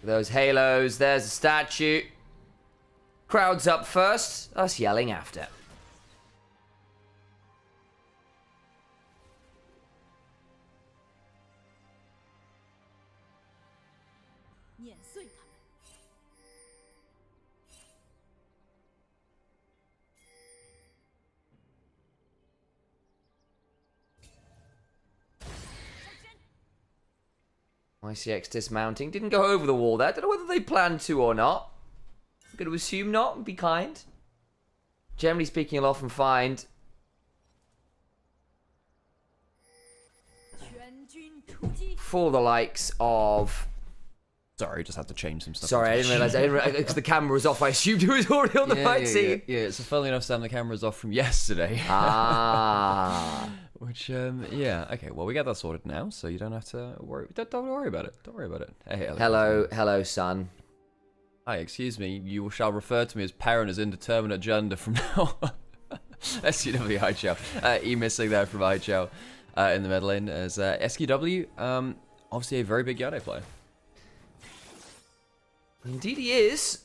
Those halos, there's a statue. Crowd's up first, us yelling after. YCX dismounting. Didn't go over the wall there. Don't know whether they planned to or not. I'm going to assume not and be kind. Generally speaking, you'll often find... for the likes of... Sorry, just had to change some stuff. Sorry, I didn't realise. Because the camera was off. I assumed it was already on the right seat. Yeah, so funnily enough, Sam, the camera's off from yesterday. Ah. Which, yeah, okay, well, we got that sorted now, so you don't have to worry. Don't worry about it. Don't worry about it. Hey, Hello, son. Hi, excuse me. You shall refer to me as parent as indeterminate gender from now on. SQW, hi, Chow. E missing there from hi, Chow in the mid lane as SQW, obviously a very big Yone player. Indeed he is.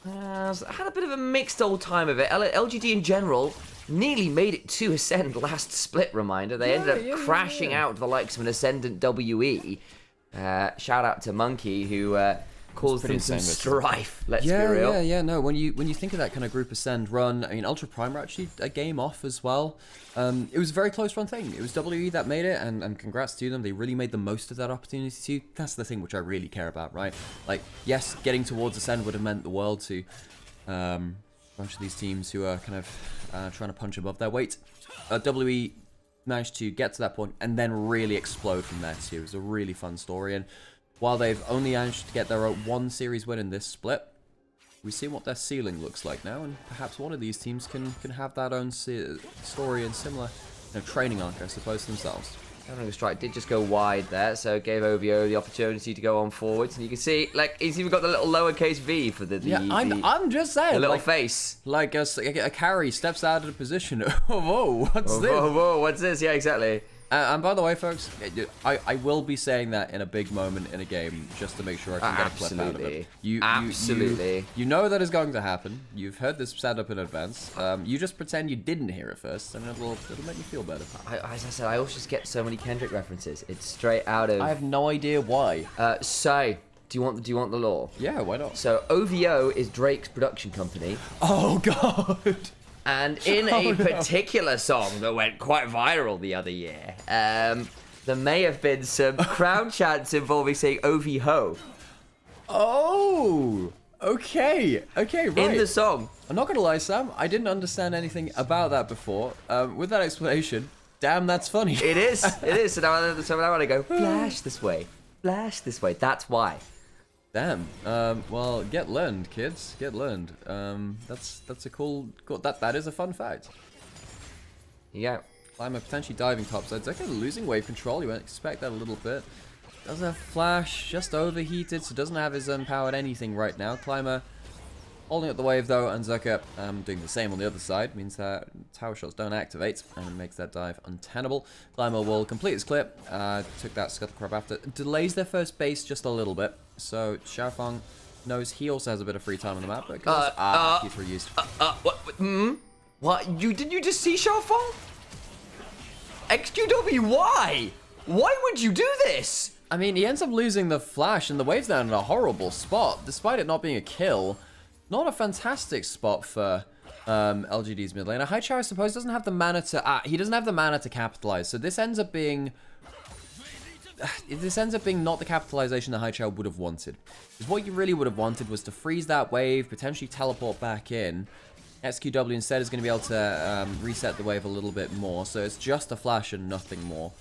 Had a bit of a mixed old time of it. LGD in general nearly made it to Ascend last split, reminder. They ended up crashing out the likes of an Ascendant WE. Shout out to Monkey, who caused them some strife, let's be real. No, when you think of that kind of group Ascend run, I mean, Ultra Prime were actually a game off as well. It was a very close run thing. It was WE that made it, and congrats to them. They really made the most of that opportunity too. That's the thing which I really care about, right? Like, yes, getting towards Ascend would have meant the world to a bunch of these teams who are kind of trying to punch above their weight. WE managed to get to that point and then really explode from there too. It was a really fun story, and while they've only managed to get their one series win in this split, we see what their ceiling looks like now, and perhaps one of these teams can have that own story and similar training arc, I suppose, themselves. Countering strike did just go wide there, so it gave OVO the opportunity to go on forwards, and you can see, like, he's even got the little lowercase V for the I'm just saying, the little like, face. Like a carry steps out of the position. Oh, whoa, what's this? Whoa, what's this? Yeah, exactly. And by the way, folks, I will be saying that in a big moment in a game just to make sure I can get a clip out of it. Absolutely. You know that is going to happen. You've heard this setup in advance. You just pretend you didn't hear it first, and it'll make you feel better. As I said, I always just get so many Kendrick references. It's straight out of... I have no idea why. So, do you want the lore? Yeah, why not? So, OVO is Drake's production company. Oh, God. And in a particular song that went quite viral the other year, there may have been some crowd chants involving saying OVO. Oh, okay, right. In the song. I'm not going to lie, Sam, I didn't understand anything about that before. With that explanation, damn, that's funny. It is. So now I want to go, flash this way. That's why. Damn. Well, get learned, kids. Get learned. That's a cool. That is a fun fact. Yeah. Climber potentially diving topside. Okay, losing wave control. You won't expect that a little bit. Doesn't have flash. Just overheated, so doesn't have his unpowered anything right now. Climber holding up the wave though, and Zucker doing the same on the other side. Means that tower shots don't activate, and it makes that dive untenable. Climber will complete his clip. Took that scuttle crab after. Delays their first base just a little bit. So Xiaofeng knows he also has a bit of free time on the map, but he's reused. What? Did you just see Xiaofeng? XQW, why? Why would you do this? I mean, he ends up losing the flash, and the wave's down in a horrible spot, despite it not being a kill. Not a fantastic spot for LGD's mid laner. Haichao, I suppose, doesn't have the mana to... he doesn't have the mana to capitalize, so this ends up being... This ends up being not the capitalization that Haichao would have wanted. Because what you really would have wanted was to freeze that wave, potentially teleport back in. SQW instead is going to be able to reset the wave a little bit more, so it's just a flash and nothing more.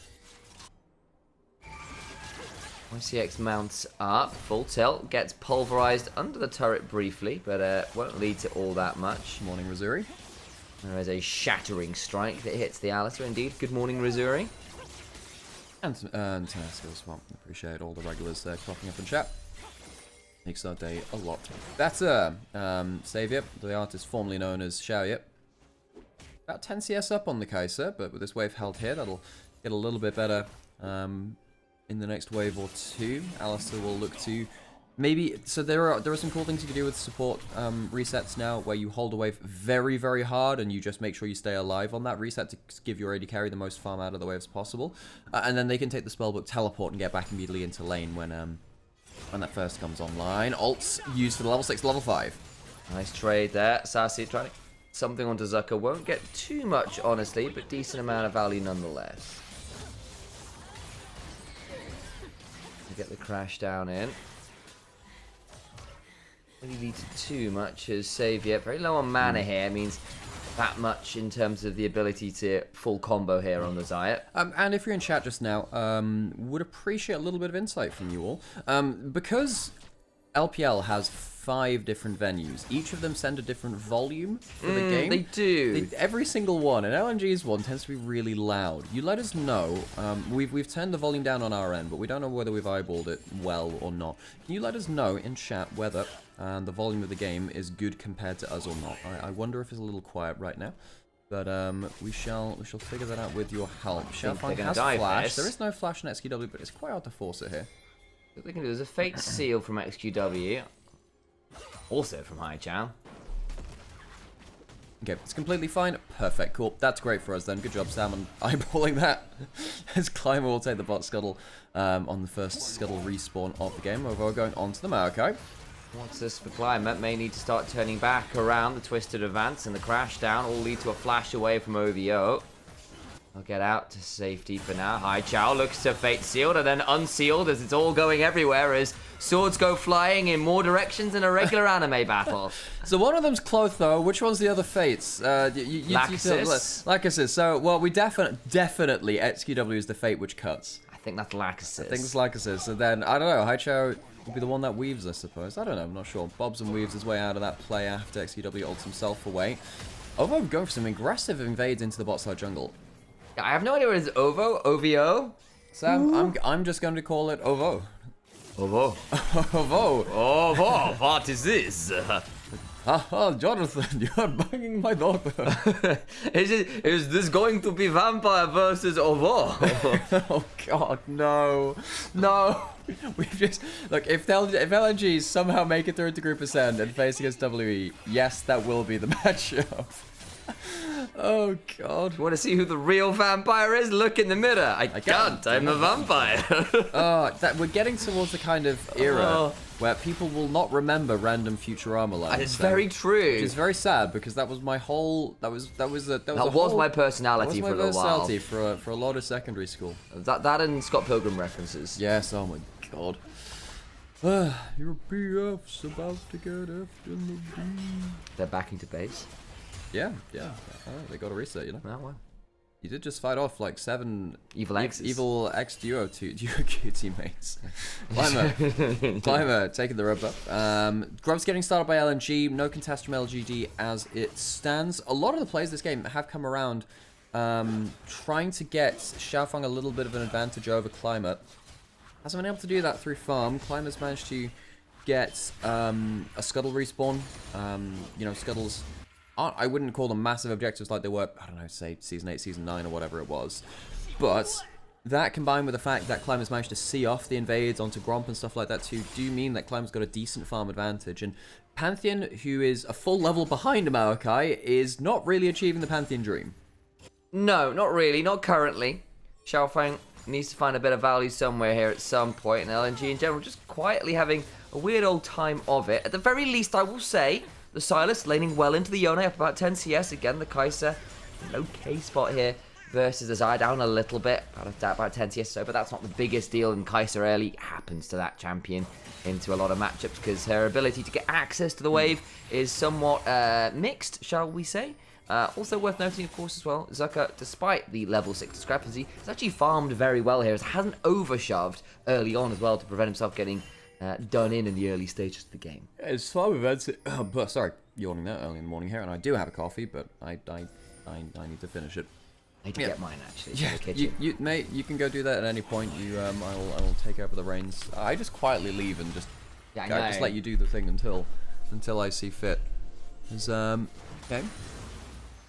YCX mounts up, full tilt, gets pulverized under the turret briefly, but won't lead to all that much. Morning, Razuri. There is a shattering strike that hits the Alistair, indeed. Good morning, Razuri. And Tenasco as well. Appreciate all the regulars there cropping up in chat. Makes our day a lot better. Savior, the artist formerly known as Xiaoye. About 10 CS up on the Kai'Sa, but with this wave held here, that'll get a little bit better in the next wave or two. Alistair will look to Maybe, so there are some cool things you can do with support resets now, where you hold a wave very, very hard, and you just make sure you stay alive on that reset to give your AD carry the most farm out of the wave as possible. And then they can take the spellbook, teleport, and get back immediately into lane when that first comes online. Ults used for the level 6, level 5. Nice trade there. Sassy trying to something onto Zucker. Won't get too much, honestly, but decent amount of value nonetheless. Get the crash down in. Really leads to too much as save yet. Very low on mana here. Means that much in terms of the ability to full combo here on the Zayat. And if you're in chat just now, would appreciate a little bit of insight from you all. Because LPL has 5 different venues. Each of them send a different volume for the game. They do. Every single one, and LNG's one tends to be really loud. You let us know. We've turned the volume down on our end, but we don't know whether we've eyeballed it well or not. Can you let us know in chat whether the volume of the game is good compared to us or not? I wonder if it's a little quiet right now. But we shall figure that out with your help. Xiaofang has flash. There is no flash in XQW, but it's quite hard to force it here. What they can do is a Fate Seal from XQW. Also from High Chow. Okay, it's completely fine. Perfect, cool. That's great for us then. Good job, Sam, on eyeballing that. As Climber will take the bot scuttle on the first scuttle respawn of the game. We're going on to the Maokai. What's this for Climber? May need to start turning back around. The twisted advance and the crash down all lead to a flash away from OVO. I'll get out to safety for now. High Chow looks to Fate Sealed and then unsealed as it's all going everywhere as swords go flying in more directions than a regular anime battle. So one of them's Cloth though. Which one's the other Fates? Lachesis. Lachesis. So, well, we definitely XQW is the Fate which cuts. I think that's Lachesis. I think it's Lachesis. So then, I don't know, High Chow will be the one that weaves, I suppose. I don't know, I'm not sure. Bobs and weaves his way out of that play after XQW ults himself away. Ovo going for some aggressive invades into the bot side jungle. I have no idea what it is. OVO? Sam, I'm just going to call it Ovo. Ovo. Ovo. Ovo, what is this? Haha, Jonathan, you're banging my daughter. Is this going to be Vampire versus Ovo? Oh god, no. No. We've just... Look, if LNG somehow make it through to Group Ascend and face against WE, yes, that will be the matchup. Oh god. You want to see who the real vampire is? Look in the mirror. I can't. I'm a vampire. We're getting towards the kind of era where people will not remember random Futurama lines. It's very true. Which is very sad because that was my whole. That was my personality for a little while. For a lot of secondary school. That and Scott Pilgrim references. Yes. Oh my god. Your BF's about to get effed in the B. They're backing to base. Yeah. They got a reset, you know. Oh, wow. You did just fight off like 7 evil X duo teammates. Climber taking the rub up. Grub's getting started by LNG. No contest from LGD as it stands. A lot of the players this game have come around trying to get Xiaofang a little bit of an advantage over Climber. Hasn't been able to do that through farm. Climber's managed to get a scuttle respawn. Scuttles... I wouldn't call them massive objectives like they were, I don't know, say Season 8, Season 9 or whatever it was. But that combined with the fact that Climber's managed to see off the invades onto Gromp and stuff like that too, do mean that Climber's got a decent farm advantage. And Pantheon, who is a full level behind Maokai, is not really achieving the Pantheon dream. No, not really, not currently. Xiaofang needs to find a bit of value somewhere here at some point, and LNG in general just quietly having a weird old time of it. At the very least, I will say, the Silas laning well into the Yone, up about 10 CS. Again, the Kai'Sa, an okay spot here versus the Zaya, down a little bit, about 10 CS so, but that's not the biggest deal, and Kai'Sa early happens to that champion into a lot of matchups because her ability to get access to the wave is somewhat mixed, shall we say. Also worth noting, of course, as well, Zucker, despite the level 6 discrepancy, has actually farmed very well here. It hasn't overshoved early on as well to prevent himself getting done in the early stages of the game. It's farm events. Sorry, yawning there early in the morning here, and I do have a coffee, but I need to finish it. I need to get mine actually. Yeah, mate, you can go do that at any point. I will take over the reins. I just quietly leave and just just let you do the thing until I see fit. Okay.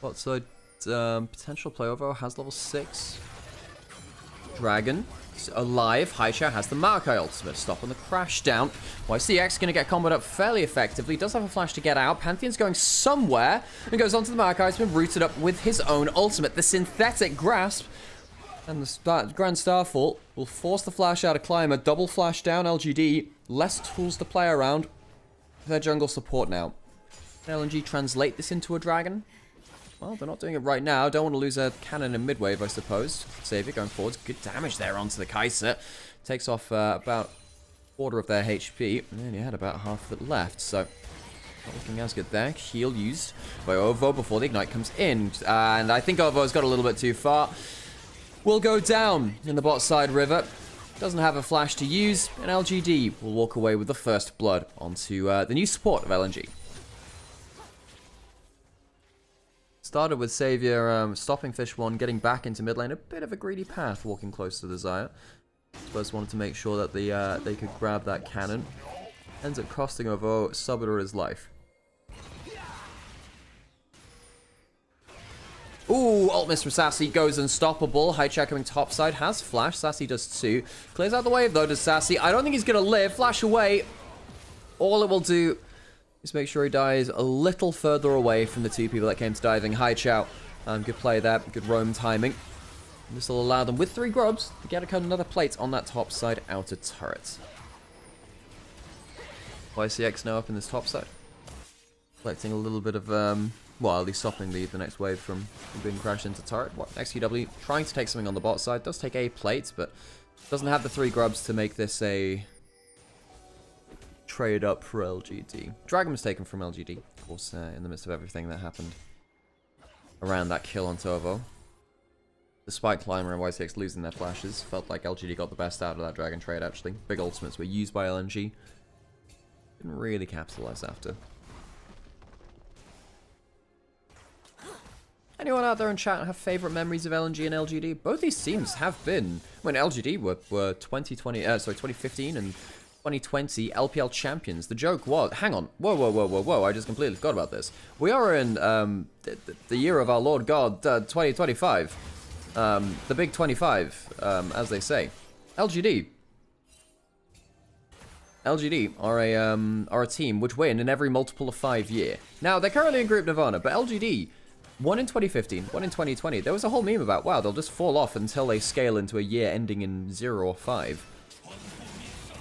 What side? Potential play over has level 6. Dragon alive. Haichao has the Maokai ultimate. Stop on the crash down. YCX going to get comboed up fairly effectively. Does have a flash to get out. Pantheon's going somewhere and goes onto the Maokai. It's been rooted up with his own ultimate. The synthetic grasp and the Grand Starfall will force the flash out of Climber. Double flash down LGD. Less tools to play around. Their jungle support now. Can LNG translate this into a dragon? Well, they're not doing it right now. Don't want to lose a cannon in mid-wave, I suppose. Savior going forwards. Good damage there onto the Kai'Sa. Takes off about a quarter of their HP. And then he had about half of it left, so not looking as good there. Heal used by Ovo before the Ignite comes in. And I think Ovo's got a little bit too far. Will go down in the bot side river. Doesn't have a flash to use. And LGD will walk away with the first blood onto the new support of LNG. Started with Savior stopping Fish 1, getting back into mid lane. A bit of a greedy path, walking close to the Xayah. Spurs wanted to make sure that they could grab that cannon. Ends up costing Ovo Subiter his life. Ooh, ult miss from Sassy, goes unstoppable. Haichao coming topside, has flash. Sassy does too. Clears out the wave though, does Sassy. I don't think he's going to live. Flash away. All it will do is make sure he dies a little further away from the two people that came to diving. Haichao, good play there, good roam timing. This will allow them, with 3 grubs, to get another plate on that top side outer turret. YCX now up in this top side. Collecting a little bit of, well, at least stopping the next wave from being crashed into turret. XQW trying to take something on the bot side. Does take a plate, but doesn't have the 3 grubs to make this a trade up for LGD. Dragon was taken from LGD, of course, in the midst of everything that happened around that kill on Tovo. Despite Climber and YCX losing their flashes, felt like LGD got the best out of that Dragon trade, actually. Big ultimates were used by LNG. Didn't really capitalize after. Anyone out there in chat have favorite memories of LNG and LGD? Both these teams have been, when LGD were 2015 and 2020 LPL champions. The joke was, hang on, whoa, I just completely forgot about this. We are in the year of our Lord God, 2025. The big 25, as they say. LGD are a team which win in every multiple of 5 year. Now, they're currently in Group Nirvana, but LGD won in 2015, won in 2020. There was a whole meme about, wow, they'll just fall off until they scale into a year ending in 0 or 5.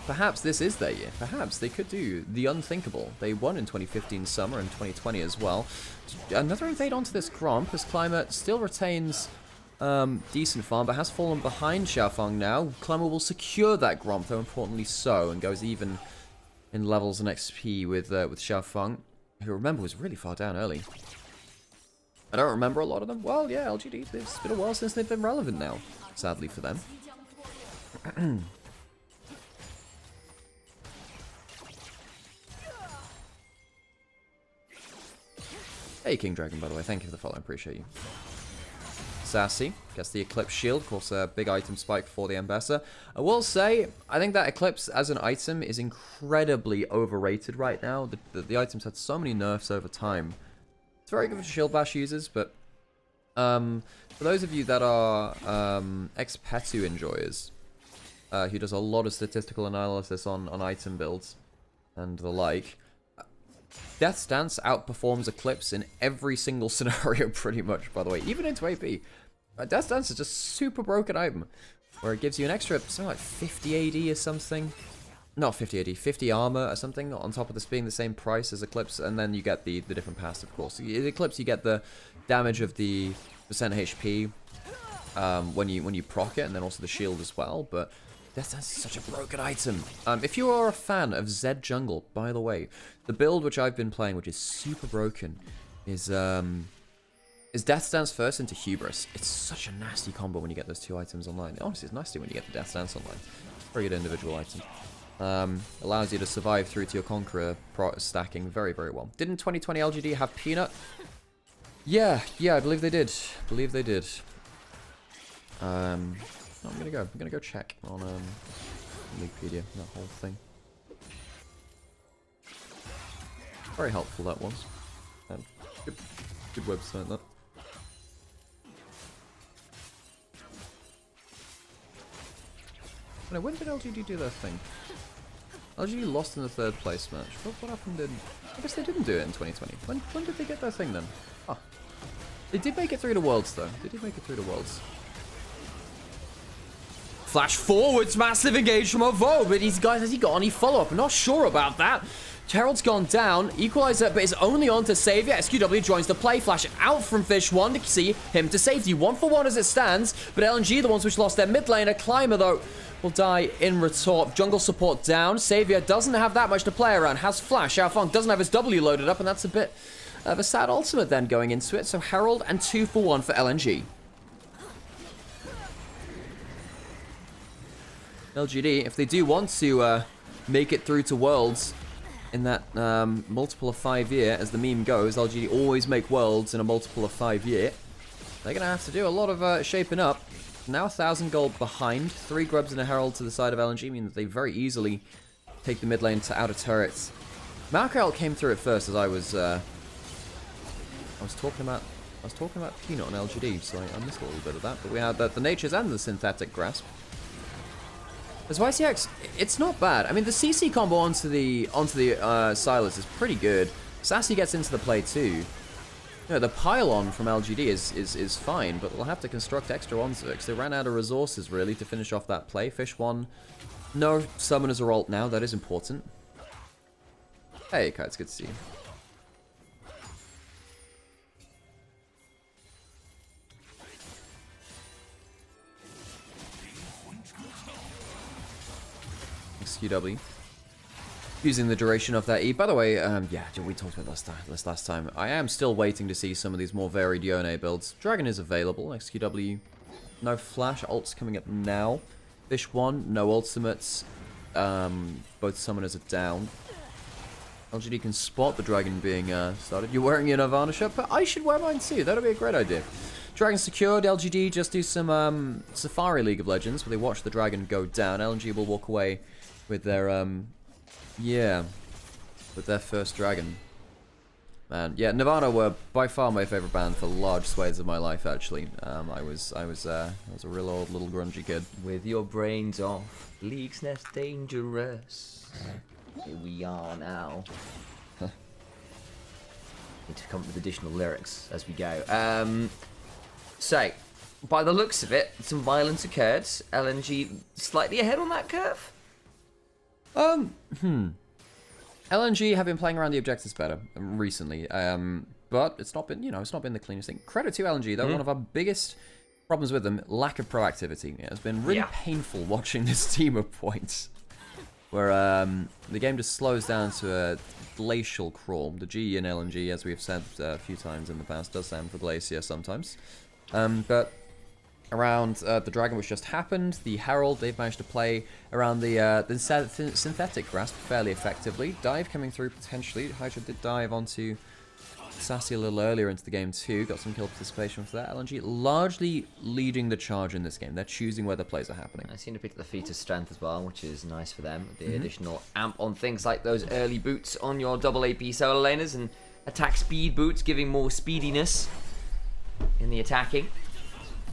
Perhaps this is their year. Perhaps they could do the unthinkable. They won in 2015 summer and 2020 as well. Another invade onto this Gromp as Climber still retains decent farm, but has fallen behind Xiaofeng now. Climber will secure that Gromp, though importantly so, and goes even in levels and XP with Xiaofeng, who remember was really far down early. I don't remember a lot of them. Well, yeah, LGD, it's been a while since they've been relevant now, sadly for them. Hey, King Dragon, by the way. Thank you for the follow. I appreciate you. Sassy gets the Eclipse Shield. Of course, a big item spike for the Ambassador. I will say, I think that Eclipse as an item is incredibly overrated right now. The item's had so many nerfs over time. It's very good for Shield Bash users, but for those of you that are Expetu enjoyers, who does a lot of statistical analysis on item builds and the like, Death's Dance outperforms Eclipse in every single scenario pretty much, by the way, even into AP. Death's Dance is just super broken item, where it gives you an extra, something like 50 AD or something. Not 50 AD, 50 armor or something, on top of this being the same price as Eclipse, and then you get the different passive, of course. In Eclipse, you get the damage of the percent HP when you proc it, and then also the shield as well, but Death's Dance is such a broken item. If you are a fan of Zed Jungle, by the way, the build which I've been playing, which is super broken, is Death's Dance first into Hubris. It's such a nasty combo when you get those 2 items online. Honestly, it's nasty when you get the Death's Dance online. Very good individual item. Allows you to survive through to your Conqueror stacking very, very well. Didn't 2020 LGD have Peanut? Yeah, I believe they did. I'm gonna go check on Wikipedia, that whole thing. Very helpful that was. Good website that. When did LGD do their thing? LGD lost in the 3rd place match. What happened in... I guess they didn't do it in 2020. When did they get their thing then? Oh. They did make it through to Worlds though. They did make it through to Worlds. Flash forwards, massive engage from Ovo, but guys, has he got any follow-up? I'm not sure about that. Herald's gone down, Equalizer, but is only on to Savior. SQW joins the play, Flash out from Fish 1 to see him to safety. 1-for-1 as it stands, but LNG, the ones which lost their mid laner. Climber, though, will die in retort. Jungle support down. Savior doesn't have that much to play around. Has Flash. Xiaofeng doesn't have his W loaded up, and that's a bit of a sad ultimate then going into it. So Herald and 2-for-1 for LNG. LGD, if they do want to make it through to Worlds in that multiple of 5 year, as the meme goes, LGD always make Worlds in a multiple of 5 year, they're going to have to do a lot of shaping up. Now 1,000 gold behind, 3 grubs and a Herald to the side of LNG, mean that they very easily take the mid lane to outer turrets. Malkael came through it first, as I was talking about Peanut on LGD, so I missed a little bit of that, but we had the Natures and the Synthetic Grasp. As YCX, it's not bad. I mean, the CC combo onto the Silas is pretty good. Sassy gets into the play too. You know, the pylon from LGD is fine, but they'll have to construct extra onto it because they ran out of resources really to finish off that play. Fish 1, no summoners are ult now. That is important. Hey, Kai, it's good to see you. XQW. Using the duration of that E. By the way, yeah, we talked about this last time. I am still waiting to see some of these more varied Yone builds. Dragon is available. XQW, no flash. Ults coming up now. Fish 1, no ultimates. Both summoners are down. LGD can spot the dragon being started. You're wearing your Nirvana shirt, but I should wear mine too. That'll be a great idea. Dragon secured. LGD just do some Safari League of Legends where they watch the dragon go down. LNG will walk away with their yeah, with their first dragon. Man, yeah, Nirvana were by far my favorite band for large swathes of my life. Actually, I was a real old little grungy kid. With your brains off, League's Nest dangerous. Here we are now. Need to come up with additional lyrics as we go. So, by the looks of it, some violence occurred. LNG slightly ahead on that curve. LNG have been playing around the objectives better recently, but it's not been, it's not been the cleanest thing. Credit to LNG though. One of our biggest problems with them, lack of proactivity. It's been really painful watching this team of points, where the game just slows down to a glacial crawl. The G in LNG, as we've said a few times in the past, does stand for glacier sometimes. But around the dragon which just happened, the Herald, they've managed to play around the synthetic grasp fairly effectively. Dive coming through potentially. Hydra did dive onto Sassy a little earlier into the game too. Got some kill participation for that. LNG largely leading the charge in this game. They're choosing where the plays are happening. I seem to pick up the feat of strength as well, which is nice for them. The additional amp on things like those early boots on your double AP solo laners and attack speed boots, giving more speediness in the attacking.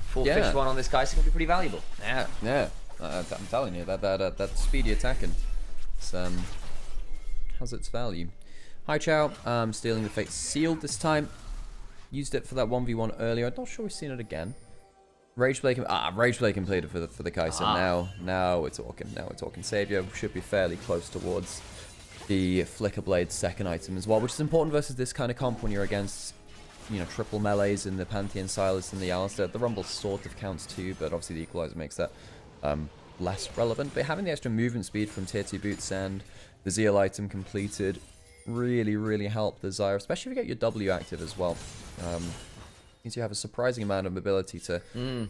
Fish 1 on this guy, so it's going to be pretty valuable. Yeah. I'm telling you, that speedy attacking has its value. Hi Chow, stealing the Fate Sealed this time. Used it for that 1v1 earlier. I'm not sure we've seen it again. Rageblade completed for the Kai'Sa. Now we're talking. Now we're talking. Savior should be fairly close towards the Flicker Blade's second item as well, which is important versus this kind of comp when you're against triple melees in the Pantheon Silas and the Alistair. The Rumble sort of counts too, but obviously the Equalizer makes that less relevant. But having the extra movement speed from tier 2 boots and the Zeal item completed really help the Zyra, especially if you get your W active as well. Means you have a surprising amount of mobility to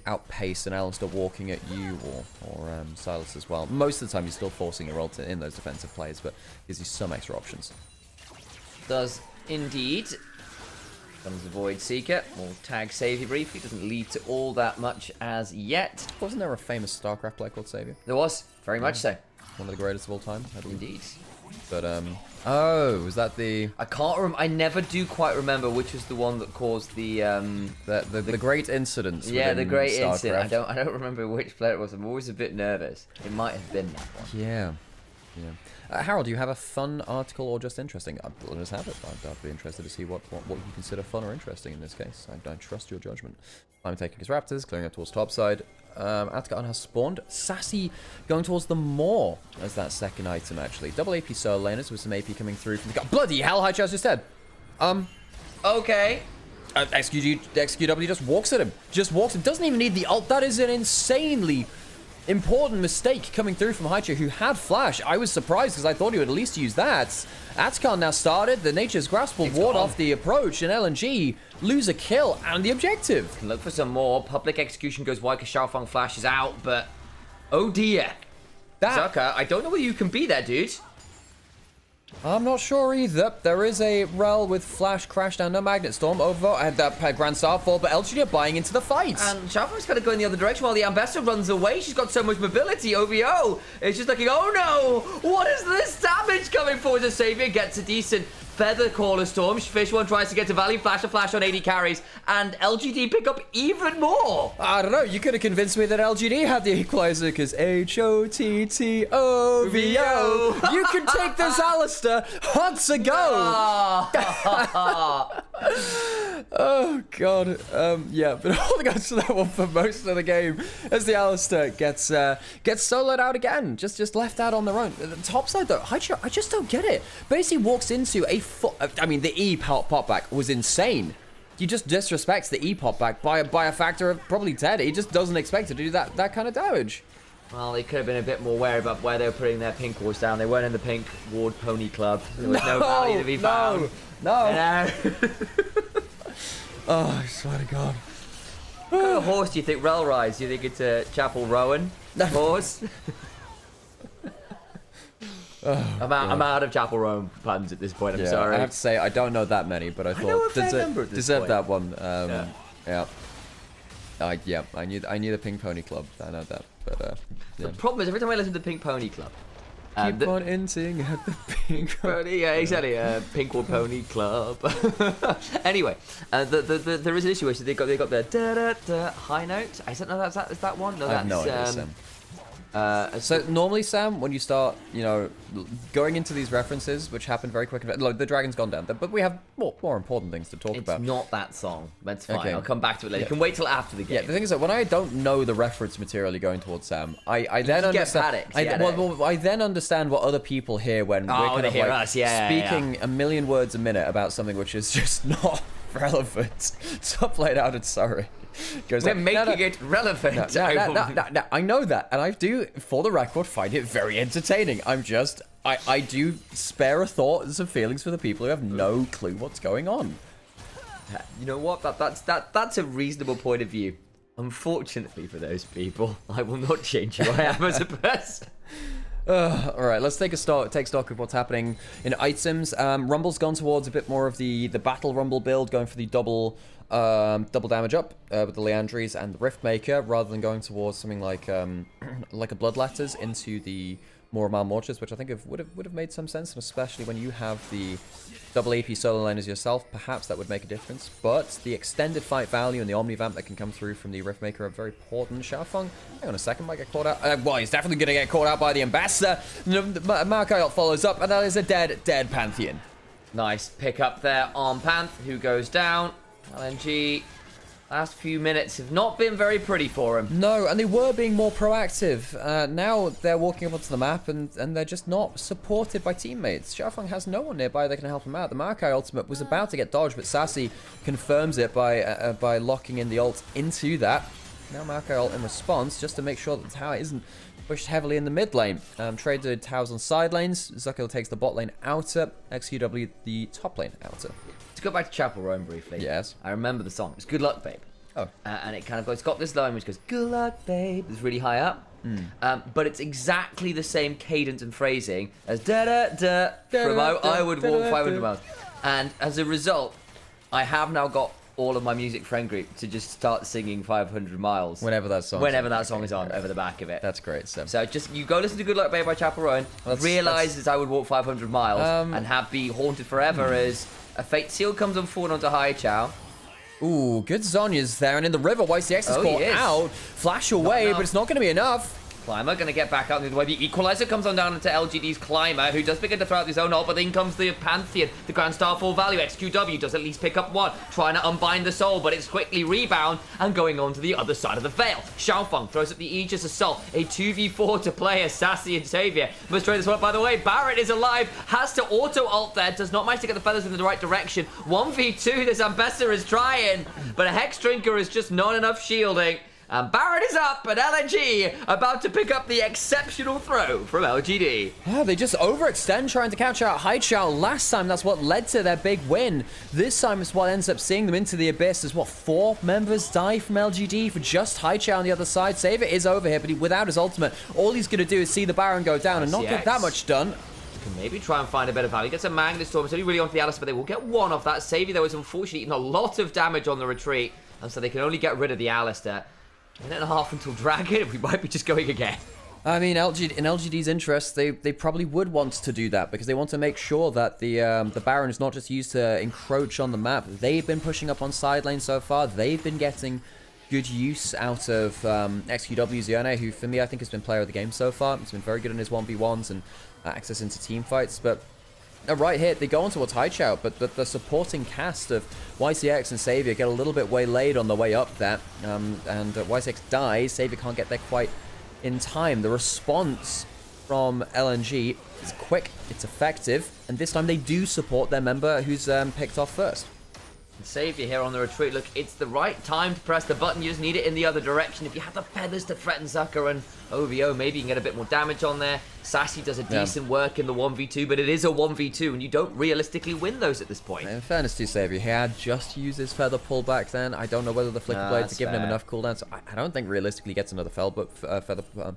outpace an Alistair walking at you or Silas as well. Most of the time you're still forcing your ult in those defensive plays, but gives you some extra options. Does indeed. Comes the Void Seeker. We'll tag Savior briefly. Doesn't lead to all that much as yet. Wasn't there a famous StarCraft player called Savior? There was. Very much so. One of the greatest of all time, I believe. Indeed. But oh, was that the I can't I never do quite remember which was the one that caused the great incidents? yeah, the within great StarCraft? incident. I don't remember which player it was. I'm always a bit nervous. It might have been that one. Yeah. Harold, do you have a fun article or just interesting? Let us have it. I'd be interested to see what you consider fun or interesting in this case. I trust your judgment. I'm taking his Raptors, clearing up towards topside. Atacon has spawned. Sassy going towards the Maw as that second item, actually. Double AP solo laners with some AP coming through from the... Bloody hell, High Chaz just dead. Okay. XQW just walks at him. Just walks him. Doesn't even need the ult. That is an insanely important mistake coming through from Haicha, who had flash. I was surprised because I thought he would at least use that. Atacon now started. The Nature's Grasp will ward off the approach, and LNG lose a kill and the objective. Look for some more. Public execution goes wide because Xiaofeng flashes out, but oh dear. Zucker, I don't know whether you can be there, dude. I'm not sure either. There is a Rel with Flash Crash down, no Magnet Storm over at that Grand Starfall, but LGD are buying into the fight. And Xiaofeng's kind of going the other direction while the Ambassador runs away. She's got so much mobility. OVO is just looking, oh no, what is this damage coming for? The Savior gets a decent Feather Caller Storm. Fish one tries to get to Valley, flash a flash on 80 carries, and LGD pick up even more. I don't know, you could have convinced me that LGD had the equalizer, because HOTTOVO. You can take this, Alistair. On to go. Oh, God. Yeah, but holding on to that one for most of the game as the Alistair gets soloed out again. Just left out on their own. The top side, though, I just don't get it. Basically walks into a... I mean, the E pop back was insane. He just disrespects the E pop back by a factor of probably 10. He just doesn't expect to do that kind of damage. Well, they could have been a bit more wary about where they were putting their pink wards down. They weren't in the pink ward pony club. There was no value to be found. No. Oh, I swear to God. What kind of horse do you think Rel rides? Do you think it's a Chapel Rowan horse? I'm out of Chapel Rowan puns at this point. I'm sorry. I have to say I don't know that many, but I thought deserved that one. Yeah. I knew the Pink Pony Club. I know that, but the problem is every time I listen to the Pink Pony Club, keep on hinting at the Pink Pony. Yeah, exactly. Pink or Pony Club. Anyway, there is an issue where they got the da da da high note. I don't know is that one. No, I have no idea, Sam. So normally, Sam, when you start, going into these references, which happen very quickly, look, the dragon's gone down, but we have more important things to talk about. It's not that song. That's fine. Okay. I'll come back to it later. You can wait till after the game. Yeah, the thing is that when I don't know the reference material you're going towards, Sam, I then understand. I then understand what other people hear when we're kind of like speaking a million words a minute about something which is just not relevant. Stop laying out. It's sorry. We're making it relevant. No, I know that, and I do, for the record, find it very entertaining. I do spare a thought and some feelings for the people who have no clue what's going on. You know what? That's a reasonable point of view. Unfortunately for those people, I will not change who I am as a person. All right, let's take stock of what's happening in items. Rumble's gone towards a bit more of the Battle Rumble build, going for the double damage up with the Leandries and the Riftmaker, rather than going towards something like a Bloodletters into the more Mortars, which I think would have made some sense, and especially when you have the double AP solo laners yourself, perhaps that would make a difference. But the extended fight value and the Omnivamp that can come through from the Riftmaker are very important. Xiaofeng, hang on a second, might get caught out. Well, he's definitely going to get caught out by the Ambassador. Markayot follows up, and that is a dead Pantheon. Nice pick up there on Panth, who goes down. LNG, last few minutes have not been very pretty for him. No, and they were being more proactive. Now they're walking up onto the map, and they're just not supported by teammates. Xiaofeng has no one nearby that can help him out. The Maokai ultimate was about to get dodged, but Sassy confirms it by locking in the ult into that. Now Maokai ult in response, just to make sure that the tower isn't pushed heavily in the mid lane. Traded towers on side lanes. Zuckel takes the bot lane outer. XQW the top lane outer. To go back to Chapel Rowan briefly. Yes. I remember the song. It's Good Luck, Babe. Oh. And it's got this line which goes, Good luck, babe. It's really high up. But it's exactly the same cadence and phrasing as da-da-da from I Would Walk 500 Miles. And as a result, I have now got all of my music friend group to just start singing 500 Miles. Whenever that song is on over the back of it. That's great, Sim. So just, you go listen to Good Luck Babe by Chapel Roan, realises I would walk 500 miles and be haunted forever as a Fate Seal comes on forward onto Hai Chao. Ooh, good Zonya's there, and in the river, YCX is caught out. Flash away, but it's not going to be enough. Climber going to get back out the other way. The Equalizer comes on down into LGD's Climber, who does begin to throw out his own ult, but then comes the Pantheon, the Grand Starfall value. XQW does at least pick up one, trying to unbind the soul, but it's quickly rebound and going on to the other side of the veil. Xiaofeng throws up the Aegis Assault, a 2v4 to play as Sassy and Xavier. Must try this one up, by the way. Barrett is alive, has to auto-ult there, does not manage to get the feathers in the right direction. 1v2, this Ambessa is trying, but a Hex Drinker is just not enough shielding. And Barrett is up, and LNG about to pick up the exceptional throw from LGD. Yeah, they just overextend trying to catch out Hai Chao. Last time, that's what led to their big win. This time is what ends up seeing them into the abyss. As what, 4 members die from LGD for just Hai Chao on the other side. Saver is over here, but without his ultimate, all he's going to do is see the Baron go down and not get that much done. Can maybe try and find a better value. Gets a Magnet Storm. It's only really onto the Alice, but they will get one off that. Savior, though, is unfortunately eating a lot of damage on the retreat, and so they can only get rid of the Alistair. Minute and a half until Dragon. We might be just going again. I mean, in LGD's interest, they probably would want to do that because they want to make sure that the Baron is not just used to encroach on the map. They've been pushing up on side lane so far. They've been getting good use out of XQW's Yone, who for me I think has been player of the game so far. He's been very good in his 1v1s and access into team fights, but a right hit, they go on towards Hai Chao, but the supporting cast of YCX and Savior get a little bit waylaid on the way up there, and YCX dies. Savior can't get there quite in time. The response from LNG is quick, it's effective, and this time they do support their member who's picked off first. Savior here on the retreat. Look, it's the right time to press the button. You just need it in the other direction. If you have the feathers to threaten Zucker and OVO, maybe you can get a bit more damage on there. Sassy does a decent work in the 1v2, but it is a 1v2, and you don't realistically win those at this point. In fairness to Savior, he had just used his feather pullback then. I don't know whether the Flicker Blades have given him enough cooldown, so I don't think realistically he gets another feather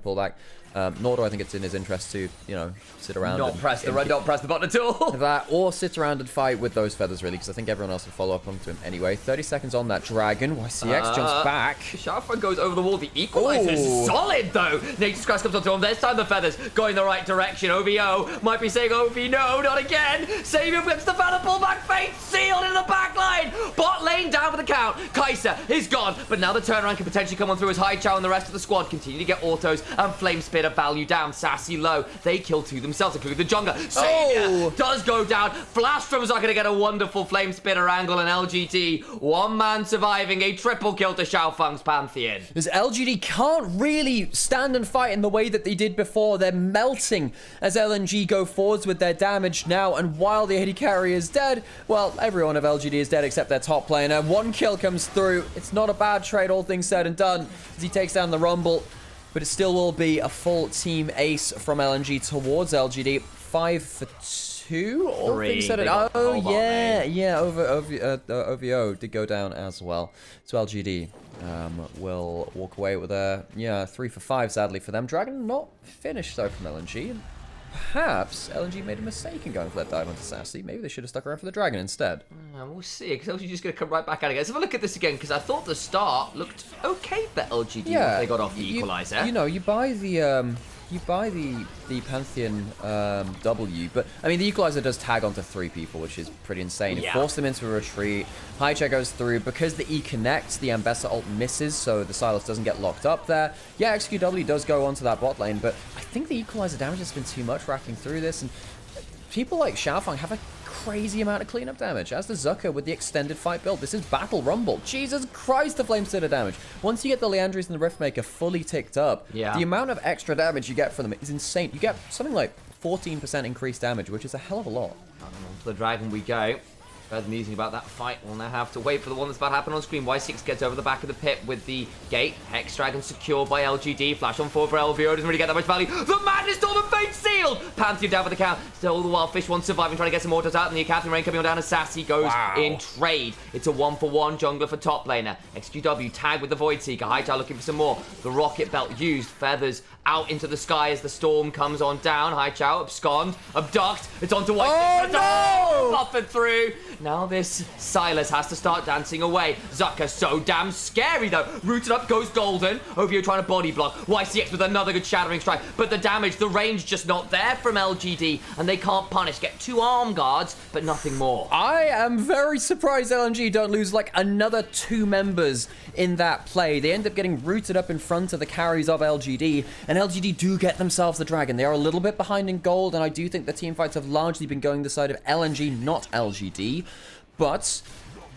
pullback. Nor do I think it's in his interest to, you know, sit around not press the button at all. That, or sit around and fight with those feathers, really, because I think everyone else will follow up onto him anyway. 30 seconds on that Dragon. YCX jumps back. Xiaofeng goes over the wall. The Equalizer is solid, though. Nature's Christ comes onto him. This time the feathers going the right direction. OVO might be saying, OV, no, not again. Savior whips the feather pullback. Fate sealed in the back line. Bot lane down for the count. Kai'Sa is gone, but now the turnaround can potentially come on through as Hai Chao and the rest of the squad continue to get autos and Flame Spitter value down. Sassy low. They kill 2 themselves, including the jungler. Savior does go down. Flashdrums are going to get a wonderful Flame Spitter angle, and LGD, one man surviving a triple kill to Xiaofeng's Pantheon. As LGD can't really stand and fight in the way that they did before. They're melting as LNG go forwards with their damage now, and while the AD carry is dead, well, everyone of LGD is dead except their top laner. 1 kill comes through. It's not a bad trade, all things said and done, as he takes down the Rumble, but it still will be a full team ace from LNG towards LGD. 5 for 2, all things said and OVO did go down as well. So LGD will walk away with a 3 for 5, sadly for them. Dragon not finished though from LNG. Perhaps LNG made a mistake in going for that dive onto Sassy. Maybe they should have stuck around for the Dragon instead. We'll see, because LGD just going to come right back at it again. Let's have a look at this again, because I thought the start looked okay for LGD once they got off the Equalizer. You know, you buy the Pantheon W, but I mean the Equalizer does tag onto 3 people, which is pretty insane. It forced them into a retreat. Hai Chao goes through because the E connects, the Ambessa ult misses, so the Silas doesn't get locked up there. Yeah, XQW does go onto that bot lane, but I think the Equalizer damage has been too much racking through this, and people like Xiaofeng have a crazy amount of cleanup damage, as does Zucker with the extended fight build. This is Battle Rumble. Jesus Christ, the Flame Spitter damage. Once you get the Leandries and the Riftmaker fully ticked up, the amount of extra damage you get from them is insane. You get something like 14% increased damage, which is a hell of a lot. On to the Dragon we go. Further musing about that fight, we'll now have to wait for the one that's about to happen on screen. Y6 gets over the back of the pit with the gate. Hex Dragon secured by LGD. Flash on forward for LVO. Doesn't really get that much value. The Madness Storm and Fate sealed! Pantheon down for the count. Still all the while Fish One surviving, trying to get some autos out. And the Captain Rain coming on down as Sassy goes in trade. It's a 1-for-1 jungler for top laner. XQW tag with the Void Seeker. Hai Chao looking for some more. The Rocket Belt used. Feathers out into the sky as the storm comes on down. Hai Chao abscond, abduct. It's onto White. Oh no! Buffing through. Now this Silas has to start dancing away. Zucker so damn scary though. Rooted up goes Golden. Ovio trying to body block. YCX with another good shattering strike. But the damage, the range just not there from LGD. And they can't punish. Get 2 arm guards, but nothing more. I am very surprised LNG don't lose like another 2 members in that play. They end up getting rooted up in front of the carries of LGD. And LGD do get themselves the dragon. They are a little bit behind in gold. And I do think the team fights have largely been going the side of LNG, not LGD. But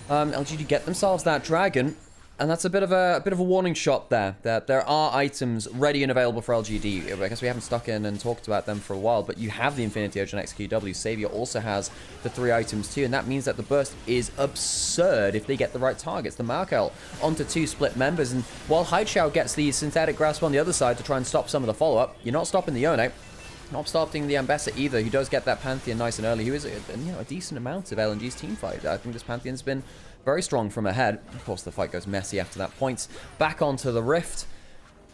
LGD get themselves that dragon, and that's a bit of a warning shot there. That there are items ready and available for LGD. I guess we haven't stuck in and talked about them for a while, but you have the Infinity Ocean XQW. Savior also has the 3 items too, and that means that the burst is absurd if they get the right targets. The Markel onto 2 split members, and while Haichao gets the Synthetic Grasp on the other side to try and stop some of the follow-up, you're not stopping the Yone. Not stopping the Ambessa either, who does get that Pantheon nice and early, who is a decent amount of LNG's team fight. I think this Pantheon's been very strong from ahead. Of course, the fight goes messy after that point. Back onto the Rift.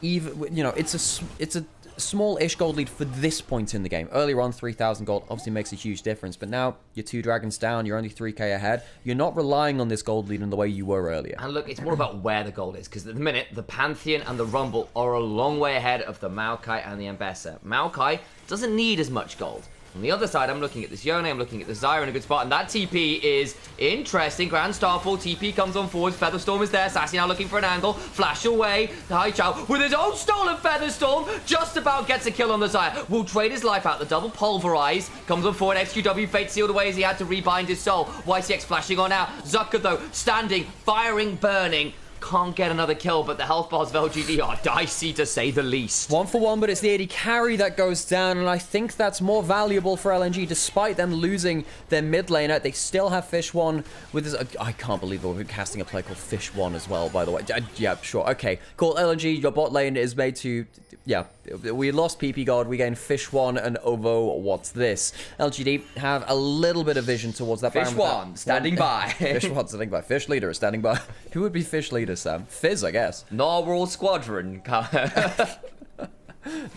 Even, it's a small-ish gold lead for this point in the game. Earlier on, 3,000 gold obviously makes a huge difference, but now you're 2 dragons down, you're only 3k ahead. You're not relying on this gold lead in the way you were earlier. And look, it's more about where the gold is, because at the minute, the Pantheon and the Rumble are a long way ahead of the Maokai and the Ambessa. Maokai doesn't need as much gold. On the other side, I'm looking at this Yone, I'm looking at the Zyra in a good spot, and that TP is interesting. Grand Starfall, TP comes on forward, Featherstorm is there, Sassy now looking for an angle, flash away, Haichao with his own stolen Featherstorm, just about gets a kill on the Zyra, will trade his life out, the double pulverize, comes on forward, XQW fate sealed away as he had to rebind his soul, YCX flashing on out, Zucker though, standing, firing, burning, can't get another kill, but the health bars of LGD are dicey to say the least. 1 for 1, but it's the AD carry that goes down, and I think that's more valuable for LNG. Despite them losing their mid laner, they still have Fish 1 with his... I can't believe we're casting a play called Fish 1 as well, by the way. Yeah, sure. Okay, cool. LNG, your bot lane is made to... Yeah, we lost PP God, we gained Fish 1 and Ovo, what's this? LGD have a little bit of vision towards that. Fish 1, standing by. Fish 1, standing by. Fish leader is standing by. Who would be Fish leader, Sam? Fizz, I guess. Narwhal Squadron.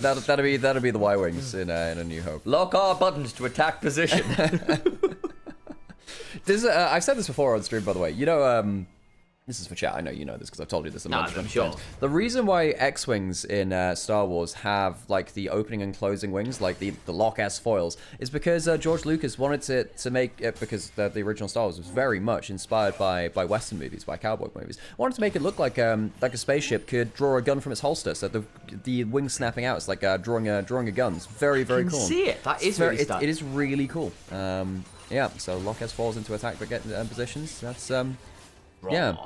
That'll be the Y-Wings in A New Hope. Lock our buttons to attack position. I've said this before on stream, by the way. You know, this is for chat. I know you know this because I've told you this a bunch of times. Sure. The reason why X-Wings in Star Wars have like the opening and closing wings, like the lock S foils, is because George Lucas wanted to make it, because the original Star Wars was very much inspired by Western movies, by cowboy movies. Wanted to make it look like a spaceship could draw a gun from its holster, so the wings snapping out. It's like drawing a gun. It's very cool. See it. That is really it is really cool. Yeah. So lock S falls into attack but get positions. That's yeah.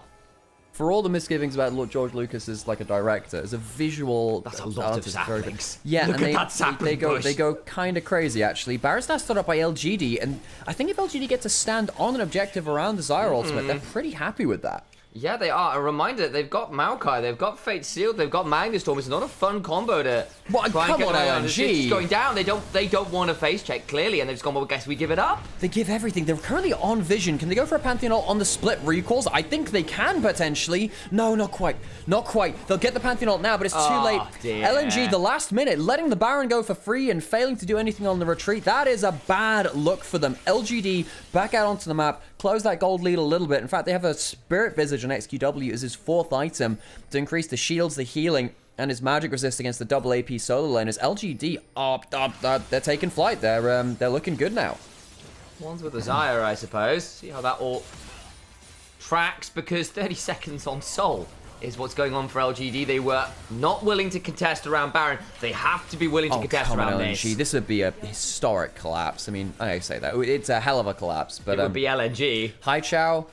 For all the misgivings about George Lucas as like a director, as a visual, that's a lot of saplings. Yeah, look and at that sapling bush. They go kind of crazy actually. Barrett's now stood up by LGD, and I think if LGD get to stand on an objective around the Zyra ultimate, they're pretty happy with that. Yeah, they are. A reminder, they've got Maokai, they've got Fate Sealed, they've got Magnustorm. It's not a fun combo to try and get around. It's just going down. They don't want a face check, clearly, and they've just gone, well, I guess we give it up. They give everything. They're currently on vision. Can they go for a Pantheon ult on the split recalls? I think they can, potentially. No, not quite. Not quite. They'll get the Pantheon ult now, but it's too late. Dear. LNG, the last minute, letting the Baron go for free and failing to do anything on the retreat. That is a bad look for them. LGD back out onto the map, close that gold lead a little bit. In fact, they have a Spirit Visage on XQW as his 4th item to increase the shields, the healing, and his magic resist against the double AP solo laners. LGD, they're taking flight. They're looking good now. One's with the Zyra, I suppose. See how that all tracks, because 30 seconds on Soul is what's going on for LGD. They were not willing to contest around Baron. They have to be willing to contest around LNG. This would be a historic collapse. I mean, I say that. It's a hell of a collapse. But it would be LNG. Haichao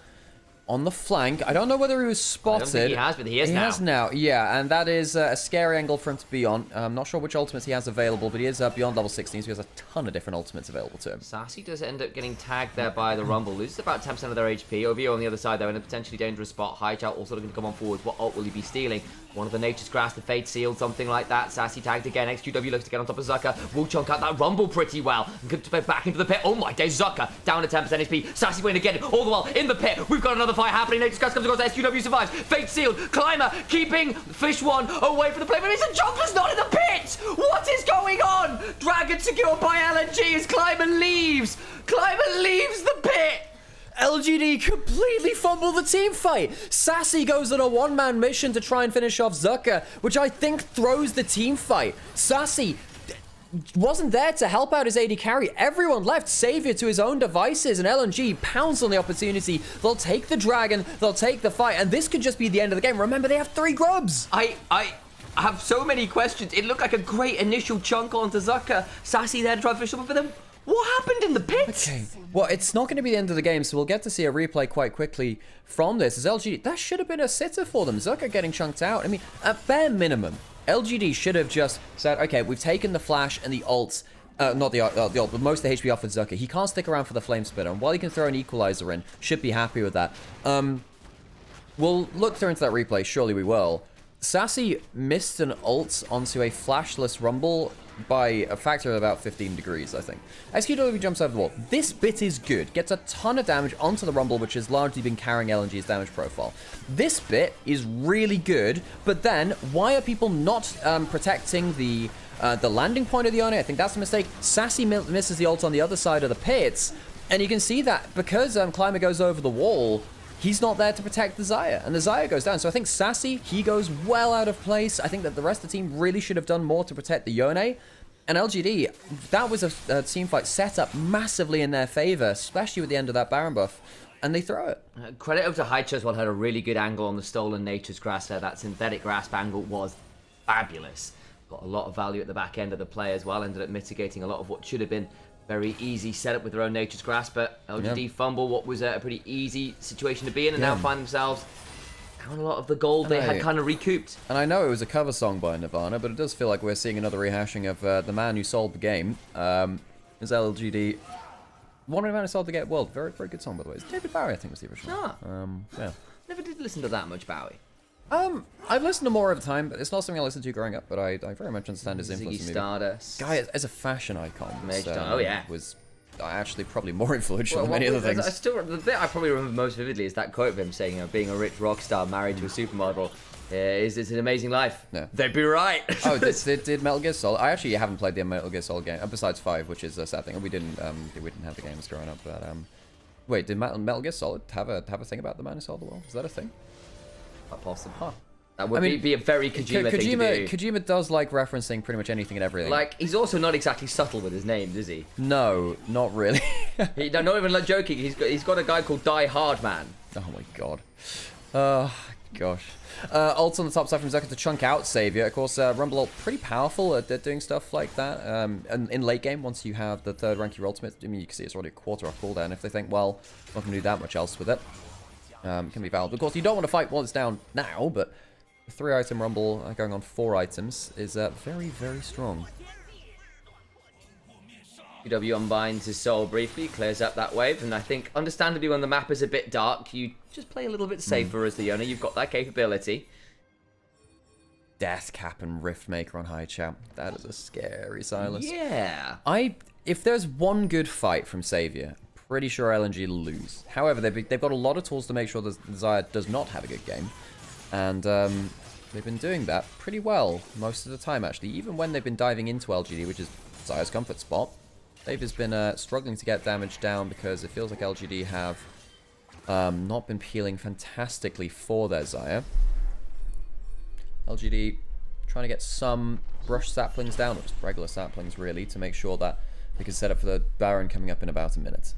on the flank. I don't know whether he was spotted. I don't think he has, but he is now. He has now, yeah, and that is a scary angle for him to be on. I'm not sure which ultimates he has available, but he is beyond level 16, so he has a ton of different ultimates available to him. Sassy does end up getting tagged there by the Rumble. Loses about 10% of their HP. Ovio on the other side, though, in a potentially dangerous spot. Haichao also looking to come on forward. What ult will he be stealing? One of the Nature's Grass, the Fate Sealed, something like that. Sassy tagged again. XQW looks to get on top of Zucker. Will chunk out that Rumble pretty well. And could back into the pit. Oh my days, Zucker down to 10% HP. Sassy win again. All the while in the pit. We've got another fight happening. Nature's Grass comes across. SQW survives. Fate Sealed. Climber keeping Fish 1 away from the play. But Mr. Jungler's not in the pit. What is going on? Dragon secured by LNG as Climber leaves. Climber leaves the pit. LGD completely fumble the team fight. Sassy goes on a one-man mission to try and finish off Zucker, which I think throws the team fight. Sassy wasn't there to help out his AD carry. Everyone left Savior to his own devices, and LNG pounds on the opportunity. They'll take the dragon, they'll take the fight, and this could just be the end of the game. Remember, they have 3 grubs. I have so many questions. It looked like a great initial chunk onto Zucker. Sassy there to try to finish up, but then what happened in the pit? Okay. Well, it's not going to be the end of the game, so we'll get to see a replay quite quickly from this. As LGD, that should have been a sitter for them. Zucker getting chunked out. I mean, at bare minimum, LGD should have just said, okay, we've taken the flash and the ult. Not the ult, but most of the HP off of Zucker. He can't stick around for the flame spitter, and while he can throw an equalizer in, should be happy with that. We'll look through into that replay. Surely we will. Sassy missed an ult onto a flashless Rumble by a factor of about 15 degrees, I think. XQW jumps over the wall. This bit is good. Gets a ton of damage onto the Rumble, which has largely been carrying LNG's damage profile. This bit is really good, but then why are people not protecting the landing point of the Oni? I think that's a mistake. Sassy misses the ult on the other side of the pits, and you can see that because Climber goes over the wall, he's not there to protect the Xayah, and the Xayah goes down. So I think Sassy, he goes well out of place. I think that the rest of the team really should have done more to protect the Yone. And LGD, that was a team fight set up massively in their favor, especially with the end of that Baron buff, and they throw it. Credit over to Haicho as well, had a really good angle on the stolen Nature's Grasp there. That synthetic grasp angle was fabulous. Got a lot of value at the back end of the play as well, ended up mitigating a lot of what should have been very easy setup with their own Nature's Grasp, but LGD fumble what was a pretty easy situation to be in, and now find themselves down a lot of the gold they had kind of recouped. And I know it was a cover song by Nirvana, but it does feel like we're seeing another rehashing of The Man Who Sold the Game. Is LGD. One of the Man Who Sold the Game. Well, very, very good song, by the way. It's David Bowie, I think, was the original. Yeah. Never did listen to that much Bowie. I've listened to more over time, but it's not something I listened to growing up, but I very much understand his influence. Ziggy Stardust. Guy, as a fashion icon, was actually probably more influential than many other things. The bit I probably remember most vividly is that quote of him saying, being a rich rock star married to a supermodel is an amazing life. Yeah. They'd be right. Oh, did Metal Gear Solid? I actually haven't played the Metal Gear Solid game, besides 5, which is a sad thing. We didn't have the games growing up, but wait, did Metal Gear Solid have a thing about the Man Who Sold the World? Is that a thing? Not possible. Huh. That would be a very Kojima thing to do. Kojima does like referencing pretty much anything and everything. Like, he's also not exactly subtle with his names, is he? No, not really. Not even like joking. He's got a guy called Die Hard Man. Oh my god. Gosh. Ult on the top side from Zucker to chunk out Savior. Of course, Rumble ult pretty powerful at doing stuff like that. And in late game, once you have the third rank your ultimate, I mean, you can see it's already a quarter off cooldown. If they think, well, I'm not going to do that much else with it, can be valid. Of course, you don't want to fight while it's down now, but 3-item Rumble going on 4 items is very, very strong. W unbinds his soul briefly, clears up that wave, and I think, understandably, when the map is a bit dark, you just play a little bit safer as the owner. You've got that capability. Death Cap and Rift Maker on high chat. That is a scary Silas. Yeah. If there's one good fight from Savior, pretty sure LNG will lose. However, they've got a lot of tools to make sure that Xayah does not have a good game. And they've been doing that pretty well most of the time, actually. Even when they've been diving into LGD, which is Xayah's comfort spot, they've just been struggling to get damage down because it feels like LGD have not been peeling fantastically for their Xayah. LGD trying to get some brush saplings down, or just regular saplings, really, to make sure that they can set up for the Baron coming up in about a minute.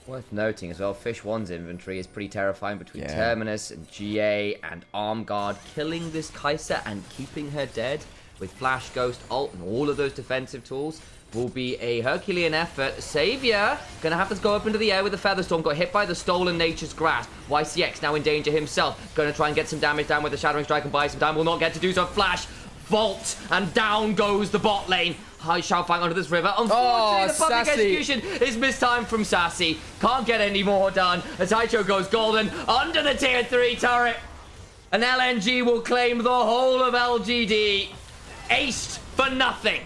Worth noting as well, Fish 1's inventory is pretty terrifying between Terminus and GA and Arm Guard, killing this Kai'Sa and keeping her dead with Flash, Ghost, Ult, and all of those defensive tools will be a Herculean effort. Savior gonna have to go up into the air with the Featherstorm, got hit by the stolen Nature's Grasp. YCX now in danger himself, gonna try and get some damage down with the Shattering Strike and buy some time, will not get to do so. Flash, Vault, and down goes the bot lane. High Xiaofang onto this river. Unfortunately, the public execution is mistimed from Sassy. Can't get any more done as Haicho goes golden under the tier 3 turret. And LNG will claim the whole of LGD. Aced for nothing.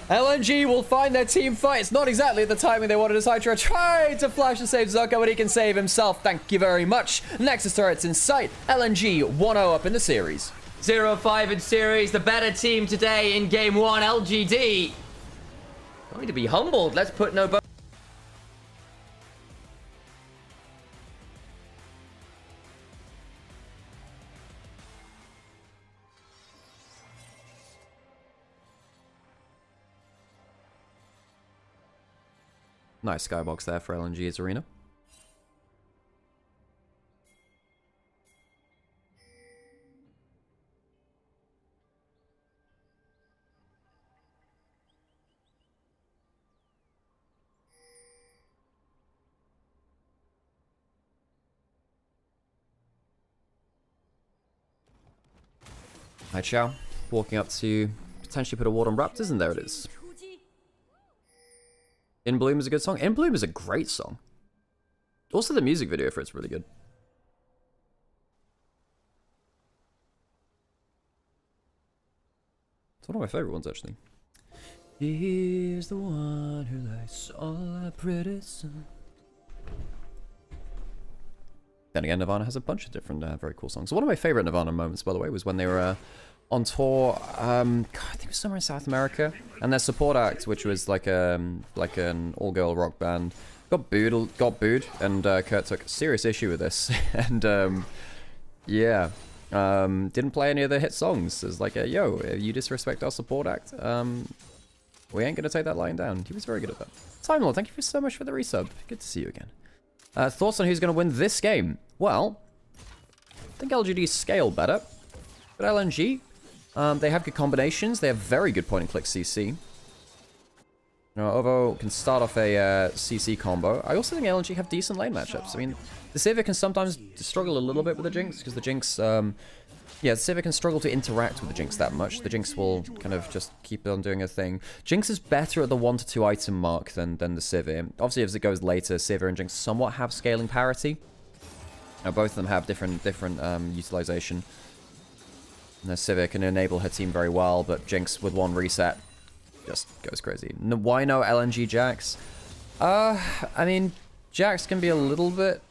LNG will find their team fight. It's not exactly the timing they wanted as Hydra tried to flash and save Zucker, but he can save himself. Thank you very much. Nexus turret's in sight. LNG 1-0 up in the series. 0-5 in series, the better team today in game 1, LGD. Going to be humbled. Let's put no... Nice skybox there for LNG's arena. Hi Chow, walking up to potentially put a ward on Raptors, and there it is. In Bloom is a good song. In Bloom is a great song. Also, the music video for it's really good. It's one of my favorite ones, actually. He's the one who likes all our pretty son. Then again, Nirvana has a bunch of different very cool songs. One of my favorite Nirvana moments, by the way, was when they were on tour. God, I think it was somewhere in South America, and their support act, which was like an all-girl rock band, got booed, and Kurt took serious issue with this, and yeah, didn't play any of their hit songs. It was like, yo, you disrespect our support act, we ain't gonna take that lying down. He was very good at that. Time Lord, thank you so much for the resub. Good to see you again. Thoughts on who's gonna win this game? Well, I think LGD scale better, but LNG, they have good combinations. They have very good point-and-click CC. You know, Ovo can start off a CC combo. I also think LNG have decent lane matchups. I mean, the Sivir can sometimes struggle a little bit with the Jinx, because the Jinx, yeah, the Sivir can struggle to interact with the Jinx that much. The Jinx will kind of just keep on doing her thing. Jinx is better at the 1 to 2 item mark than the Sivir. Obviously, as it goes later, Sivir and Jinx somewhat have scaling parity. Now, both of them have different utilization. And Sivir can enable her team very well, but Jinx with one reset just goes crazy. Why no LNG Jax? I mean, Jax can be a little bit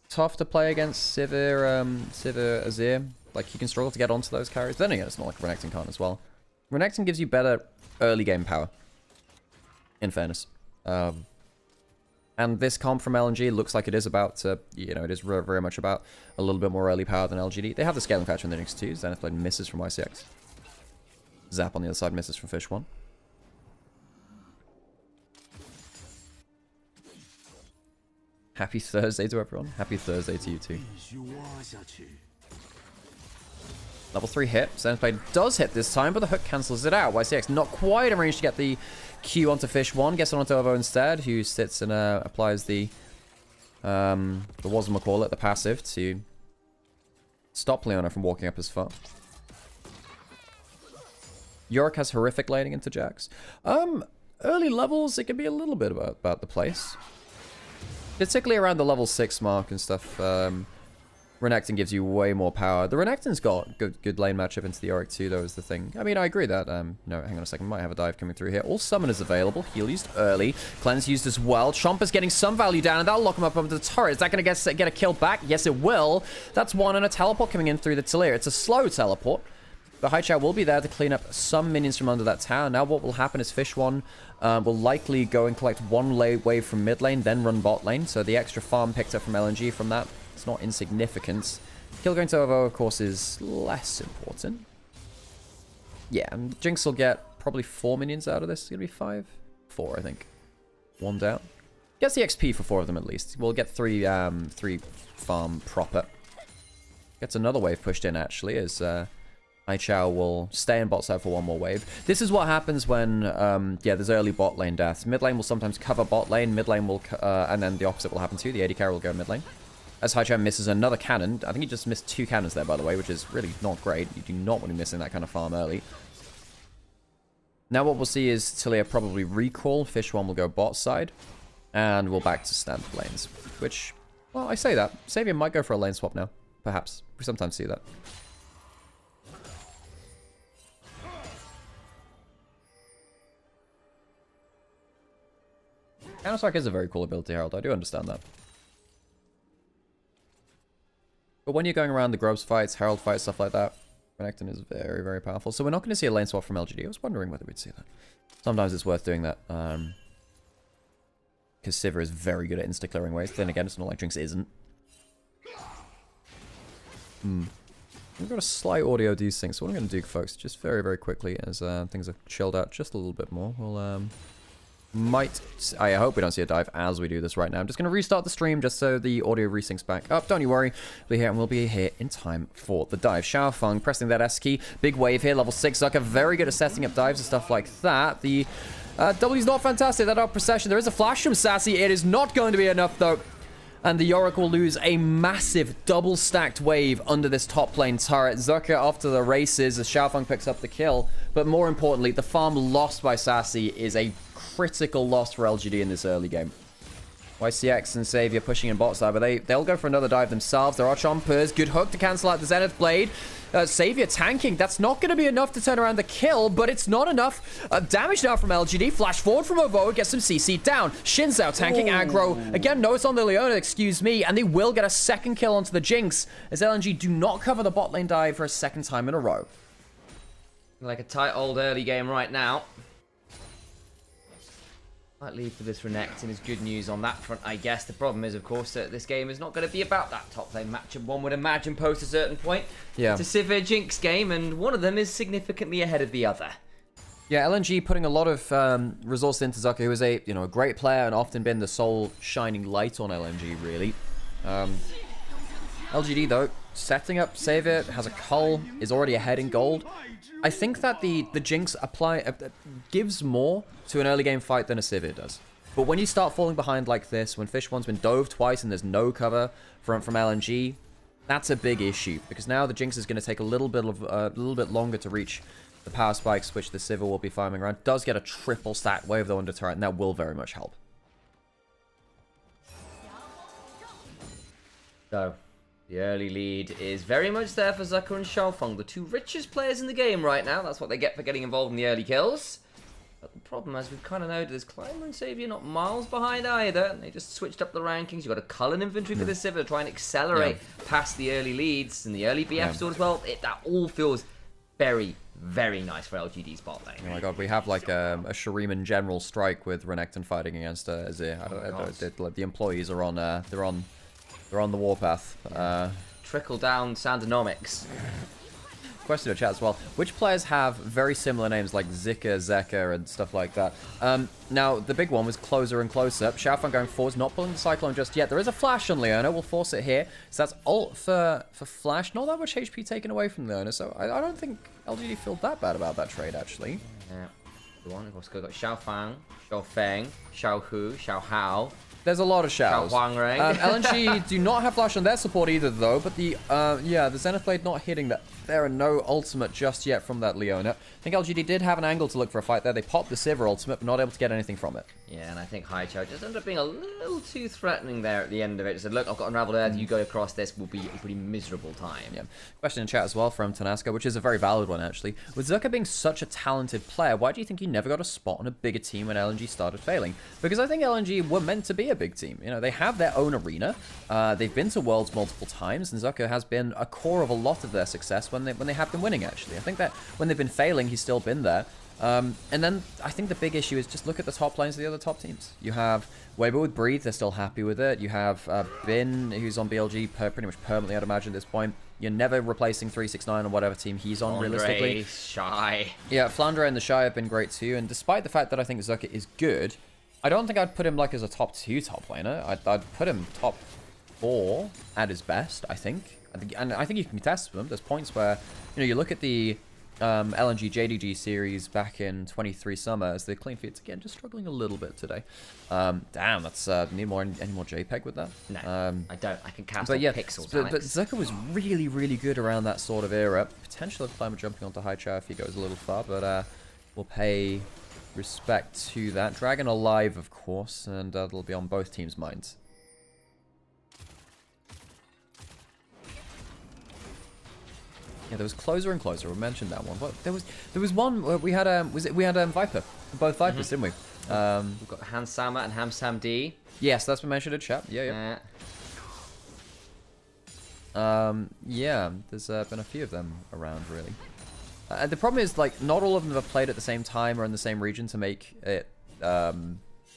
tough to play against Sivir Azir. Like, he can struggle to get onto those carries. Then again, it's not like Renekton can't as well. Renekton gives you better early game power, in fairness. And this comp from LNG looks like it is about to, you know, it is very much about a little bit more early power than LGD. They have the scaling factor in the Jinx too. Zenith Blade misses from YCX. Zap on the other side misses from Fish 1. Happy Thursday to everyone. Happy Thursday to you too. Level 3 hit. Zenith Blade does hit this time, but the hook cancels it out. YCX not quite in range to get the Q onto Fish 1. Gets it onto Ovo instead, who sits and applies the whatchamacallit, the passive, to stop Leona from walking up as far. Yorick has horrific laning into Jax. Early levels, it can be a little bit about the place. Particularly around the level 6 mark and stuff. Renekton gives you way more power. The Renekton's got good lane matchup into the Yorick too, though, is the thing. I mean, I agree that, no, hang on a second, might have a dive coming through here. All summoners available. Heal used early. Cleanse used as well. Chompers getting some value down, and that'll lock him up onto the turret. Is that going to get a kill back? Yes, it will. That's one, and a teleport coming in through the Talir. It's a slow teleport. But Haichao will be there to clean up some minions from under that tower. Now what will happen is Fish 1 will likely go and collect one wave from mid lane, then run bot lane. So the extra farm picked up from LNG from that, it's not insignificant. Kill going to Ovo, of course, is less important. Yeah, and Jinx will get probably 4 minions out of this. It's going to be 5? 4, I think. 1 down. Gets the XP for 4 of them at least. We'll get 3 farm proper. Gets another wave pushed in, actually, as Haichao will stay in bot side for 1 more wave. This is what happens when, yeah, there's early bot lane deaths. Mid lane will sometimes cover bot lane, mid lane will, and then the opposite will happen too. The AD carry will go mid lane. As Haichao misses another cannon. I think he just missed 2 cannons there, by the way, which is really not great. You do not want to be missing that kind of farm early. Now what we'll see is Talia probably recall. Fish 1 will go bot side. And we'll back to standard lanes. Which, well, I say that. Savior might go for a lane swap now. Perhaps. We sometimes see that. Counter-Strike is a very cool ability, Harold. I do understand that. But when you're going around the Grubs fights, Herald fights, stuff like that, Renekton is very, very powerful. So we're not going to see a lane swap from LGD. I was wondering whether we'd see that. Sometimes it's worth doing that. Because Sivir is very good at insta-clearing waves. Then again, it's not like Jinx isn't. We've got a slight audio desync. So what I'm going to do, folks, just very, very quickly, as things are chilled out just a little bit more, we'll... I hope we don't see a dive as we do this right now. I'm just going to restart the stream just so the audio resyncs back up. Don't you worry. We'll be here and we'll be here in time for the dive. Xiaofeng pressing that S key. Big wave here. Level 6 Zucker. Very good at setting up dives and stuff like that. The W's not fantastic. That up procession. There is a flash from Sassy. It is not going to be enough though. And the Yorick will lose a massive double-stacked wave under this top lane turret. Zucker off to the races as Xiaofeng picks up the kill. But more importantly, the farm lost by Sassy is a critical loss for LGD in this early game. YCX and Xavier pushing in bot side, but they'll go for another dive themselves. There are chompers. Good hook to cancel out the Zenith Blade. Xavier tanking. That's not going to be enough to turn around the kill, but it's not enough. Damage now from LGD. Flash forward from Ovo. Gets some CC down. Xin Zhao tanking aggro. Again, no, it's on the Leona, excuse me, and they will get a second kill onto the Jinx as LNG do not cover the bot lane dive for a second time in a row. Like a tight old early game right now. Might leave for this Renekton is good news on that front, I guess. The problem is, of course, that this game is not going to be about that top lane matchup. One would imagine post a certain point. Yeah. It's a Sivir Jinx game, and one of them is significantly ahead of the other. Yeah, LNG putting a lot of resource into Zucker, who is a great player and often been the sole shining light on LNG, really. LGD, though, setting up Xavier, has a cull, is already ahead in gold. I think that the Jinx gives more to an early game fight than a Sivir does. But when you start falling behind like this, when Fish One's been dove twice and there's no cover from LNG, that's a big issue. Because now the Jinx is going to take a little bit longer to reach the power spikes, which the Sivir will be farming around. Does get a triple stack wave though under turret, and that will very much help. So, the early lead is very much there for Zucker and Xiaofeng, the two richest players in the game right now. That's what they get for getting involved in the early kills. But the problem, as we've kind of noted, is Climber and Xavier not miles behind either. They just switched up the rankings. You've got a Cullen inventory for this Sivir to try and accelerate past the early leads and the early BF sword as well. That all feels very, very nice for LGD's bot lane. Oh my god, we have like a Shuriman general strike with Renekton fighting against Azir. The employees are on they're on the warpath. Trickle down Sandonomics. Question in the chat as well. Which players have very similar names like Zika, Zeka, and stuff like that? Now, the big one was Closer and Closer. Xiaofeng going forwards, not pulling the Cyclone just yet. There is a flash on Leona. We'll force it here. So that's ult for flash. Not that much HP taken away from Leona, so I don't think LGD feel that bad about that trade, actually. Yeah. The one, of course, we've got Xiaofeng, Xiaofeng, Xiaohu, Xiaohao. There's a lot of Xiaos. LNG do not have flash on their support either, though. But the Zenith Blade not hitting that. There are no ultimate just yet from that Leona. I think LGD did have an angle to look for a fight there. They popped the Sivir ultimate, but not able to get anything from it. Yeah, and I think Haichao just ended up being a little too threatening there at the end of it. He said, look, I've got Unraveled Earth. You go across this will be a pretty miserable time. Yeah. Question in chat as well from Tanaska, which is a very valid one, actually. With Zucker being such a talented player, why do you think he never got a spot on a bigger team when LNG started failing? Because I think LNG were meant to be a big team. They have their own arena. They've been to Worlds multiple times, and Zucker has been a core of a lot of their success when they have been winning, actually. I think that when they've been failing, he's still been there. And then I think the big issue is just look at the top lanes of the other top teams. You have Weibo with Breathe, they're still happy with it. You have Bin, who's on BLG pretty much permanently, I'd imagine, at this point. You're never replacing 369 on whatever team he's on, realistically. Shy. Yeah, Flandre and the Shy have been great too, and despite the fact that I think Zucker is good, I don't think I'd put him like as a top 2 top laner. I'd put him top 4 at his best, I think. And I think you can test them. There's points where, you look at the LNG JDG series back in 23 summer as the clean feeds again just struggling a little bit today. Damn, that's need any more JPEG with that? No, I don't. I can cast pixels. But Zucker was really, really good around that sort of era. Potential of Climber jumping onto Haichao if he goes a little far, but we'll pay respect to that. Dragon alive, of course, and that'll be on both teams' minds. Yeah, there was Closer and Closer. We mentioned that one. But there was one where we had Viper, both Vipers, didn't we? We've got Hansama and Hamsam D. Yes, that's been mentioned in chat. Yeah. Yeah, there's been a few of them around, really. The problem is, like, not all of them have played at the same time or in the same region to make it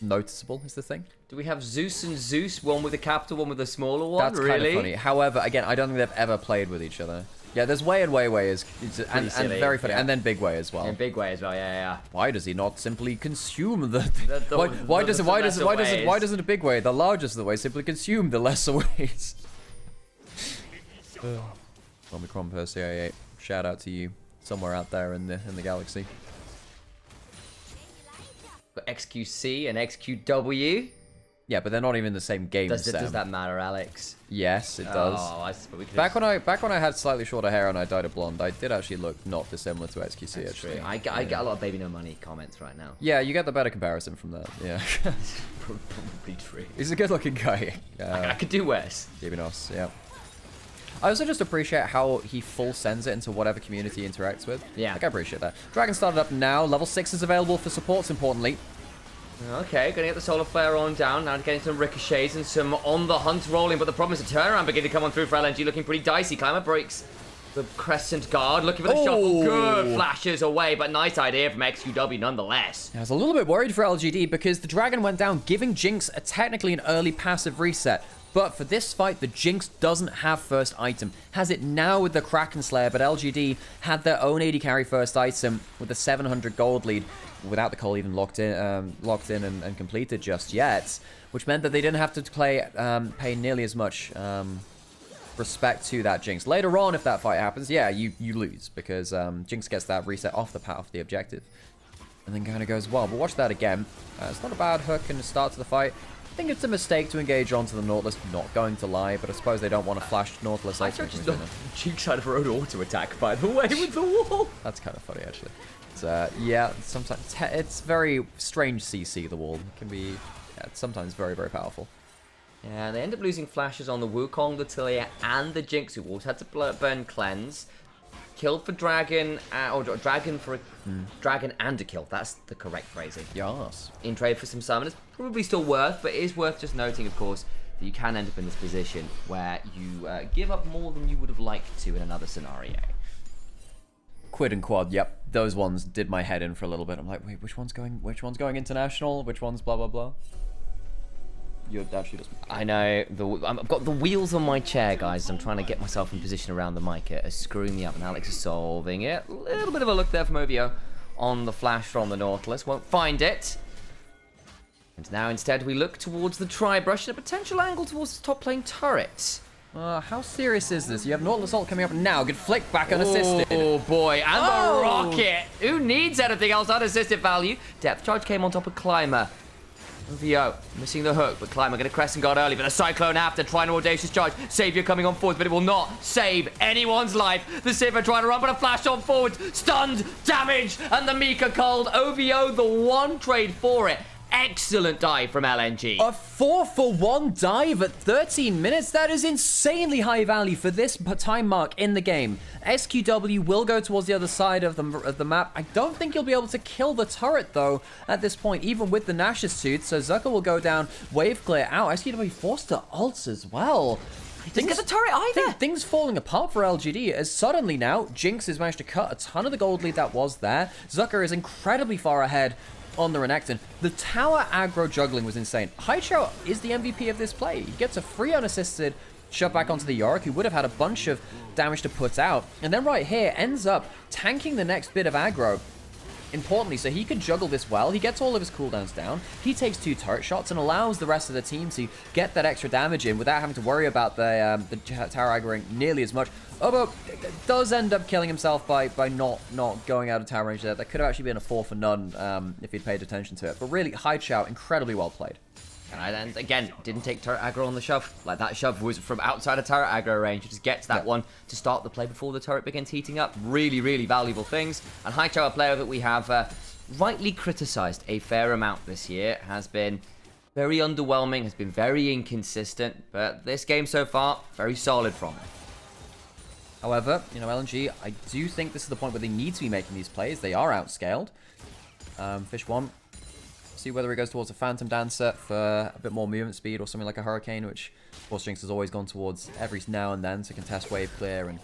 noticeable, is the thing. Do we have Zeus and Zeus, one with a capital, one with a smaller one? That's really? kind of funny. However, again, I don't think they've ever played with each other. Yeah, there's Way and Way is and very funny, and then Big Way as well. And Big Way as well, yeah. Why does he not simply consume why doesn't a Big Way, the largest of the ways, simply consume the lesser ways? Omicron per CIA, shout out to you somewhere out there in the galaxy. But XQC and XQW. Yeah, but they're not even in the same game. Does that matter, Alex? Yes, it does. Oh, I suppose we could back when I had slightly shorter hair and I dyed it blonde, I did actually look not dissimilar to XQC. That's actually, true. I get a lot of baby no money comments right now. Yeah, you get the better comparison from that. Yeah, Probably true. He's a good-looking guy. I could do worse. Divinos, yeah. I also just appreciate how he full sends it into whatever community he interacts with. Yeah. Like, I appreciate that. Dragon started up now. Level 6 is available for supports, importantly. Okay, gonna get the solar flare on down. Now getting some ricochets and some on the hunt rolling. But the problem is the turnaround beginning to come on through for LNG, looking pretty dicey. Climber breaks the crescent guard, looking for the shuffle. Good, flashes away, but nice idea from XQW nonetheless. I was a little bit worried for LGD because the Dragon went down, giving Jinx technically an early passive reset. But for this fight, the Jinx doesn't have first item. Has it now with the Kraken Slayer, but LGD had their own AD carry first item with a 700 gold lead without the call even locked in and completed just yet, which meant that they didn't have to pay nearly as much respect to that Jinx. Later on, if that fight happens, yeah, you lose because Jinx gets that reset off the objective and then kind of goes well. But watch that again. It's not a bad hook and start to the fight. I think it's a mistake to engage onto the Nautilus, not going to lie, but I suppose they don't want to flash Nautilus. I just not Jinx out of her own auto attack, by the way, with the wall. That's kind of funny, actually. Yeah, sometimes it's very strange CC, the wall. It can be it's sometimes very, very powerful. Yeah, they end up losing flashes on the Wukong, the Tilia, and the Jinx, who also had to burn Cleanse. Killed for Dragon, or Dragon for a Dragon and a kill. That's the correct phrasing. Yes. In trade for some summoners, probably still worth, but it is worth just noting, of course, that you can end up in this position where you give up more than you would have liked to in another scenario. Quid and quad, yep. Those ones did my head in for a little bit. I'm like, wait, which one's going international? Which one's blah, blah, blah? You actually just... I know. I've got the wheels on my chair, guys. I'm trying to get myself in position around the mic. It's screwing me up, and Alex is solving it. A little bit of a look there from Ovio on the flash from the Nautilus. Won't find it. And now instead we look towards the Tri-Brush and a potential angle towards the top lane turret. How serious is this? You have Nautilus ult coming up now. Good flick back unassisted. Oh boy, and the rocket. Who needs anything else unassisted value? Depth charge came on top of Climber. VO missing the hook, but Climber going to Crescent Guard early, but the Cyclone after trying an Audacious Charge. Savior coming on forward, but it will not save anyone's life. The Sivir trying to run, but a flash on forward. Stunned, damage, and the Mika cold. OVO, the one trade for it. Excellent dive from LNG. A 4-for-1 dive at 13 minutes. That is insanely high value for this time mark in the game. SQW will go towards the other side of the map. I don't think he'll be able to kill the turret, though, at this point, even with the Nash's suit. So Zucker will go down, wave clear out. SQW forced to ults as well. Didn't get the turret either. Things falling apart for LGD as suddenly now Jinx has managed to cut a ton of the gold lead that was there. Zucker is incredibly far ahead on the Renekton. The tower aggro juggling was insane. Haichao is the MVP of this play. He gets a free unassisted shove back onto the Yorick, who would have had a bunch of damage to put out. And then right here ends up tanking the next bit of aggro. Importantly, so he could juggle this well. He gets all of his cooldowns down. He takes 2 turret shots and allows the rest of the team to get that extra damage in without having to worry about the tower aggroing nearly as much. Obo does end up killing himself by not going out of tower range there. That could have actually been a 4 for none if he'd paid attention to it. But really, Haichao, incredibly well played. And again, didn't take turret aggro on the shove. Like, that shove was from outside of turret aggro range. Just gets that one to start the play before the turret begins heating up. Really, really valuable things. And Haichao, a player that we have rightly criticised a fair amount this year, has been very underwhelming, has been very inconsistent. But this game so far, very solid from him. However, you know, LNG, I do think this is the point where they need to be making these plays. They are outscaled. Fish 1. See whether he goes towards a Phantom Dancer for a bit more movement speed or something like a Hurricane, which, of course, Jinx has always gone towards every now and then to contest wave clear and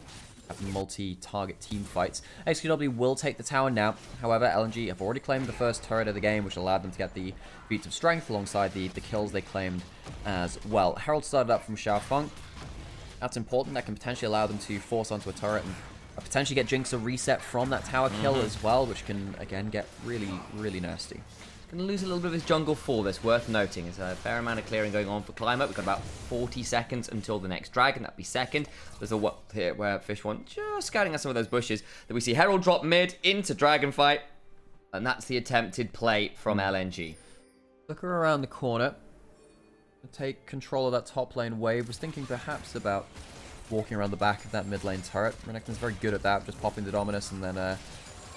have multi-target team fights. XQW will take the tower now. However, LNG have already claimed the first turret of the game, which allowed them to get the feats of strength alongside the kills they claimed as well. Herald started up from Xiaofeng. That's important. That can potentially allow them to force onto a turret and potentially get Jinx a reset from that tower kill as well, which can, again, get really, really nasty. Going to lose a little bit of his jungle for this, worth noting. There's a fair amount of clearing going on for Climber. We've got about 40 seconds until the next dragon. That'd be second. There's a what here where Fish One just scouting at some of those bushes. Then we see Herald drop mid into dragon fight. And that's the attempted play from LNG. Looking around the corner. Take control of that top lane wave. Was thinking perhaps about walking around the back of that mid lane turret. Renekton's very good at that, just popping the Dominus and then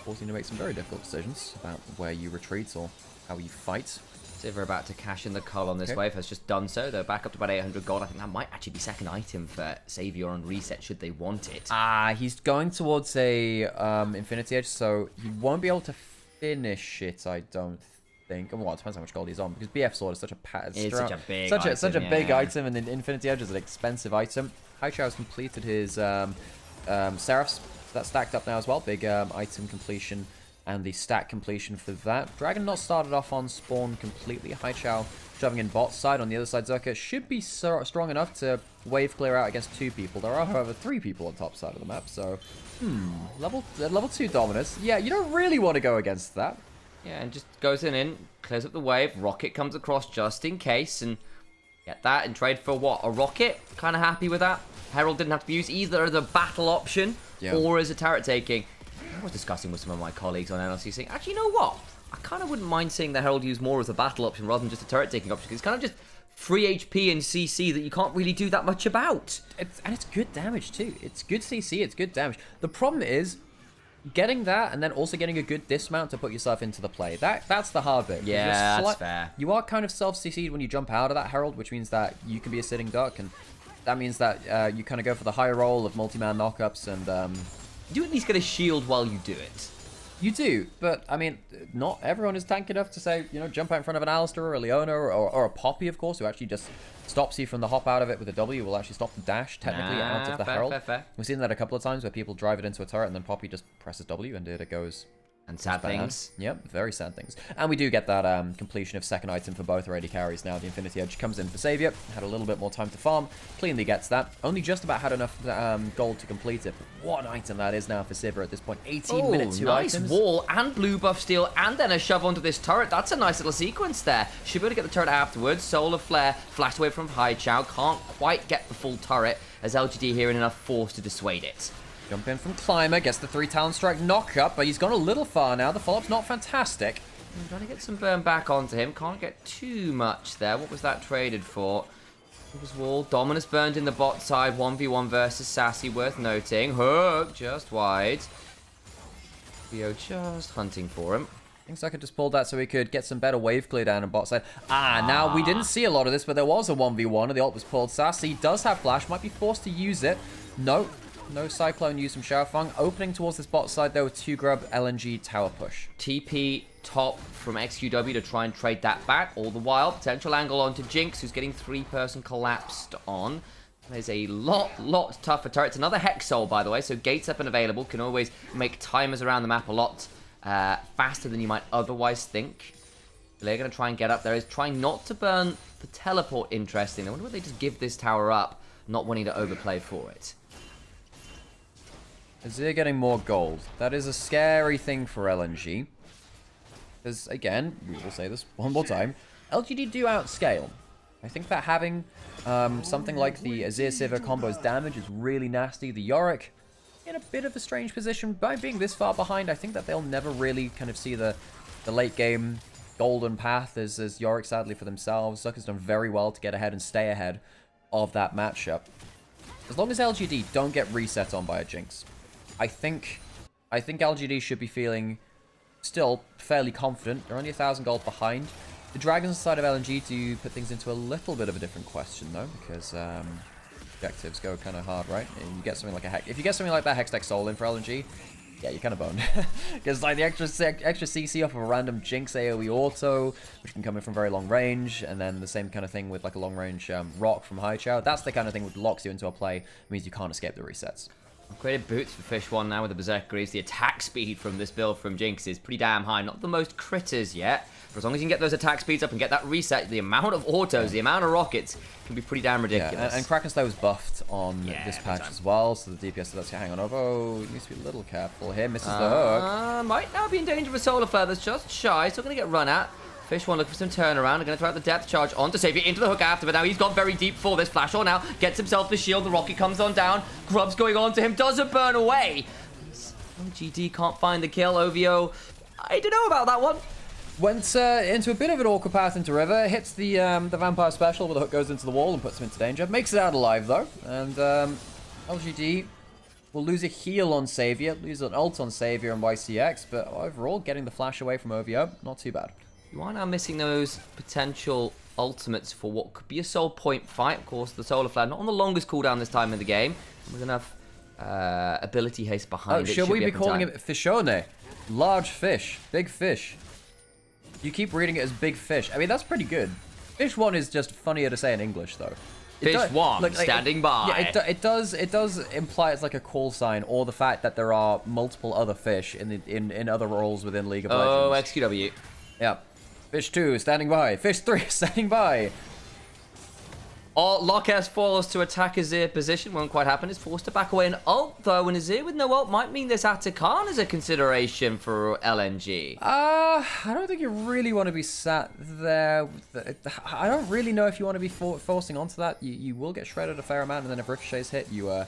forcing to make some very difficult decisions about where you retreat or how you fight. Sivir about to cash in the cull on this wave, has just done so. They're back up to about 800 gold. I think that might actually be second item for Savior on reset should they want it. He's going towards a Infinity Edge, so he won't be able to finish it, I don't think. Well, it depends how much gold he's on, because BF Sword is such a it's such a big such a item, big item, and then Infinity Edge is an expensive item. Haichao has completed his Seraphs, so that's stacked up now as well. Big item completion and the stack completion for that. Dragon not started off on spawn completely. Haichao shoving in bot side. On the other side, Zerka should be strong enough to wave clear out against 2 people. There are, however, 3 people on top side of the map, so level 2 Dominus. Yeah, you don't really want to go against that. Yeah, and just goes in, clears up the wave. Rocket comes across just in case, and get that and trade for what? A rocket? Kind of happy with that. Herald didn't have to use either as a battle option or as a turret taking. I was discussing with some of my colleagues on NLC saying, actually, you know what? I kind of wouldn't mind seeing the Herald use more as a battle option rather than just a turret taking option. Because it's kind of just free HP and CC that you can't really do that much about. And it's good damage too. It's good CC, it's good damage. The problem is getting that and then also getting a good dismount to put yourself into the play. That's the hard bit. Yeah, that's fair. You are kind of self-CC'd when you jump out of that Herald, which means that you can be a sitting duck, and that means that you kind of go for the high roll of multi-man knockups and... you at least get a shield while you do it. You do, but, I mean, not everyone is tank enough to say, you know, jump out in front of an Alistar or a Leona or a Poppy, of course, who actually just stops you from the hop out of it with a W, will actually stop the dash, technically, out of the Herald. Fair. We've seen that a couple of times where people drive it into a turret and then Poppy just presses W and it goes... And sad things. Yep, very sad things. And we do get that completion of second item for both our AD carries now. The Infinity Edge comes in for Savior. Had a little bit more time to farm. Cleanly gets that. Only just about had enough gold to complete it. But what item that is now for Sivir at this point. 18 minutes, 2 nice items. Wall and blue buff steal and then a shove onto this turret. That's a nice little sequence there. Should be able to get the turret afterwards. Solar Flare flashed away from Haichao. Can't quite get the full turret as LGD here in enough force to dissuade it. Jump in from Climber, gets the 3 Talon Strike knock up, but he's gone a little far now. The follow-up's not fantastic. I'm trying to get some burn back onto him. Can't get too much there. What was that traded for? It was Wall. Dominus burned in the bot side. 1v1 versus Sassy, worth noting. Hook just wide. Theo just hunting for him. I think Zucker just pulled that so he could get some better wave clear down on bot side. Now we didn't see a lot of this, but there was a 1v1 and the ult was pulled. Sassy does have flash, might be forced to use it. No Cyclone used from Xiaofeng. Opening towards this bot side, though, with 2 grub LNG tower push. TP top from XQW to try and trade that back. All the while, potential angle onto Jinx, who's getting 3-person collapsed on. There's a lot tougher turrets. Another Hex Soul, by the way, so gates up and available. Can always make timers around the map a lot faster than you might otherwise think. They're going to try and get up there. Is trying not to burn the teleport. Interesting. I wonder whether they just give this tower up, not wanting to overplay for it. Azir getting more gold. That is a scary thing for LNG. Because, again, we will say this one more time, LGD do outscale. I think that having something like the Azir-Sivir combo's damage is really nasty. The Yorick in a bit of a strange position. By being this far behind, I think that they'll never really kind of see the late game golden path as Yorick, sadly, for themselves. Zucker's done very well to get ahead and stay ahead of that matchup. As long as LGD don't get reset on by a Jinx, I think LGD should be feeling still fairly confident. They're only 1,000 gold behind. The Dragons side of LNG do put things into a little bit of a different question, though, because objectives go kind of hard, right? And you get something like if you get something like that Hextech Soul in for LNG, yeah, you're kind of boned. Because like the extra CC off of a random Jinx AoE auto, which can come in from very long range, and then the same kind of thing with like a long range rock from High Chow. That's the kind of thing that locks you into a play. It means you can't escape the resets. Upgraded boots for Fish 1 now with the Berserker Greaves. The attack speed from this build from Jinx is pretty damn high. Not the most critters yet, but as long as you can get those attack speeds up and get that reset, the amount of autos, the amount of rockets can be pretty damn ridiculous. Yeah, and Kraken Slow is buffed on this patch as well, so the DPS does hang on over. Oh, he needs to be a little careful here. Misses the hook. Might now be in danger of a solar flare that's just shy. Still going to get run at. Fish 1 looking for some turnaround. They're going to throw out the depth charge on to save it into the hook after, but now he's gone very deep for this. Flash on now, gets himself the shield. The rocket comes on down. Grub's going on to him, doesn't burn away. LGD can't find the kill. OVO, I don't know about that one. Went into a bit of an awkward path into river, hits the vampire special where the hook goes into the wall and puts him into danger. Makes it out alive though, and LGD will lose a heal on Savior, lose an ult on Savior and YCX, but overall getting the flash away from OVO, not too bad. You are now missing those potential ultimates for what could be a soul point fight. Of course, the solar flare not on the longest cooldown this time in the game. We're gonna have ability haste behind it. Should we be calling it Fishone? Large fish, big fish. You keep reading it as big fish. I mean, that's pretty good. Fish 1 is just funnier to say in English, though. Fish 1, standing by. Yeah, it does imply it's like a call sign, or the fact that there are multiple other fish in other roles within League of Legends. Oh, XQW. Yeah. Fish 2, standing by. Fish 3, standing by. Lock S falls to attack Azir position. Won't quite happen. Is forced to back away an ult, though. And Azir with no ult might mean this Atakan is a consideration for LNG. I don't think you really want to be sat there. I don't really know if you want to be forcing onto that. You will get shredded a fair amount, and then if Ricochet's hit, you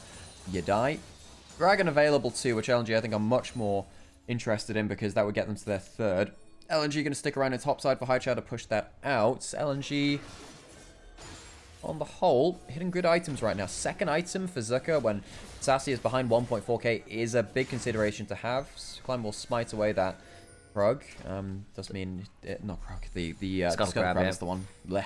die. Dragon available too, which LNG I think I'm much more interested in because that would get them to their third. LNG going to stick around in top side for High Chow to push that out. LNG, on the whole, hitting good items right now. Second item for Zucker when Sassy is behind 1.4k is a big consideration to have. Climb will smite away that Krug. Does mean, not Krug, the Scuttle Crab is the one. Blech.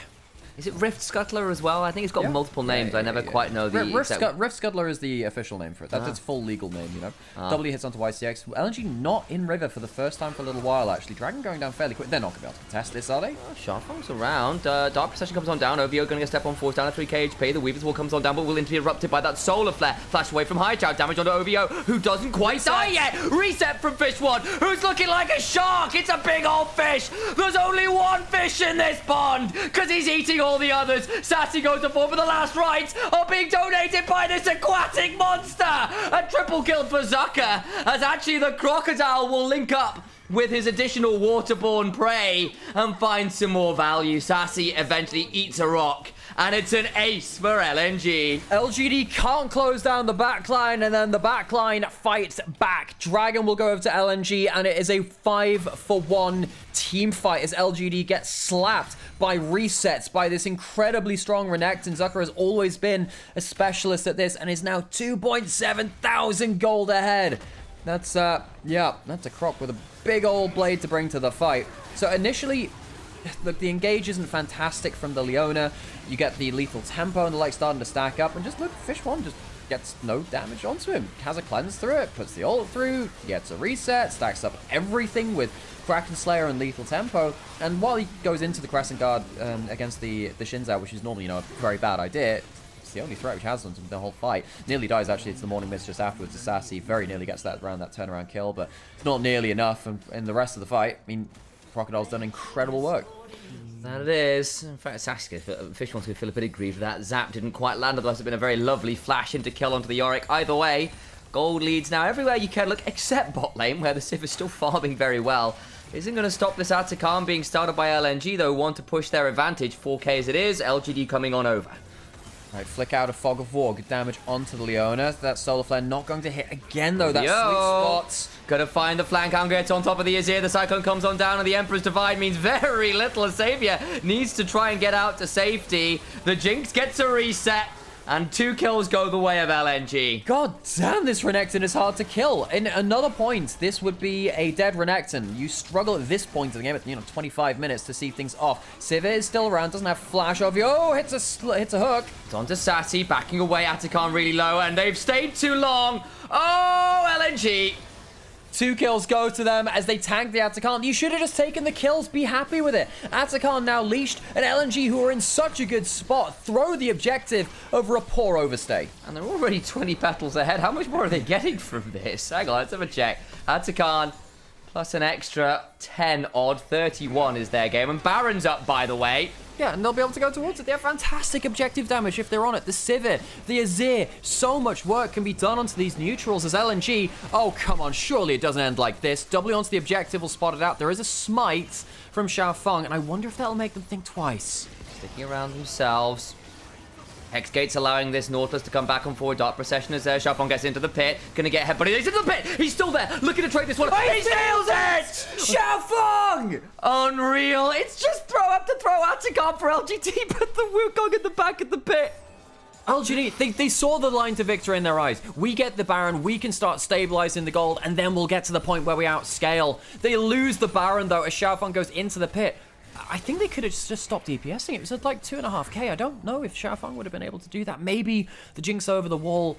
Is it Rift Scuttler as well? I think it's got multiple names. I never quite know the Rift Scuttler is the official name for it. That's its full legal name, you know. W hits onto YCX. LNG not in River for the first time for a little while, actually. Dragon going down fairly quick. They're not going to be able to contest this, are they? Sharpong's around. Dark Procession comes on down. OVO going to get step on force down at 3k HP. The Weaver's Wall comes on down, but will interrupted by that Solar Flare. Flash away from High Chow. Damage onto OVO, who doesn't quite die yet. Reset from Fish 1, who's looking like a shark. It's a big old fish. There's only one fish in this pond, because he's eating all the others. Sassy goes to fall, but the last rites are being donated by this aquatic monster. A triple kill for Zucker, as actually the crocodile will link up with his additional waterborne prey and find some more value. Sassy eventually eats a rock, and it's an ace for LNG. LGD can't close down the backline, and then the backline fights back. Dragon will go over to LNG, and it is a 5-for-1 team fight as LGD gets slapped by resets by this incredibly strong Renekton. Zucker has always been a specialist at this and is now 2.7 thousand gold ahead. That's, yeah, that's a Croc with a big old blade to bring to the fight. So initially, look, the engage isn't fantastic from the Leona. You get the lethal tempo and the like starting to stack up, and just look, Fish 1 just gets no damage onto him. Has a cleanse through it, puts the ult through, gets a reset, stacks up everything with Kraken Slayer and lethal tempo, and while he goes into the Crescent Guard against the Shinzao, which is normally, you know, a very bad idea, it's the only threat which has on him the whole fight. Nearly dies actually to the Morning Mist just afterwards. The Sassy very nearly gets that around that turnaround kill, but it's not nearly enough, and in the rest of the fight, I mean, Crocodile's done incredible work. That it is. In fact, Fish 1's going to feel a bit aggrieved with that. Zap didn't quite land, otherwise it's been a very lovely flash into kill onto the Yorick. Either way, gold leads now everywhere you can look, except bot lane, where the Sif is still farming very well. Isn't going to stop this Atakan being started by LNG, though. Want to push their advantage. 4k as it is. LGD coming on over. Right, flick out a Fog of War. Good damage onto the Leona. That Solar Flare not going to hit again, though. That sweet spot. Gonna find the flank angle, gets on top of the Azir. The Cyclone comes on down, and the Emperor's Divide means very little. As Savior needs to try and get out to safety. The Jinx gets a reset, and 2 kills go the way of LNG. God damn, this Renekton is hard to kill. In another point, this would be a dead Renekton. You struggle at this point of the game, at 25 minutes to see things off. Sivir is still around, doesn't have flash of you. Oh, hits a hook. It's on to Sassy, backing away. Atakan really low, and they've stayed too long. Oh, LNG. 2 kills go to them as they tank the Atakan. You should have just taken the kills. Be happy with it. Atakan now leashed, and LNG, who are in such a good spot, throw the objective over a poor overstay. And they're already 20 petals ahead. How much more are they getting from this? Hang on, let's have a check. Atakan plus an extra 10 odd. 31 is their game. And Baron's up, by the way. Yeah, and they'll be able to go towards it. They have fantastic objective damage if they're on it. The Sivir, the Azir, so much work can be done onto these neutrals as LNG. Oh, come on, surely it doesn't end like this. W onto the objective will spot it out. There is a smite from Xiaofeng, and I wonder if that'll make them think twice. Sticking around themselves. Hexgate's allowing this Nautilus to come back on forward. Dark Procession is there. Xiaofeng gets into the pit. Gonna get head, but he's into the pit. He's still there. Looking to trade this one. He steals it! Xiaofeng! Unreal. It's just throw up to throw Atakan for LGD, but the Wukong in the back of the pit. LGD, they saw the line to victory in their eyes. We get the Baron, we can start stabilizing the gold, and then we'll get to the point where we outscale. They lose the Baron, though, as Xiaofeng goes into the pit. I think they could have just stopped DPSing. It was at like 2.5k. I don't know if Xiaofeng would have been able to do that. Maybe the Jinx over the wall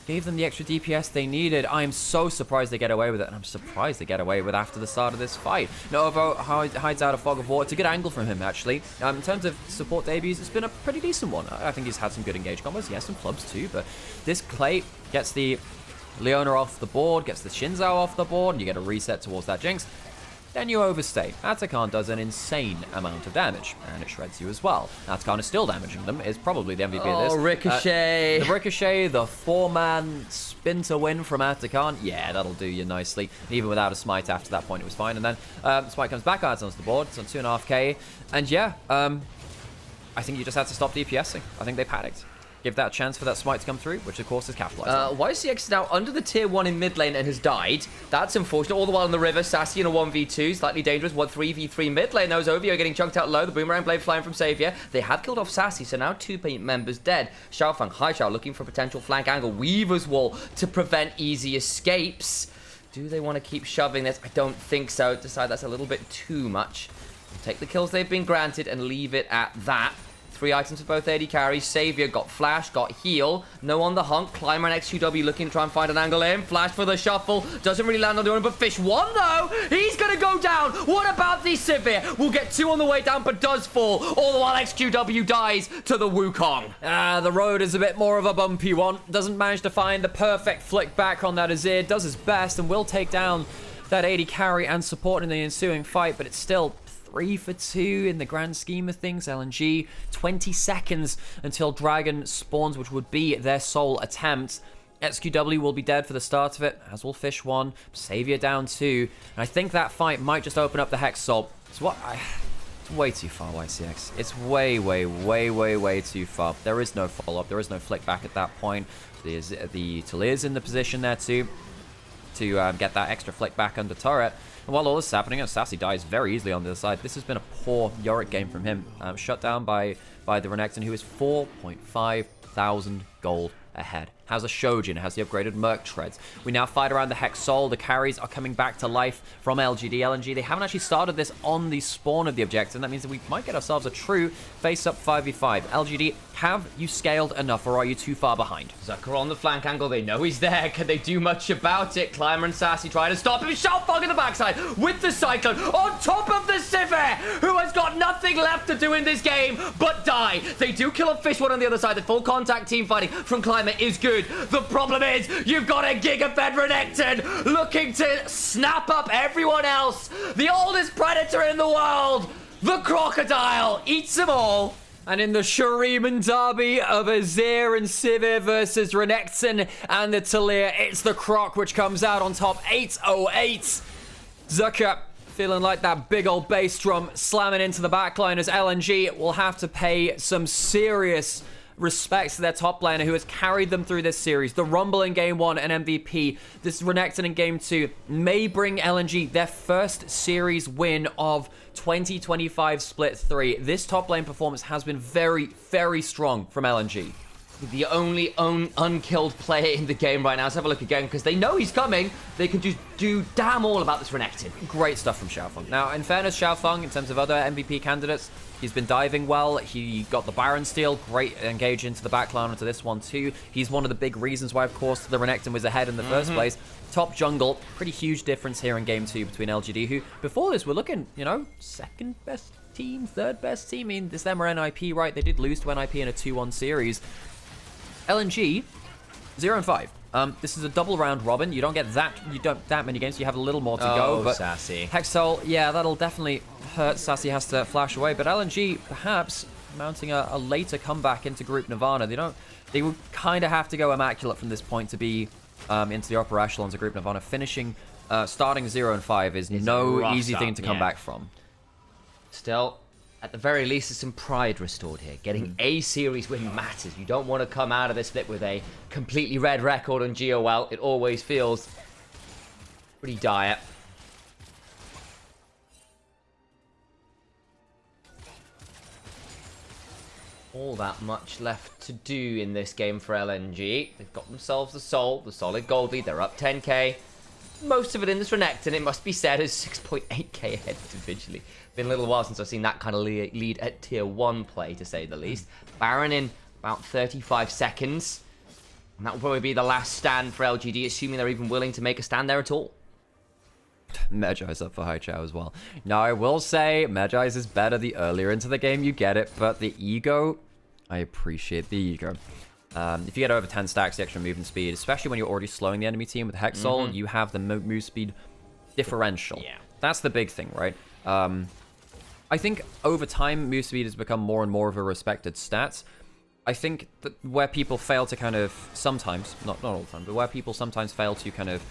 gave them the extra DPS they needed. I am so surprised they get away with it, and I'm surprised they get away with it after the start of this fight. Novo hides out a fog of war. It's a good angle from him, actually. In terms of support debuts, it's been a pretty decent one. I think he's had some good engage combos. He has some clubs too, but this Clay gets the Leona off the board, gets the Shinzao off the board, and you get a reset towards that Jinx. Then you overstay. Atakan does an insane amount of damage, and it shreds you as well. Atakan is still damaging them, is probably the MVP of this. Oh, Ricochet. The Ricochet, the 4-man spin to win from Atakan. Yeah, that'll do you nicely. Even without a smite after that point, it was fine. And then smite comes back out onto the board. It's on 2.5k. And yeah, I think you just had to stop DPSing. I think they panicked. Give that chance for that smite to come through, which of course is capitalized. YCX is now under the tier 1 in mid lane and has died. That's unfortunate. All the while in the river, Sassy in a 1v2, slightly dangerous. 3v3 mid lane. Those Onivia getting chunked out low. The boomerang blade flying from Savior. They have killed off Sassy, so now 2 members dead. Xiaofeng, High Xiao looking for a potential flank angle. Weaver's Wall to prevent easy escapes. Do they want to keep shoving this? I don't think so. Decide that's a little bit too much. Take the kills they've been granted and leave it at that. 3 items for both AD carries. Savior got flash, got heal. No on the hunt. Climber and XQW looking to try and find an angle in. Flash for the shuffle. Doesn't really land on the owner, but Fish 1 though. He's going to go down. What about the Sivir? We'll get 2 on the way down, but does fall. All the while XQW dies to the Wukong. The road is a bit more of a bumpy one. Doesn't manage to find the perfect flick back on that Azir. Does his best and will take down that AD carry and support in the ensuing fight, but it's still 3 for 2 in the grand scheme of things. LNG, 20 seconds until Dragon spawns, which would be their sole attempt. XQW will be dead for the start of it, as will Fish 1. Savior down 2. And I think that fight might just open up the Hex Soul. It's way too far, YCX. It's way too far. There is no follow-up. There is no flick back at that point. The Talir's in the position there too to get that extra flick back under turret. And while all this is happening, Sassy dies very easily on the other side. This has been a poor Yorick game from him. Shut down by the Renekton, who is 4.5 thousand gold ahead. Has a Shojin, has the upgraded Merc Treads. We now fight around the Hex Soul. The carries are coming back to life from LGD. LNG, they haven't actually started this on the spawn of the objective, and that means that we might get ourselves a true face-up 5v5. LGD, have you scaled enough, or are you too far behind? Zucker on the flank angle. They know he's there. Can they do much about it? Climber and Sassy trying to stop him. Xiaofeng in the backside with the Cyclone on top of the Sivir, who has got nothing left to do in this game but die. They do kill a Fish 1 on the other side. The full contact team fighting from Climber is good. The problem is you've got a Gigafed Renekton looking to snap up everyone else. The oldest predator in the world, the crocodile, eats them all. And in the Shuriman derby of Azir and Sivir versus Renekton and the Talir, it's the Croc which comes out on top. 808. Zucker feeling like that big old bass drum slamming into the backline as LNG will have to pay some serious respects to their top laner who has carried them through this series. The Rumble in Game 1 and MVP. This Renekton in Game 2 may bring LNG their first series win of 2025 Split 3. This top lane performance has been very strong from LNG. the only unkilled player in the game right now. Let's have a look again, because they know he's coming. They can just do damn all about this Renekton. Great stuff from Xiaofeng. Now, in fairness, Xiaofeng, in terms of other MVP candidates, he's been diving well. He got the Baron steal. Great engage into the backline onto this one, too. He's one of the big reasons why, of course, the Renekton was ahead in the first place. Top jungle. Pretty huge difference here in Game 2 between LGD, who, before this, were looking, you know, second best team, third best team. I mean, this them or NIP, right? They did lose to NIP in a 2-1 series. LNG, 0-5. This is a double round robin. You don't get that many games. You have a little more to go. But Sassy. Hexol, yeah, that'll definitely hurt. Sassy has to flash away. But LNG, perhaps mounting a later comeback into Group Nirvana. They would kind of have to go immaculate from this point to be into the upper echelons of Group Nirvana. Finishing, starting 0-5 is no easy thing to come back from. Still, at the very least, there's some pride restored here. Getting a series win matters. You don't want to come out of this split with a completely red record on GOL. It always feels pretty dire. All that much left to do in this game for LNG. They've got themselves the solid gold lead. They're up 10k. Most of it in this Renekton, it must be said, is 6.8k ahead individually. Been a little while since I've seen that kind of lead at tier 1 play, to say the least. Baron in about 35 seconds. And that will probably be the last stand for LGD, assuming they're even willing to make a stand there at all. Magi's up for High Chow as well. Now, I will say, Magi's is better the earlier into the game you get it, but the ego, I appreciate the ego. If you get over 10 stacks, the extra movement speed, especially when you're already slowing the enemy team with Hexol, you have the move speed differential. Yeah. That's the big thing, right? I think over time, move speed has become more and more of a respected stat. I think that where people fail to kind of sometimes, not all the time, but where people sometimes fail to kind of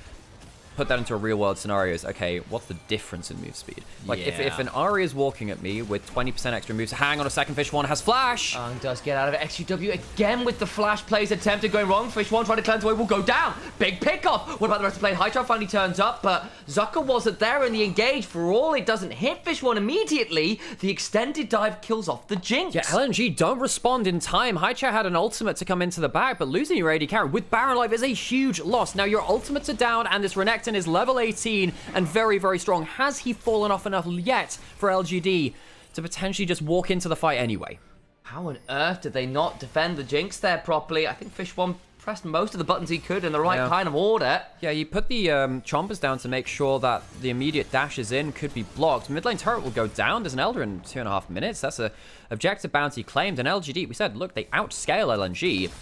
put that into a real-world scenario is, okay, what's the difference in move speed? Like, if an Ahri is walking at me with 20% extra moves, hang on a second, Fish One has flash! And does get out of it. XQW again with the flash plays attempted going wrong. Fish One trying to cleanse away will go down. Big pickoff. What about the rest of the play? Hydra finally turns up, but Zucker wasn't there in the engage. For all it doesn't hit Fish One immediately, the extended dive kills off the Jinx. Yeah, LNG don't respond in time. Haicha had an ultimate to come into the back, but losing your AD carry with Baron Life is a huge loss. Now your ultimates are down, and this Renekton is level 18 and very, very strong. Has he fallen off enough yet for LGD to potentially just walk into the fight anyway? How on earth did they not defend the Jinx there properly? I think Fish One pressed most of the buttons he could in the right kind of order. Yeah, you put the chompers down to make sure that the immediate dashes in could be blocked. Mid lane turret will go down. There's an Elder in 2.5 minutes. That's a objective bounty claimed. And LGD, we said, look, they outscale LNG.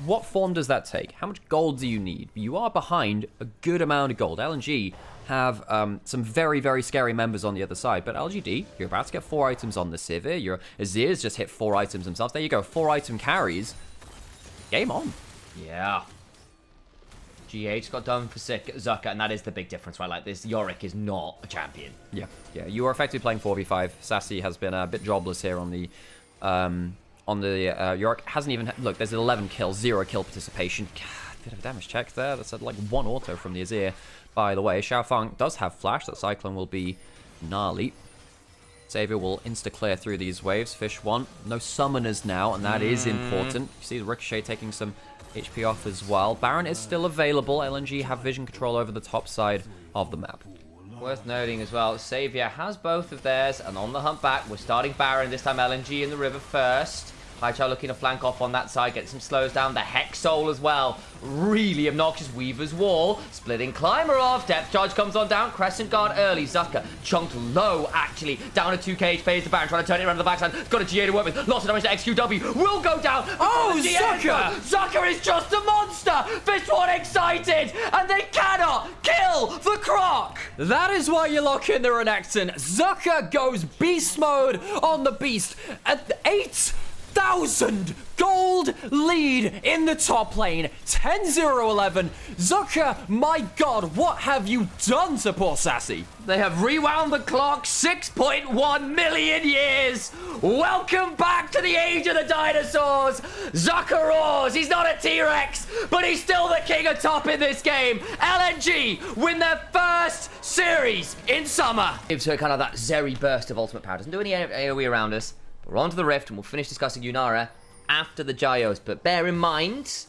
What form does that take? How much gold do you need? You are behind a good amount of gold. LNG have some very, very scary members on the other side. But LGD, you're about to get 4 items on the Sivir. Your Azir's just hit 4 items themselves. There you go, 4 item carries. Game on. Yeah. GH got done for Zucker, and that is the big difference, right? Like, this Yorick is not a champion. Yeah, you are effectively playing 4v5. Sassy has been a bit jobless here on the Yorick. Hasn't even... Look, there's an 11 kill, 0 kill participation. God, bit of a damage check there. That's like 1 auto from the Azir, by the way. Xiaofeng does have flash. That Cyclone will be gnarly. Xavier will insta-clear through these waves. Fish One. No summoners now, and that is important. You see the Ricochet taking some HP off as well. Baron is still available. LNG have vision control over the top side of the map. Worth noting as well, Xavier has both of theirs, and on the hunt back, we're starting Baron, this time LNG in the river first. Haichao looking to flank off on that side, get some slows down. The Hex Soul as well. Really obnoxious. Weaver's Wall. Splitting Climber off. Depth Charge comes on down. Crescent Guard early. Zucker chunked low, actually. Down to 2k phase. The Baron trying to turn it around to the backside. Got a GA to work with. Lots of damage to XQW. Will go down. Oh, Zucker! Zucker is just a monster. Fish One excited. And they cannot kill the Croc. That is why you lock in the Renekton. Zucker goes beast mode on the beast at 8,000 gold lead in the top lane. 10-0-11. Zucker, my god, what have you done to poor Sassy? They have rewound the clock 6.1 million years. Welcome back to the age of the dinosaurs. Zucker roars. He's not a T-Rex, but he's still the king of top in this game. LNG win their first series in summer. Gives her kind of that Zeri burst of ultimate power. Doesn't do any AoE around us. We're on to the Rift, and we'll finish discussing Nymaera after the Gyos. But bear in mind,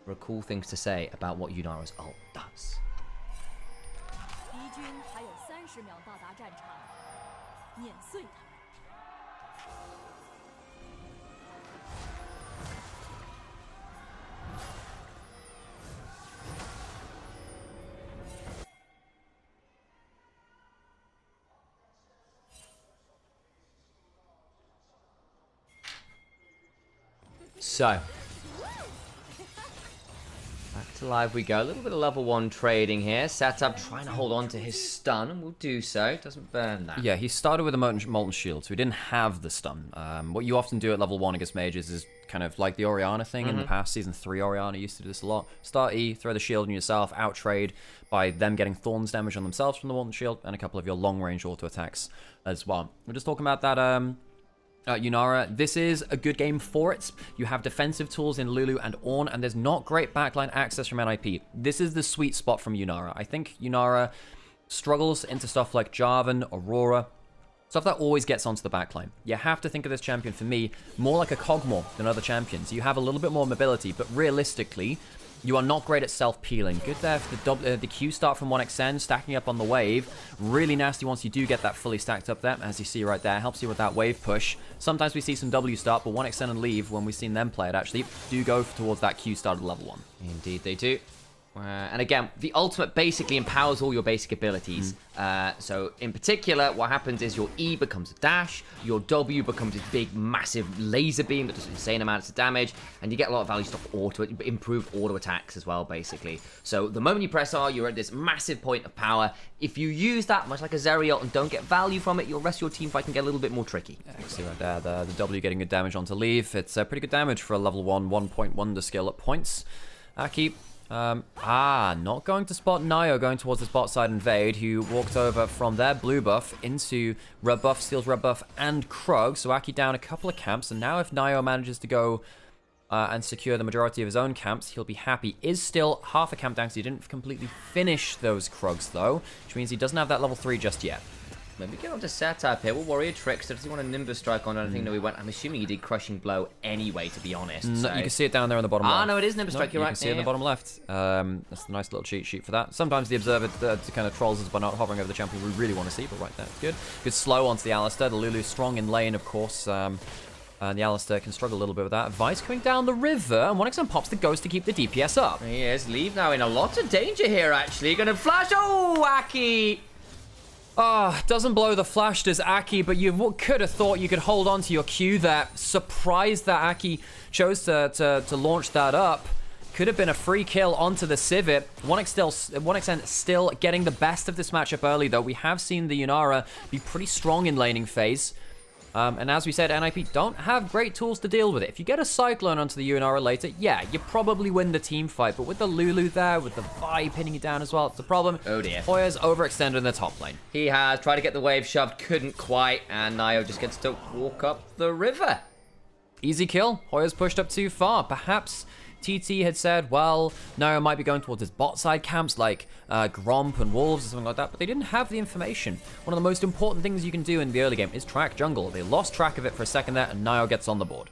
there are cool things to say about what Yunara's ult does. 敌军还有30秒到达战场，碾碎他们。 So, back to live we go. A little bit of level 1 trading here. Setup trying to hold on to his stun, and we'll do so. Doesn't burn that. Yeah, he started with a molten shield, so he didn't have the stun. What you often do at level 1 against mages is kind of like the Orianna thing in the past. Season 3 Orianna used to do this a lot. Start E, throw the shield on yourself, out trade by them getting Thorns damage on themselves from the molten shield, and a couple of your long range auto attacks as well. We're just talking about that Yunara. This is a good game for it. You have defensive tools in Lulu and Ornn, and there's not great backline access from NIP. This is the sweet spot from Yunara. I think Yunara struggles into stuff like Jarvan, Aurora, stuff that always gets onto the backline. You have to think of this champion, for me, more like a Kog'Maw than other champions. You have a little bit more mobility, but realistically, you are not great at self-peeling. Good there for the Q start from 1xN, stacking up on the wave. Really nasty once you do get that fully stacked up there, as you see right there. Helps you with that wave push. Sometimes we see some W start, but 1xN and Leave, when we've seen them play it, actually do go towards that Q start at level 1. Indeed they do. And again, the ultimate basically empowers all your basic abilities. So in particular, what happens is your E becomes a dash, your W becomes this big, massive laser beam that does insane amounts of damage, and you get a lot of value stuff, improved auto attacks as well, basically. So the moment you press R, you're at this massive point of power. If you use that, much like a Zerial, and don't get value from it, your rest of your team fight can get a little bit more tricky. Yeah, you can see right there, the W getting good damage onto Leave. It's pretty good damage for a level 1, 1.1 to skill at points. Aki, not going to spot Nio going towards this bot side invade, who walked over from their blue buff into red buff, steals red buff and Krug. So Aki down a couple of camps, and now if Nio manages to go and secure the majority of his own camps, he'll be happy. Is still half a camp down, so he didn't completely finish those Krugs though, which means he doesn't have that level 3 just yet. Maybe get on to setup here. Well, Warrior Trickster, does he want a Nimbus Strike on? I don't think no, he went. I'm assuming he did Crushing Blow anyway, to be honest. No, so. You can see it down there on the bottom left. No, it is Nimbus Strike, you're right. You can see it in the bottom left. That's a nice little cheat sheet for that. Sometimes the Observer kind of trolls us by not hovering over the champion we really want to see, but right there, good. Good slow onto the Alistar. The Lulu strong in lane, of course. And the Alistar can struggle a little bit with that. Vice coming down the river, and 1xN pops the Ghost to keep the DPS up. He is. Leave now in a lot of danger here, actually. Gonna flash. Oh, Aki! Doesn't blow the flash, does Aki, but you could have thought you could hold on to your Q there. Surprised that Aki chose to launch that up. Could have been a free kill onto the Civet. 1xN still getting the best of this matchup early, though. We have seen the Yunara be pretty strong in laning phase. And as we said, NIP don't have great tools to deal with it. If you get a Cyclone onto the Yunara later, yeah, you probably win the team fight. But with the Lulu there, with the Vi pinning you down as well, it's a problem. Oh dear. Hoya's overextended in the top lane. He has tried to get the wave shoved, couldn't quite, and Nio just gets to walk up the river. Easy kill. Hoya's pushed up too far. Perhaps TT had said, well, Nio might be going towards his bot side camps like Gromp and Wolves or something like that, but they didn't have the information. One of the most important things you can do in the early game is track jungle. They lost track of it for a second there, and Nio gets on the board.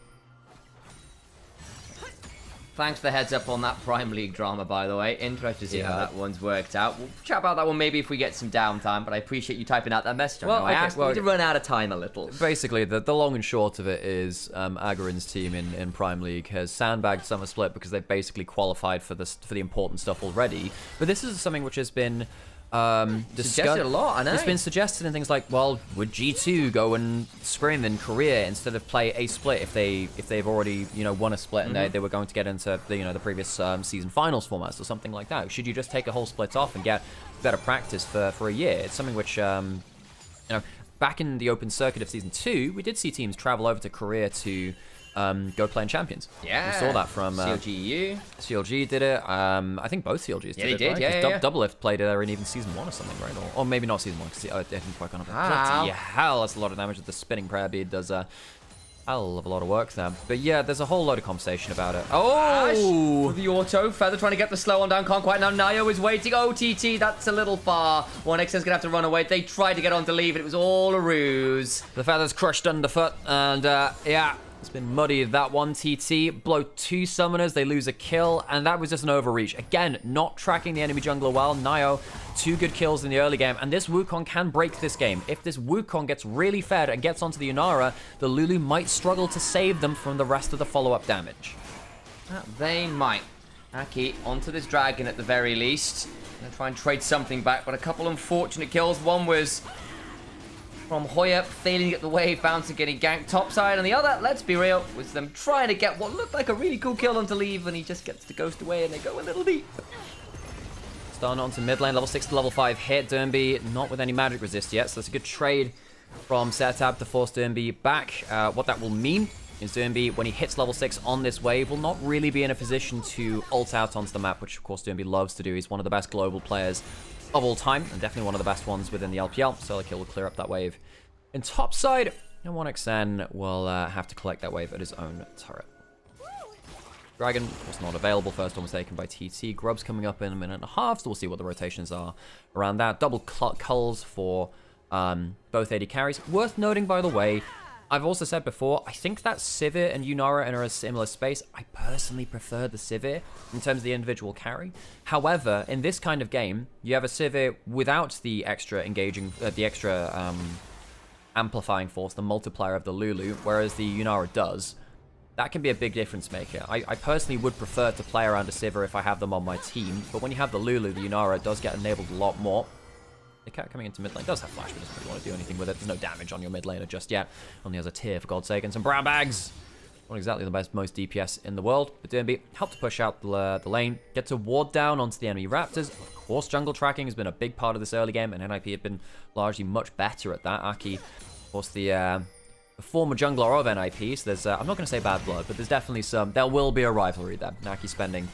Thanks for the heads up on that Prime League drama, by the way. Interested to see how that one's worked out. We'll chat about that one maybe if we get some downtime, but I appreciate you typing out that message. Well, I asked you to run out of time a little. Basically, the long and short of it is Agarin's team in Prime League has sandbagged Summer Split because they've basically qualified for the important stuff already. But this is something which has been suggested a lot, I know. It's been suggested in things like, well, would G2 go and scrim in Korea instead of play a split if they've already won a split and they were going to get into the previous season finals formats or something like that? Should you just take a whole split off and get better practice for a year? It's something which back in the open circuit of season 2, we did see teams travel over to Korea to go play in Champions. Yeah. We saw that from CLG. CLG did it. I think both CLGs did it. They did, right? yeah. Doublelift played there in even season 1 or something, right? Or maybe not season 1 because it didn't quite come up. Bloody hell, that's a lot of damage. The spinning prayer bead does a hell of a lot of work there. But yeah, there's a whole load of conversation about it. Oh! The auto. Feather trying to get the slow on down. Can't quite now. Nio is waiting. Oh, TT, that's a little far. 1xN's going to have to run away. They tried to get on to leave, and it was all a ruse. The Feather's crushed underfoot, and yeah, It's been muddy, that one. TT blow 2 summoners, they lose a kill, and that was just an overreach. Again, not tracking the enemy jungler well. Nio, 2 good kills in the early game, and this Wukong can break this game. If this Wukong gets really fed and gets onto the Yunara, the Lulu might struggle to save them from the rest of the follow-up damage. They might. Aki onto this dragon at the very least. Gonna try and trade something back, but a couple unfortunate kills. One was from Hoya failing at the wave, bounce and getting ganked topside, and the other, let's be real, was them trying to get what looked like a really cool kill on to leave, and he just gets to ghost away, and they go a little deep. Starting onto mid lane, level 6 to level 5 hit. Dernby not with any magic resist yet, so that's a good trade from Setup to force Dernby back. What that will mean is Dernby, when he hits level 6 on this wave, will not really be in a position to ult out onto the map, which of course Dernby loves to do. He's one of the best global players of all time, and definitely one of the best ones within the LPL. Solo kill will clear up that wave. In top side, and 1xN will have to collect that wave at his own turret. Dragon was not available. First one was taken by TT. Grub's coming up in a minute and a half, so we'll see what the rotations are around that. Double culls for both AD carries. Worth noting, by the way, I've also said before, I think that Sivir and Yunara are in a similar space. I personally prefer the Sivir in terms of the individual carry. However, in this kind of game, you have a Sivir without the extra engaging, amplifying force, the multiplier of the Lulu, whereas the Yunara does. That can be a big difference maker. I personally would prefer to play around a Sivir if I have them on my team, but when you have the Lulu, the Yunara does get enabled a lot more. The cat coming into mid lane does have flash, but doesn't really want to do anything with it. There's no damage on your mid laner just yet. Only has a tear, for God's sake, and some brown bags. Not exactly the most DPS in the world, but Dernby helped to push out the lane, get to ward down onto the enemy Raptors. Of course, jungle tracking has been a big part of this early game, and NIP have been largely much better at that. Aki, of course, the former jungler of NIP, so there's, I'm not going to say bad blood, but there's definitely some, there will be a rivalry there. Aki spending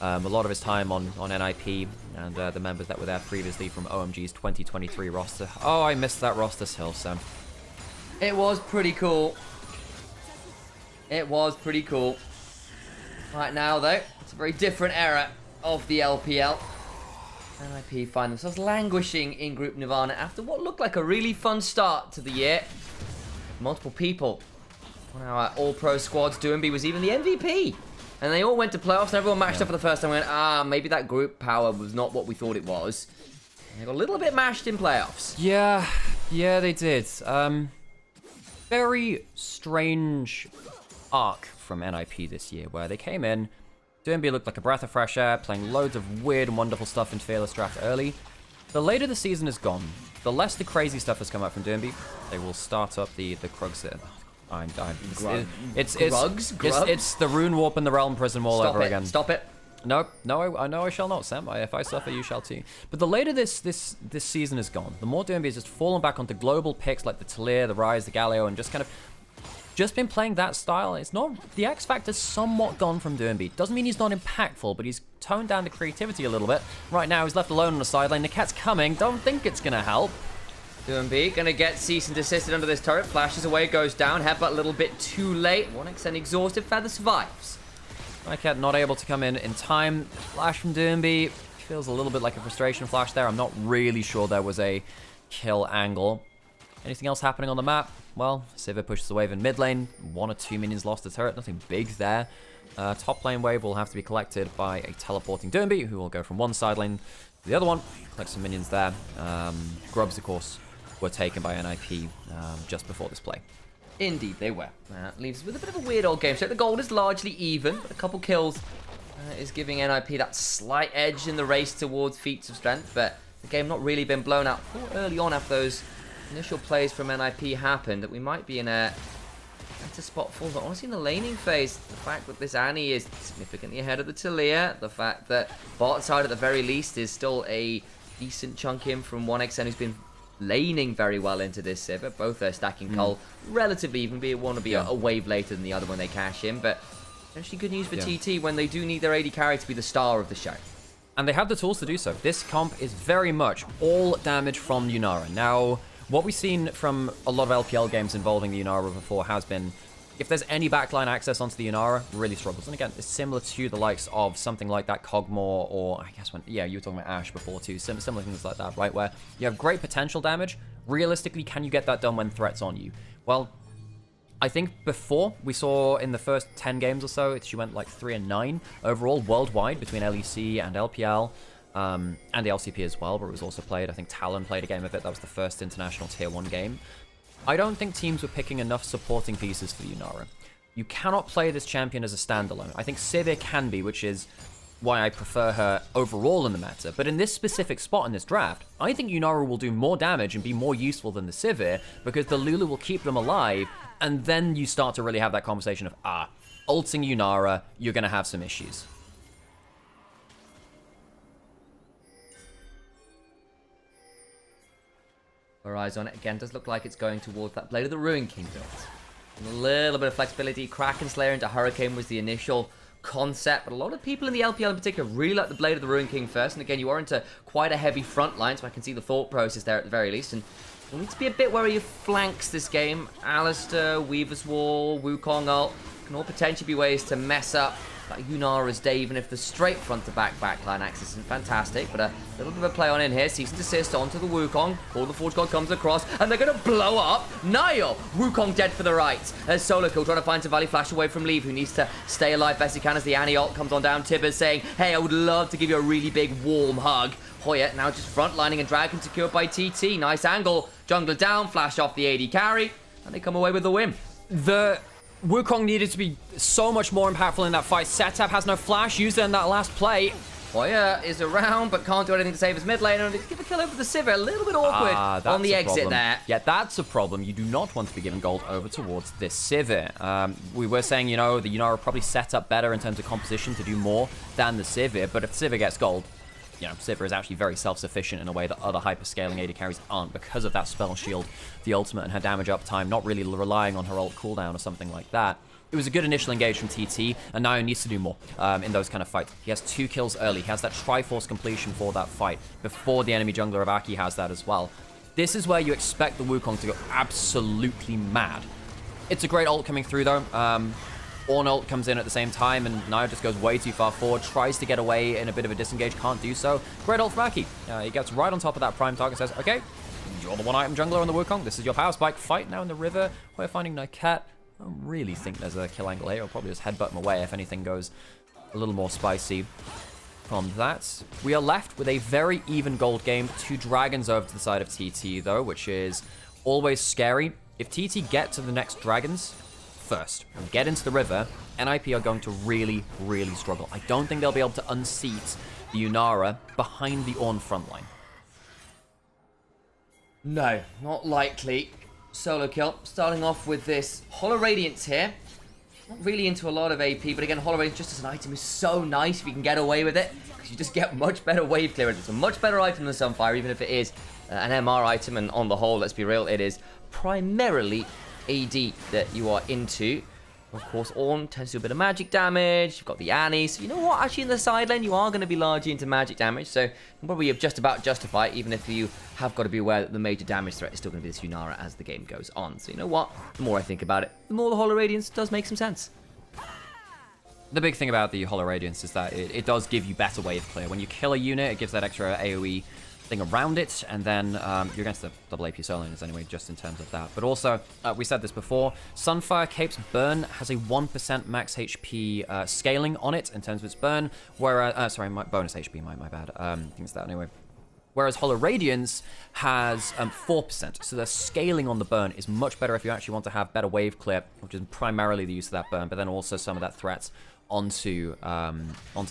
a lot of his time on NIP and the members that were there previously from OMG's 2023 roster. Oh, I missed that roster still, Sam. It was pretty cool. It was pretty cool. Right now, though, it's a very different era of the LPL. NIP find themselves languishing in Group Nirvana after what looked like a really fun start to the year. Multiple people on our all-pro squads. Doomby was even the MVP. And they all went to playoffs, and everyone matched up for the first time and went, maybe that group power was not what we thought it was. And they got a little bit mashed in playoffs. Yeah, they did. Very strange arc from NIP this year, where they came in, Doomby looked like a breath of fresh air, playing loads of weird and wonderful stuff in Fearless Draft early. The later the season has gone, the less the crazy stuff has come out from Doomby. They will start up the Krugs. It's the Rune Warp and the Realm Prism all over again. Stop it. No, I know I shall not, Sam. If I suffer, you shall too. But the later this season is gone, the more Doomby has just fallen back onto global picks like the Talir, the Rise, the Galio, and just kind of just been playing that style. It's not, the X Factor's somewhat gone from Doomby. Doesn't mean he's not impactful, but he's toned down the creativity a little bit. Right now, he's left alone on the sideline. The cat's coming. Don't think it's gonna help. Doomby gonna get cease and desisted under this turret. Flashes away, goes down. Headbutt a little bit too late. 1xN exhausted. Feather survives. Cat not able to come in time. Flash from Doomby. Feels a little bit like a frustration flash there. I'm not really sure there was a kill angle. Anything else happening on the map? Well, Sivir pushes the wave in mid lane. 1 or 2 minions lost to turret. Nothing big there. Top lane wave will have to be collected by a teleporting Doomby, who will go from one side lane to the other one. Collect some minions there. Grubs, of course, were taken by NIP just before this play. Indeed, they were. That leaves us with a bit of a weird old game. So the gold is largely even, but a couple kills is giving NIP that slight edge in the race towards feats of strength, but the game not really been blown out early on after those initial plays from NIP happened, that we might be in a better spot for. But honestly, in the laning phase, the fact that this Annie is significantly ahead of the Talia, the fact that bot side at the very least is still a decent chunk in from 1xN, who's been laning very well into this Sivir. Both are stacking Cull relatively even, be it one to be a wave later than the other when they cash in. But actually good news for TT when they do need their AD carry to be the star of the show. And they have the tools to do so. This comp is very much all damage from Yunara. Now, what we've seen from a lot of LPL games involving the Yunara before has been, if there's any backline access onto the Yunara, really struggles. And again, it's similar to the likes of something like that Cogmore, or I guess you were talking about Ashe before too, similar things like that, right? Where you have great potential damage. Realistically, can you get that done when threat's on you? Well, I think before, we saw in the first 10 games or so, she went like 3-9 overall worldwide between LEC and LPL. And the LCP as well, where it was also played. I think Talon played a game of it. That was the first international tier 1 game. I don't think teams were picking enough supporting pieces for Nymaera. You cannot play this champion as a standalone. I think Sivir can be, which is why I prefer her overall in the meta. But in this specific spot in this draft, I think Nymaera will do more damage and be more useful than the Sivir, because the Lulu will keep them alive, and then you start to really have that conversation of, ulting Nymaera, you're going to have some issues. Horizon, again, does look like it's going towards that Blade of the Ruin King build. And a little bit of flexibility. Kraken Slayer into Hurricane was the initial concept, but a lot of people in the LPL in particular really like the Blade of the Ruin King first. And again, you are into quite a heavy front line, so I can see the thought process there at the very least. And you'll need to be a bit wary of flanks this game. Alistair, Weaver's Wall, Wukong ult can all potentially be ways to mess up Nymaera's day, even if the straight front-to-back backline access isn't fantastic. But a little bit of a play on in here. Cease and desist onto the Wukong. Call the Forge God comes across, and they're going to blow up Niall. Wukong dead for the right. There's Solo Kill trying to find some value flash away from Leave, who needs to stay alive best he can as the Annie ult comes on down. Tibbers saying, hey, I would love to give you a really big warm hug. Hoya now just frontlining, and Dragon secured by TT. Nice angle. Jungler down, flash off the AD carry, and they come away with the win. The Wukong needed to be so much more impactful in that fight. Setup has no flash, used it in that last play. Hoya is around, but can't do anything to save his mid lane. And they give a kill over the Sivir. A little bit awkward on the exit there. Yeah, that's a problem. You do not want to be giving gold over towards this Sivir. We were saying, the Nymaera probably set up better in terms of composition to do more than the Sivir. But if Sivir gets gold, Sivir is actually very self-sufficient in a way that other hyper-scaling AD carries aren't, because of that spell shield, the ultimate, and her damage uptime, not really relying on her ult cooldown or something like that. It was a good initial engage from TT, and now he needs to do more in those kind of fights. He has 2 kills early. He has that Triforce completion for that fight before the enemy jungler of Aki has that as well. This is where you expect the Wukong to go absolutely mad. It's a great ult coming through, though. Ornn ult comes in at the same time, and Nio just goes way too far forward, tries to get away in a bit of a disengage, can't do so. Great ult from Aki. He gets right on top of that prime target, says, okay, you're the one-item jungler on the Wukong, this is your power spike. Fight now in the river. We're finding Nyket. I don't really think there's a kill angle here. I'll probably just headbutt him away if anything goes a little more spicy from that. We are left with a very even gold game. 2 dragons over to the side of TT, though, which is always scary. If TT get to the next dragons first and get into the river, NIP are going to really, really struggle. I don't think they'll be able to unseat the Nymaera behind the Ornn front line. No, not likely. Solo kill, starting off with this Hollow Radiance here. Not really into a lot of AP, but again, Hollow Radiance just as an item is so nice if you can get away with it, because you just get much better wave clearance. It's a much better item than Sunfire, even if it is an MR item, and on the whole, let's be real, it is primarily AD that you are into. Of course, Ornn tends to do a bit of magic damage. You've got the Annie, so you know what? Actually, in the side lane, you are going to be largely into magic damage, so you can probably just about justify it, even if you have got to be aware that the major damage threat is still going to be this Nymaera as the game goes on. So you know what? The more I think about it, the more the Hollow Radiance does make some sense. The big thing about the Hollow Radiance is that it does give you better wave clear. When you kill a unit, it gives that extra AoE thing around it, and then you're against the double AP solo laners anyway, just in terms of that. But also, we said this before, Sunfire Cape's burn has a 1% max HP scaling on it in terms of its burn, whereas, sorry, my bonus HP, my bad, I think it's that anyway. Whereas Hollow Radiance has 4%, so the scaling on the burn is much better if you actually want to have better wave clear, which is primarily the use of that burn, but then also some of that threat onto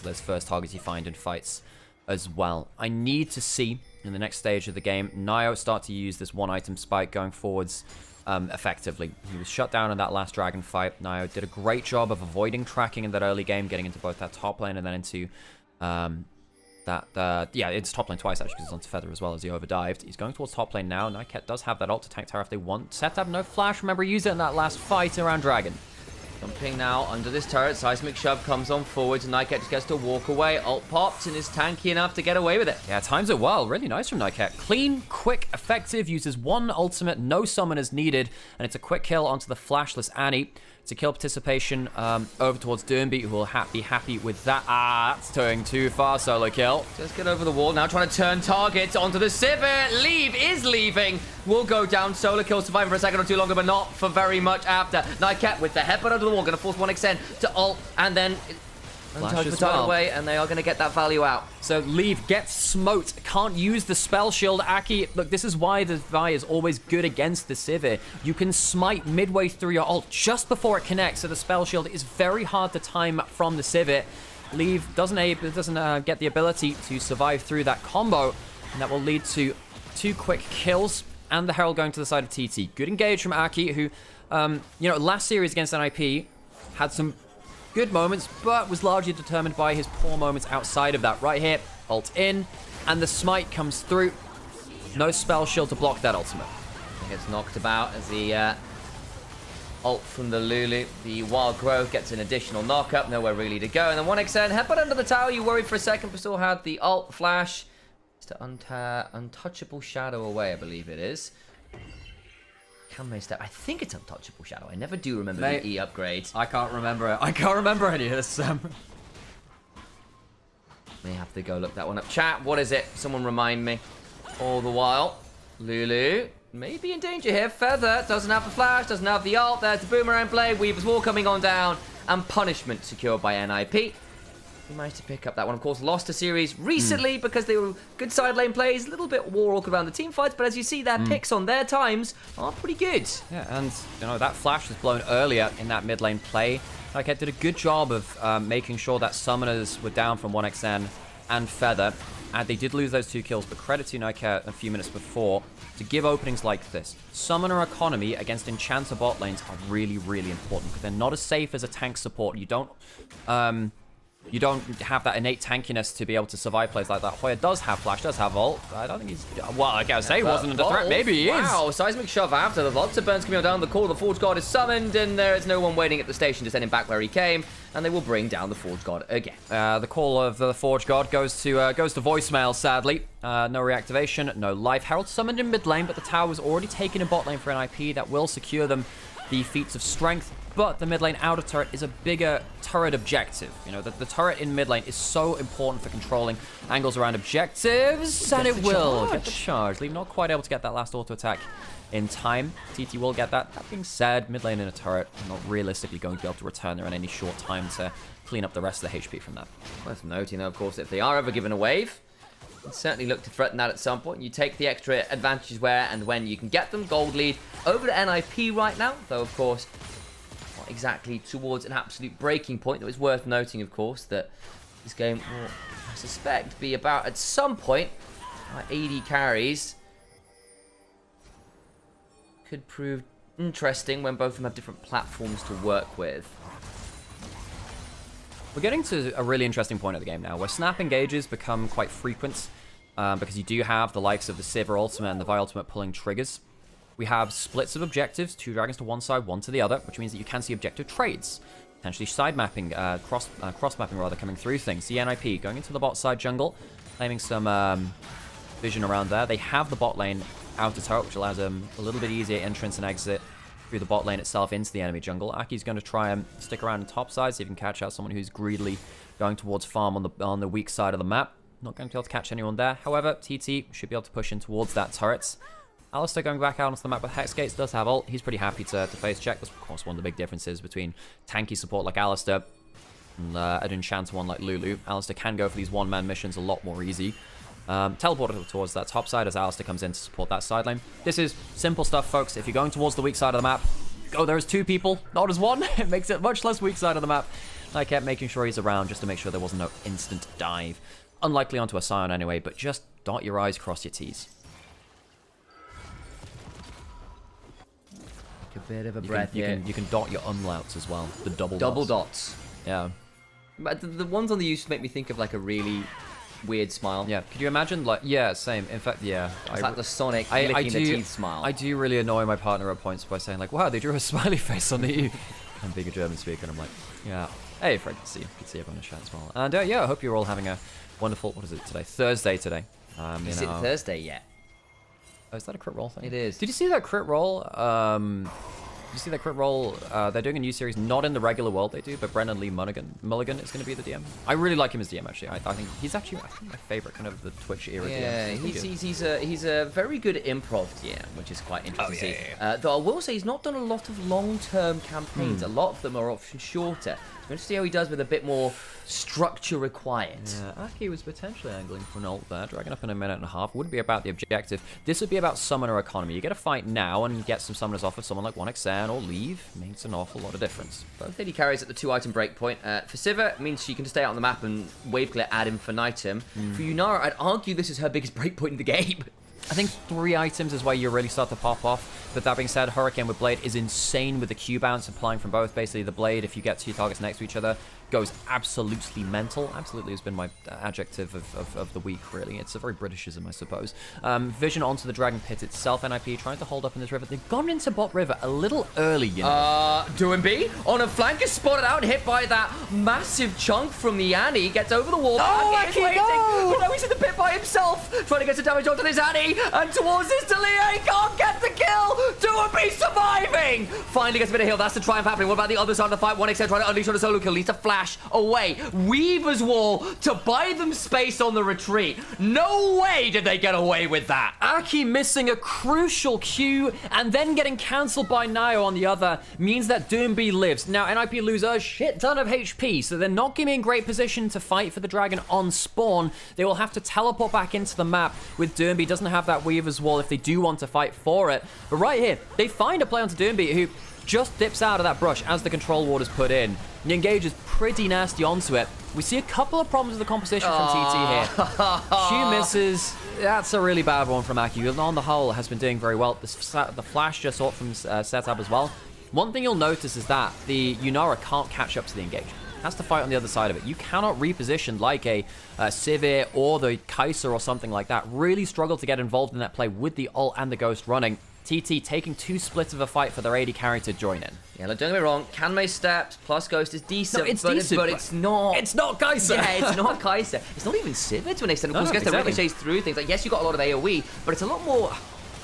those first targets you find in fights as well. I need to see in the next stage of the game Nio start to use this one item spike going forwards effectively. He was shut down in that last dragon fight. Nio did a great job of avoiding tracking in that early game, getting into both that top lane and then into it's top lane twice actually, because it's onto Feather as well as he overdived. He's going towards top lane now. Nyket does have that ult to tank tower if they want. Setup, no flash. Remember, use it in that last fight around dragon. Jumping now under this turret, Seismic Shove comes on forwards, and Nyket just gets to walk away. Ult pops and is tanky enough to get away with it. Yeah, times it well. Really nice from Nyket. Clean, quick, effective, uses one ultimate, no summoners needed, and it's a quick kill onto the flashless Annie. to kill participation over towards Doombeat, who will be happy with that. That's going too far, solo kill. Just get over the wall. Now trying to turn targets onto the Sivir. Leave is leaving. Will go down. Solo kill, surviving for a second or two longer, but not for very much after. Nymaera with the headbutt under the wall. Going to force 1xN to ult, and then Flash as well. away, and they are going to get that value out. So Leave gets smote, can't use the spell shield. Aki, look, this is why the Vi is always good against the Sivir. You can smite midway through your ult just before it connects, so the spell shield is very hard to time from the Sivir. Leave doesn't get the ability to survive through that combo, and that will lead to 2 quick kills and the Herald going to the side of TT. Good engage from Aki, who, last series against NIP had some good moments, but was largely determined by his poor moments outside of that. Right here, ult in, and the smite comes through. No spell shield to block that ultimate. Gets knocked about as the ult from the Lulu. The Wild Growth gets an additional knock-up, nowhere really to go. And then 1xN, headbutt under the tower. You worried for a second, but still had the ult flash. Just to untouchable shadow away, I believe it is. Step. I think it's Untouchable Shadow. I never do remember the E upgrade. I can't remember it. I can't remember any of this. May have to go look that one up. Chat, what is it? Someone remind me. All the while, Lulu may be in danger here. Feather doesn't have the flash, doesn't have the ult. There's the boomerang play. Weaver's Wall coming on down. And punishment secured by NIP. He managed to pick up that one. Of course, lost a series recently because they were good side lane plays, a little bit war awkward around the team fights, but as you see, their picks on their times are pretty good. Yeah, and that flash was blown earlier in that mid lane play. Nymaera did a good job of making sure that summoners were down from 1xN and Feather, and they did lose those 2 kills, but credit to Nymaera a few minutes before to give openings like this. Summoner economy against Enchanter bot lanes are really, really important because they're not as safe as a tank support. You don't have that innate tankiness to be able to survive plays like that. Hoya does have flash, does have ult. I don't think he's... Well, I gotta say he wasn't under threat. Maybe he is. Wow, seismic shove after. There's lots of burns coming down the core. The Forge God is summoned, and there is no one waiting at the station to send him back where he came. And they will bring down the Forge God again. The call of the Forge God goes to voicemail, sadly. No reactivation, no life. Herald summoned in mid lane, but the tower was already taken in bot lane for NIP. That will secure them the feats of strength. But the mid lane outer turret is a bigger turret objective. The turret in mid lane is so important for controlling angles around objectives, and it will get the charge. Leave not quite able to get that last auto attack in time. TT will get that. That being said, mid lane in a turret, not realistically going to be able to return there in any short time to clean up the rest of the HP from that. Worth noting, though, of course, if they are ever given a wave, you can certainly look to threaten that at some point. You take the extra advantages where and when you can get them. Gold lead over to NIP right now, though, of course, exactly towards an absolute breaking point. Though it's worth noting, of course, that this game will, I suspect, be about at some point AD carries could prove interesting when both of them have different platforms to work with. We're getting to a really interesting point of the game now, where snap engages become quite frequent because you do have the likes of the Sivir ultimate and the Vi ultimate pulling triggers. We have splits of objectives, 2 dragons to one side, 1 to the other, which means that you can see objective trades. Potentially side mapping, cross mapping rather, coming through things. The NIP going into the bot side jungle, claiming some vision around there. They have the bot lane outer turret, which allows them a little bit easier entrance and exit through the bot lane itself into the enemy jungle. Aki's going to try and stick around in top side, see if he can catch out someone who's greedily going towards farm on the weak side of the map. Not going to be able to catch anyone there. However, TT should be able to push in towards that turret. Alistar going back out onto the map with Hex Gates does have ult. He's pretty happy to face check. That's, of course, one of the big differences between tanky support like Alistar and an Enchanter one like Lulu. Alistar can go for these one-man missions a lot more easy. Teleported towards that top side as Alistar comes in to support that side lane. This is simple stuff, folks. If you're going towards the weak side of the map, go there as 2 people, not as 1. It makes it much less weak side of the map. I kept making sure he's around just to make sure there wasn't no instant dive. Unlikely onto a Scion anyway, but just dot your I's, cross your T's. A bit of a breath you can dot your umlauts as well. The double dots. Yeah. But the ones on the use make me think of like a really weird smile. Yeah. Could you imagine? Like, yeah, same. In fact, yeah. It's like the Sonic licking the teeth smile. I do really annoy my partner at points by saying like, "Wow, they drew a smiley face on the U." I'm being a German speaker, and I'm like, "Yeah." Hey, Fred, good to see you. Good to see everyone in chat as well. And yeah, I hope you're all having a wonderful. What is it today? Thursday today. Is it Thursday yet? Oh, is that a crit roll thing? It is. Did you see that crit roll? You see that crit roll? They're doing a new series, not in the regular world they do, but Brennan Lee Mulligan is going to be the DM. I really like him as DM, actually. I think he's actually my favorite kind of the Twitch era DM. He's a very good improv DM, which is quite interesting to see. Though I will say he's not done a lot of long-term campaigns. A lot of them are often shorter. So we're going to see how he does with a bit more structure required. Yeah, Aki was potentially angling for an ult there. Dragging up in a minute and a half. Wouldn't be about the objective. This would be about summoner economy. You get a fight now and get some summoners off of someone like 1xn or leave. Makes an awful lot of difference. Both AD carries at the 2-item breakpoint. For Siva, it means she can just stay out on the map and wave clear ad infinitum. For Yunara, I'd argue this is her biggest breakpoint in the game. I think 3 items is where you really start to pop off. But that being said, Hurricane with Blade is insane with the Q bounce applying from both. Basically, the Blade, if you get 2 targets next to each other, goes absolutely mental. Absolutely has been my adjective of the week, really. It's a very Britishism, I suppose. Vision onto the Dragon Pit itself. NIP trying to hold up in this river. They've gone into bot river a little early, you know. Doinby on a flank is spotted out, hit by that massive chunk from the Annie. Gets over the wall. Oh, Aki is waiting. But now he's in the pit by himself. Trying to get some damage onto this Annie. And towards this Talia. He can't get the kill. Doinby surviving. Finally gets a bit of heal. That's the triumph happening. What about the other side of the fight? 1xn trying to unleash on a solo kill. Needs to flash away. Weaver's wall to buy them space on the retreat. No way did they get away with that. Aki missing a crucial Q and then getting cancelled by Nio on the other means that Doomby lives. Now, NIP lose a shit ton of HP, so they're not going to be in great position to fight for the dragon on spawn. They will have to teleport back into the map with Doomby. Doesn't have that Weaver's wall if they do want to fight for it. But right here, they find a play onto Doomby who just dips out of that brush as the control ward is put in. The engage is pretty nasty onto it. We see a couple of problems with the composition from TT here. Q misses. That's a really bad one from Aki, who on the whole has been doing very well. The flash just off from setup as well. One thing you'll notice is that the Yunara can't catch up to the engage. Has to fight on the other side of it. You cannot reposition like a Sivir or the Kaiser or something like that. Really struggle to get involved in that play with the ult and the Ghost running. TT taking 2 splits of a fight for their AD carry to join in. Yeah, look, don't get me wrong. Kanmei steps plus Ghost is decent. No, it's decent, but it's not. It's not Kaiser. Yeah, it's not Kaiser. It's not even Sivir to an extent. Of course, gets the ricochets through things. Like, yes, you got a lot of AoE, but it's a lot more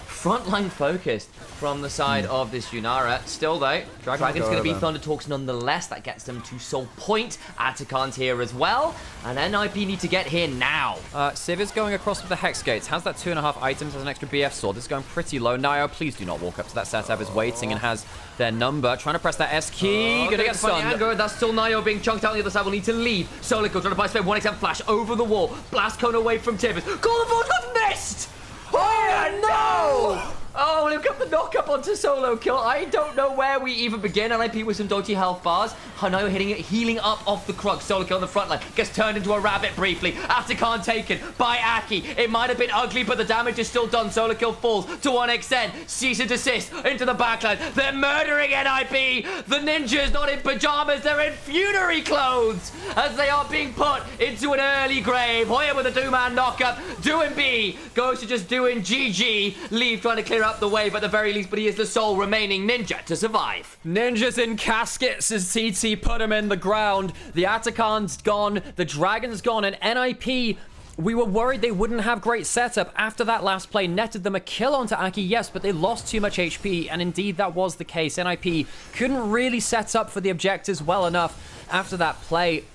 frontline focused from the side of this Yunara. Still though, Dragon's going to be Thunder Talks nonetheless. That gets them to Soul Point. Atakan's here as well. And NIP need to get here now. Civ is going across with the Hex Gates. Has that 2.5 items, has an extra BF sword. This is going pretty low. Nio, please do not walk up to that setup. Is waiting and has their number. Trying to press that S key. Gonna get stunned. Anger. That's still Nio being chunked out on the other side. Will need to leave. Solico trying to buy spare 1xm flash over the wall. Blast cone away from Tibbers. Call the Vault got missed! Oh no! Oh, they've got the knock-up onto solo kill. I don't know where we even begin. NIP with some dodgy health bars. Hanayo hitting it, healing up off the crux. Solo kill on the front line. Gets turned into a rabbit briefly. Atakan taken by Aki. It might have been ugly, but the damage is still done. Solo kill falls to 1xn. Cease and desist into the backline. They're murdering NIP. The ninjas not in pajamas. They're in funerary clothes as they are being put into an early grave. Hoya with a 2-man knock-up. Doing B. Goes to just doing GG. Leave trying to clear up the wave at the very least, but he is the sole remaining ninja to survive. Ninjas in caskets as TT put him in the ground. The Atakan's gone, the Dragon's gone, and NIP, we were worried they wouldn't have great setup after that last play. Netted them a kill onto Aki, yes, but they lost too much HP, and indeed that was the case. NIP couldn't really set up for the objectives well enough after that play.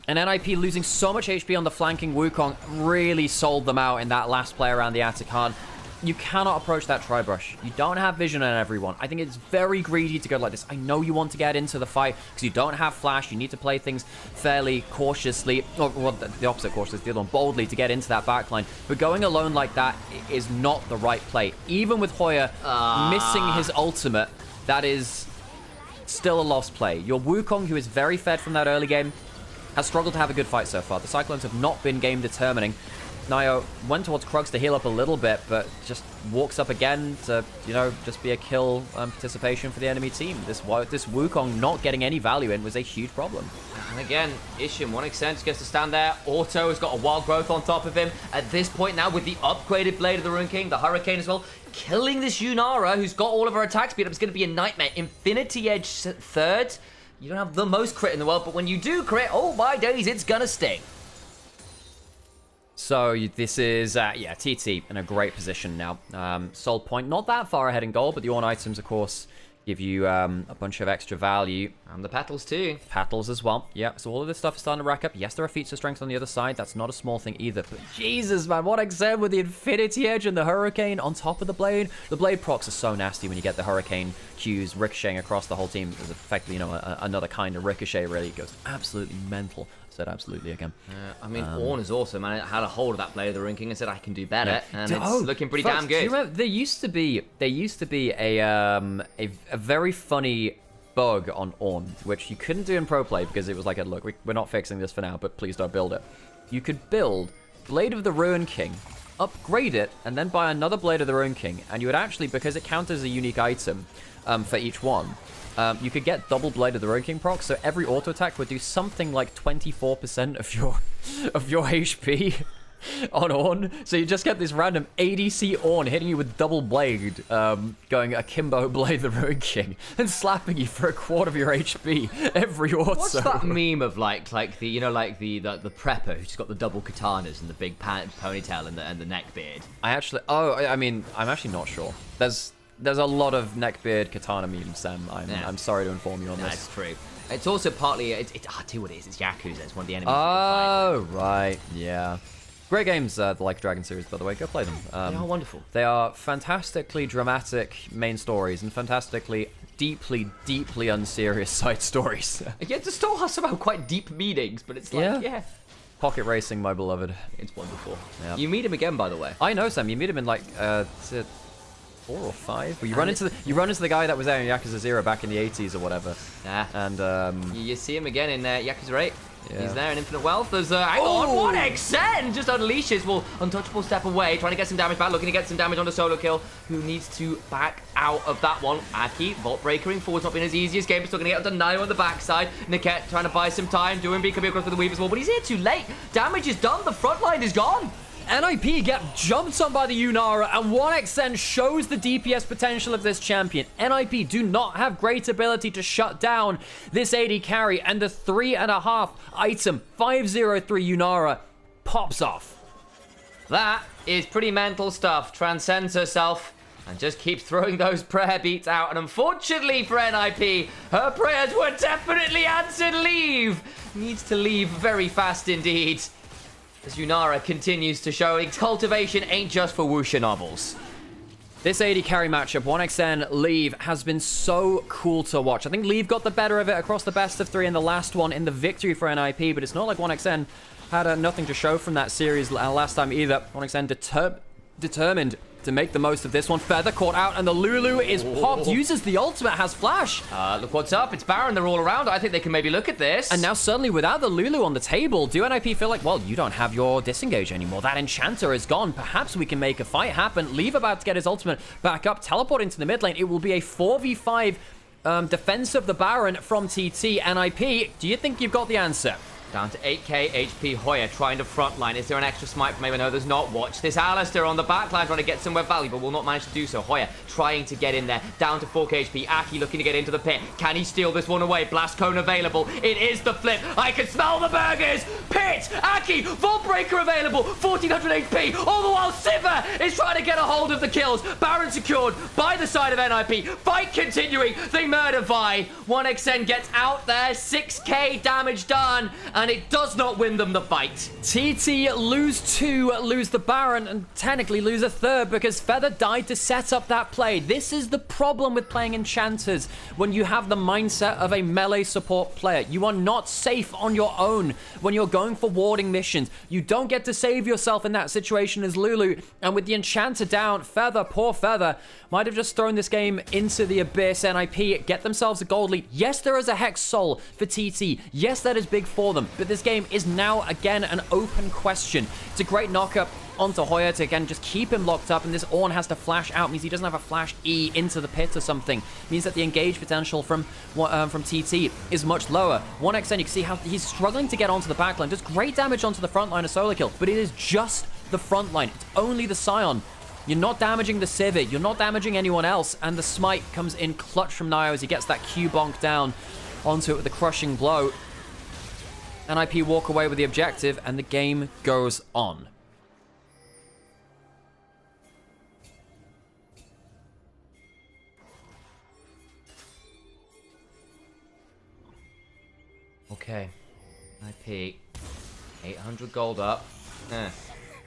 And NIP losing so much HP on the flanking Wukong really sold them out in that last play around the Atakan. You cannot approach that tri-brush. You don't have vision on everyone. I think it's very greedy to go like this. I know you want to get into the fight because you don't have flash. You need to play things fairly cautiously. Or, well, the opposite cautious, the other one, boldly to get into that backline. But going alone like that is not the right play. Even with Hoya missing his ultimate, that is still a lost play. Your Wukong, who is very fed from that early game, has struggled to have a good fight so far. The Cyclones have not been game determining. Nio went towards Krugs to heal up a little bit, but just walks up again to, you know, just be a kill participation for the enemy team. This Wukong not getting any value in was a huge problem. And again, Ishim, 1xn gets to stand there. Auto has got a wild growth on top of him. At this point now, with the upgraded Blade of the Rune King, the Hurricane as well, killing this Yunara, who's got all of her attack speed up. It's going to be a nightmare. Infinity Edge third. You don't have the most crit in the world, but when you do crit, oh my days, it's going to sting. So this is, yeah, TT in a great position now. Soul Point, not that far ahead in goal, but the Ornn items, of course, give you a bunch of extra value. And the petals too. Petals as well. Yeah, so all of this stuff is starting to rack up. Yes, there are feats of strength on the other side. That's not a small thing either. But Jesus, man, what XM with the Infinity Edge and the Hurricane on top of the Blade. The Blade procs are so nasty when you get the Hurricane Qs ricocheting across the whole team. It's effectively, you know, another kind of ricochet, really. It goes absolutely mental. I said absolutely again. I mean, Ornn is awesome, man. I had a hold of that Blade of the Ruin King and said I can do better, and it's looking pretty damn good. Do you remember, there used to be a very funny bug on Ornn, which you couldn't do in pro play because it was like, look, we're not fixing this for now, but please don't build it. You could build Blade of the Ruin King, upgrade it, and then buy another Blade of the Ruin King, and you would actually, because it counts as a unique item for each one, you could get double Blade of the Ruin King proc, so every auto attack would do something like 24% of your HP on Ornn. So you just get this random ADC Ornn hitting you with double Blade, going akimbo Blade of the Ruin King, and slapping you for a quarter of your HP every auto. What's that meme of like the you know, like the prepper who's got the double katanas and the big ponytail and the neck beard? I mean, I'm actually not sure. There's a lot of neckbeard katana memes, Sam. I'm sorry to inform you on this. That's true. It's also partly, I'll tell you what it is. It's Yakuza. It's one of the enemies. Oh, right. Yeah. Great games, the Like a Dragon series, by the way. Go play them. They are wonderful. They are fantastically dramatic main stories and fantastically deeply, deeply unserious side stories. Yeah, the still has somehow quite deep meanings, but it's like, yeah. Pocket racing, my beloved. It's wonderful. Yeah. You meet him again, by the way. I know, Sam. You meet him in like, 4 or 5. Well, you run into the guy that was there in Yakuza 0 back in the 80s or whatever. Yeah. And you see him again in Yakuza 8. Yeah. He's there in Infinite Wealth. There's hang on, 1xN just unleashes. Well, untouchable step away, trying to get some damage back, looking to get some damage on the solo kill. Who needs to back out of that one? Aki, Vault Breakering forward's not been as easy as game, but still gonna get onto Nayo on the backside. Niket trying to buy some time, doing B coming across with the Weaver's Wall, but he's here too late. Damage is done, the front line is gone. NIP get jumped on by the Nymaera, and 1xN shows the DPS potential of this champion. NIP do not have great ability to shut down this AD carry, and the 3.5 item 503 Nymaera pops off. That is pretty mental stuff. Transcends herself and just keeps throwing those prayer beats out. And unfortunately for NIP, her prayers were definitely answered. Leave needs to leave very fast indeed. As Nymaera continues to show cultivation ain't just for wuxia novels. This AD carry matchup, 1xN Leave, has been so cool to watch. I think Leave got the better of it across the best of 3 in the last one in the victory for NIP, but it's not like 1xN had nothing to show from that series last time either. 1xN determined to make the most of this one. Feather caught out, and the Lulu is popped. Uses the ultimate, has flash. Look what's up. It's Baron. They're all around. I think they can maybe look at this. And now suddenly, without the Lulu on the table, do NIP feel like, well, you don't have your disengage anymore. That enchanter is gone. Perhaps we can make a fight happen. Leave about to get his ultimate back up. Teleport into the mid lane. It will be a 4v5 defense of the Baron from TT. NIP, do you think you've got the answer? Down to 8k HP. Hoya trying to frontline. Is there an extra smite from Maybe? No, there's not. Watch this. Alistair on the backline trying to get somewhere valuable. Will not manage to do so. Hoya trying to get in there. Down to 4k HP. Aki looking to get into the pit. Can he steal this one away? Blast cone available. It is the flip. I can smell the burgers. Pit. Aki. Vault Breaker available. 1400 HP. All the while Sivir is trying to get a hold of the kills. Baron secured by the side of NIP. Fight continuing. They murder Vi. 1xN gets out there. 6k damage done. And it does not win them the fight. TT lose 2, lose the Baron, and technically lose a 3rd because Feather died to set up that play. This is the problem with playing enchanters when you have the mindset of a melee support player. You are not safe on your own when you're going for warding missions. You don't get to save yourself in that situation as Lulu, and with the enchanter down, Feather, poor Feather, might have just thrown this game into the abyss. NIP get themselves a gold lead. Yes, there is a Hex Soul for TT. Yes, that is big for them, but this game is now again an open question. It's a great knockup onto Hoya to again just keep him locked up, and this Ornn has to flash out. Means he doesn't have a flash E into the pit or something. Means that the engage potential from TT is much lower. 1xN, you can see how he's struggling to get onto the backline. Does great damage onto the front line of solo kill, but it is just the front line. It's only the Scion. You're not damaging the Civic. You're not damaging anyone else, and the smite comes in clutch from Nayo as he gets that Q bonk down onto it with a crushing blow. NIP walk away with the objective, and the game goes on. Okay. IP. 800 gold up.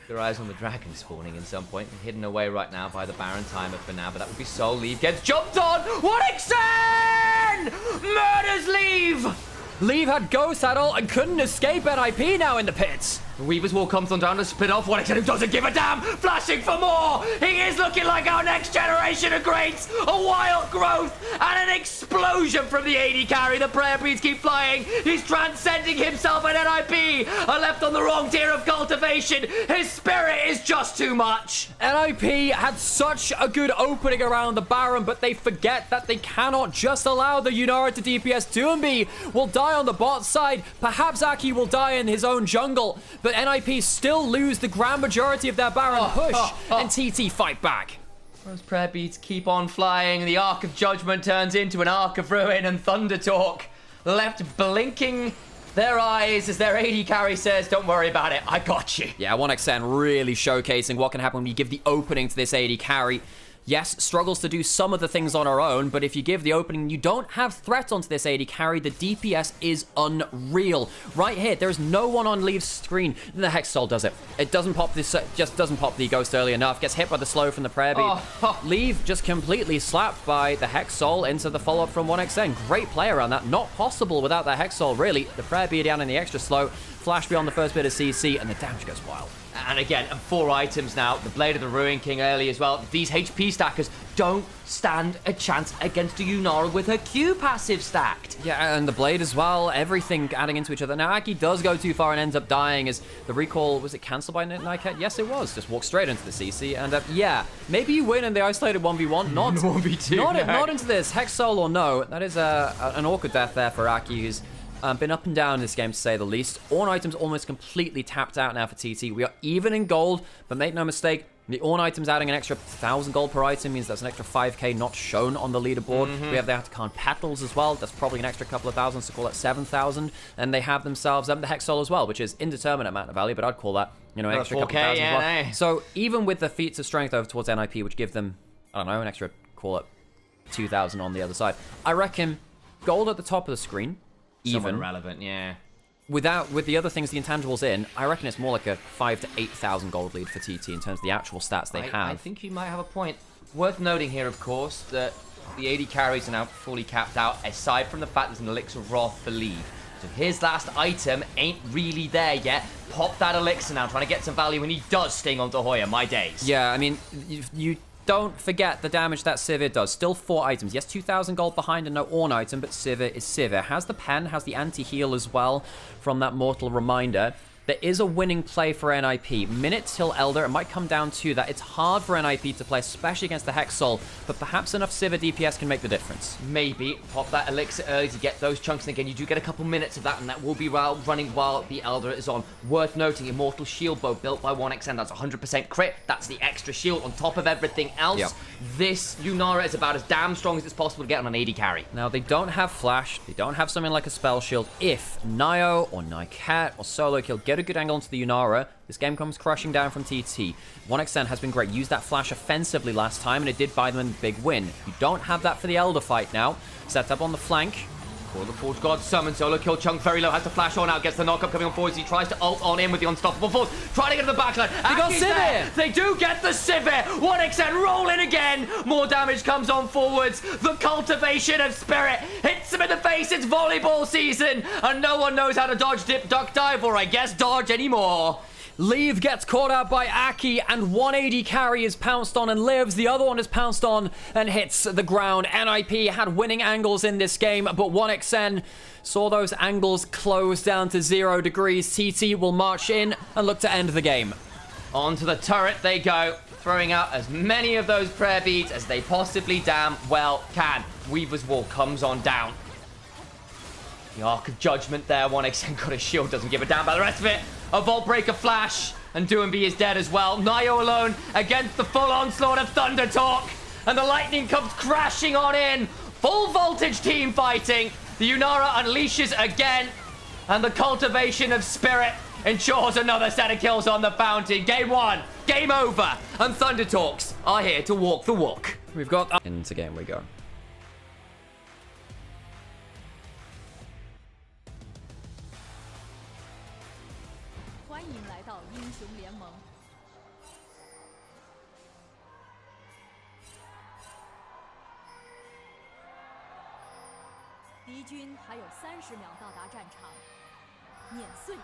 Your eyes on the dragon spawning in some point. Hidden away right now by the Baron timer for now, but that would be Soul. Leave gets jumped on! Wonixen! Murders Leave! Leave had Ghost Saddle and couldn't escape NIP now in the pits. Weaver's Wall comes on down to split off Wonixen, who doesn't give a damn! Flashing for more! He is looking like our next generation of greats! A wild growth and an explosion from the AD carry. The prayer beads keep flying. He's transcending himself at NIP. Are left on the wrong tier of cultivation. His spirit is just too much. NIP had such a good opening around the Baron, but they forget that they cannot just allow the Yunara to DPS. Doombi will die on the bot side. Perhaps Aki will die in his own jungle, but NIP still lose the grand majority of their Baron push, and TT fight back. Those prayer beads keep on flying. The Arc of Judgment turns into an Arc of Ruin, and Thunder Talk left blinking their eyes as their AD carry says, don't worry about it, I got you. Yeah, 1xN really showcasing what can happen when you give the opening to this AD carry. Yes, struggles to do some of the things on her own, but if you give the opening, you don't have threat onto this AD carry, the DPS is unreal. Right here, there is no one on Leave's screen. The Hex Soul does it. It doesn't pop this, just doesn't pop the Ghost early enough. Gets hit by the slow from the prayer bead. Leave just completely slapped by the Hex Soul into the follow-up from 1xN. Great play around that. Not possible without that Hex Soul, really. The prayer bead down in the extra slow. Flash beyond the first bit of CC, and the damage goes wild. And again, 4 items now. The Blade of the Ruin King early as well. These HP stackers don't stand a chance against a Yunara with her Q passive stacked. Yeah, and the Blade as well. Everything adding into each other. Now, Aki does go too far and ends up dying as the recall, was it cancelled by Nycat? Yes, it was. Just walked straight into the CC. And yeah, maybe you win in the isolated 1v1. Not 1v2. Not into this. Hex Soul or no. That is an awkward death there for Aki, who's been up and down this game, to say the least. Ornn items almost completely tapped out now for TT. We are even in gold, but make no mistake, the Ornn items adding an extra 1,000 gold per item means that's an extra 5k not shown on the leaderboard. We have the Atakan petals as well. That's probably an extra couple of thousands to call it 7,000. And they have themselves the Hex Soul as well, which is indeterminate amount of value, but I'd call that, you know, an extra couple thousand as well. No. So even with the feats of strength over towards NIP, which give them, I don't know, an extra, call it 2,000 on the other side, I reckon gold at the top of the screen, even relevant, yeah. With the other things, the intangibles in, I reckon it's more like a 5,000 to 8,000 gold lead for TT in terms of the actual stats they have. I think you might have a point. Worth noting here, of course, that the AD carries are now fully capped out, aside from the fact there's an Elixir of Wrath for lead. So his last item ain't really there yet. Pop that Elixir now, trying to get some value, and he does sting onto Hoya, my days. Yeah, I mean, you don't forget the damage that Sivir does. Still 4 items. Yes, 2,000 gold behind and no Ornn item, but Sivir is Sivir. Has the pen, has the anti-heal as well from that Mortal Reminder. There is a winning play for NIP. Minute till Elder, it might come down to that. It's hard for NIP to play, especially against the Hex Soul, but perhaps enough Sivir DPS can make the difference. Maybe. Pop that Elixir early to get those chunks, and again, you do get a couple minutes of that, and that will be running while the Elder is on. Worth noting, Immortal Shield Bow built by 1xN, that's 100% crit. That's the extra shield on top of everything else. Yep. This Yunara is about as damn strong as it's possible to get on an AD carry. Now, they don't have Flash, they don't have something like a Spell Shield. If Nio or Nycat or Solo Kill get a good angle into the Yunara, this game comes crushing down from TT. 1xN has been great. Used that Flash offensively last time, and it did buy them a big win. You don't have that for the Elder fight now. Set up on the flank. For the Force God summon, Solo Kill Chunk very low, has to flash on out, gets the knockup coming on forwards. He tries to ult on in with the Unstoppable Force, trying to get to the backline. They got Sivir! They do get the Sivir! 1xN rolling again! More damage comes on forwards. The cultivation of spirit hits him in the face. It's volleyball season, and no one knows how to dodge, dip, duck, dive, or I guess dodge anymore. Leave gets caught out by Aki, and one AD carry is pounced on and lives. The other one is pounced on and hits the ground. NIP had winning angles in this game, but 1xN saw those angles close down to 0 degrees. TT will march in and look to end the game. Onto the turret they go, throwing out as many of those prayer beads as they possibly damn well can. Weaver's Wall comes on down. The Arc of Judgment there. 1xN got a shield, doesn't give a damn about the rest of it. A Vault Breaker flash, and Doombi is dead as well. Nio alone against the full onslaught of Thunder Talk, and the lightning comes crashing on in. Full voltage team fighting. The Yunara unleashes again, and the cultivation of spirit ensures another set of kills on the bounty. Game 1, game over, and Thunder Talks are here to walk the walk. We've got into game we go. 军还有30秒到达战场，碾碎他。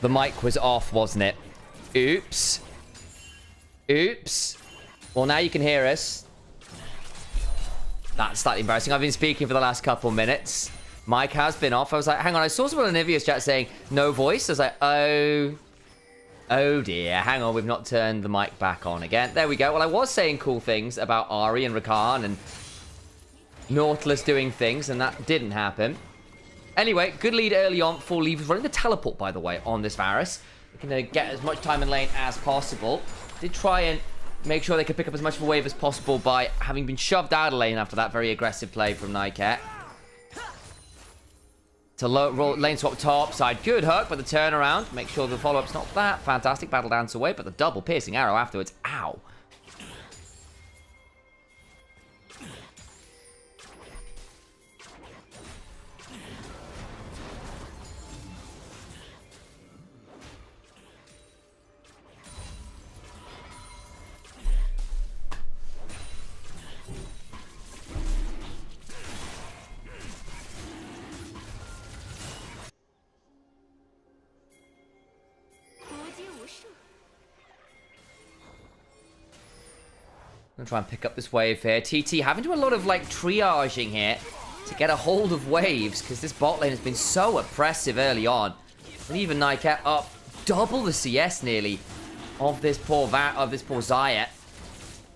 The mic was off, wasn't it? Oops. Oops. Well, now you can hear us. That's slightly embarrassing. I've been speaking for the last couple minutes. Mic has been off. I was like, hang on. I saw someone in Onivia's chat saying no voice. I was like, oh dear. Hang on. We've not turned the mic back on again. There we go. Well, I was saying cool things about Ari and Rakan and Nautilus doing things, and that didn't happen. Anyway, good lead early on. Full lead was running the teleport, by the way, on this Varus. Looking to get as much time in lane as possible. Did try and make sure they could pick up as much of a wave as possible by having been shoved out of lane after that very aggressive play from Nymaera. To lane swap top side. Good hook, but the turnaround. Make sure the follow-up's not that fantastic. Battle dance away, but the double piercing arrow afterwards. Ow. I'm gonna try and pick up this wave here. TT having to do a lot of, like, triaging here to get a hold of waves, because this bot lane has been so oppressive early on. And even Nymaera up double the CS nearly. of this poor Zayat.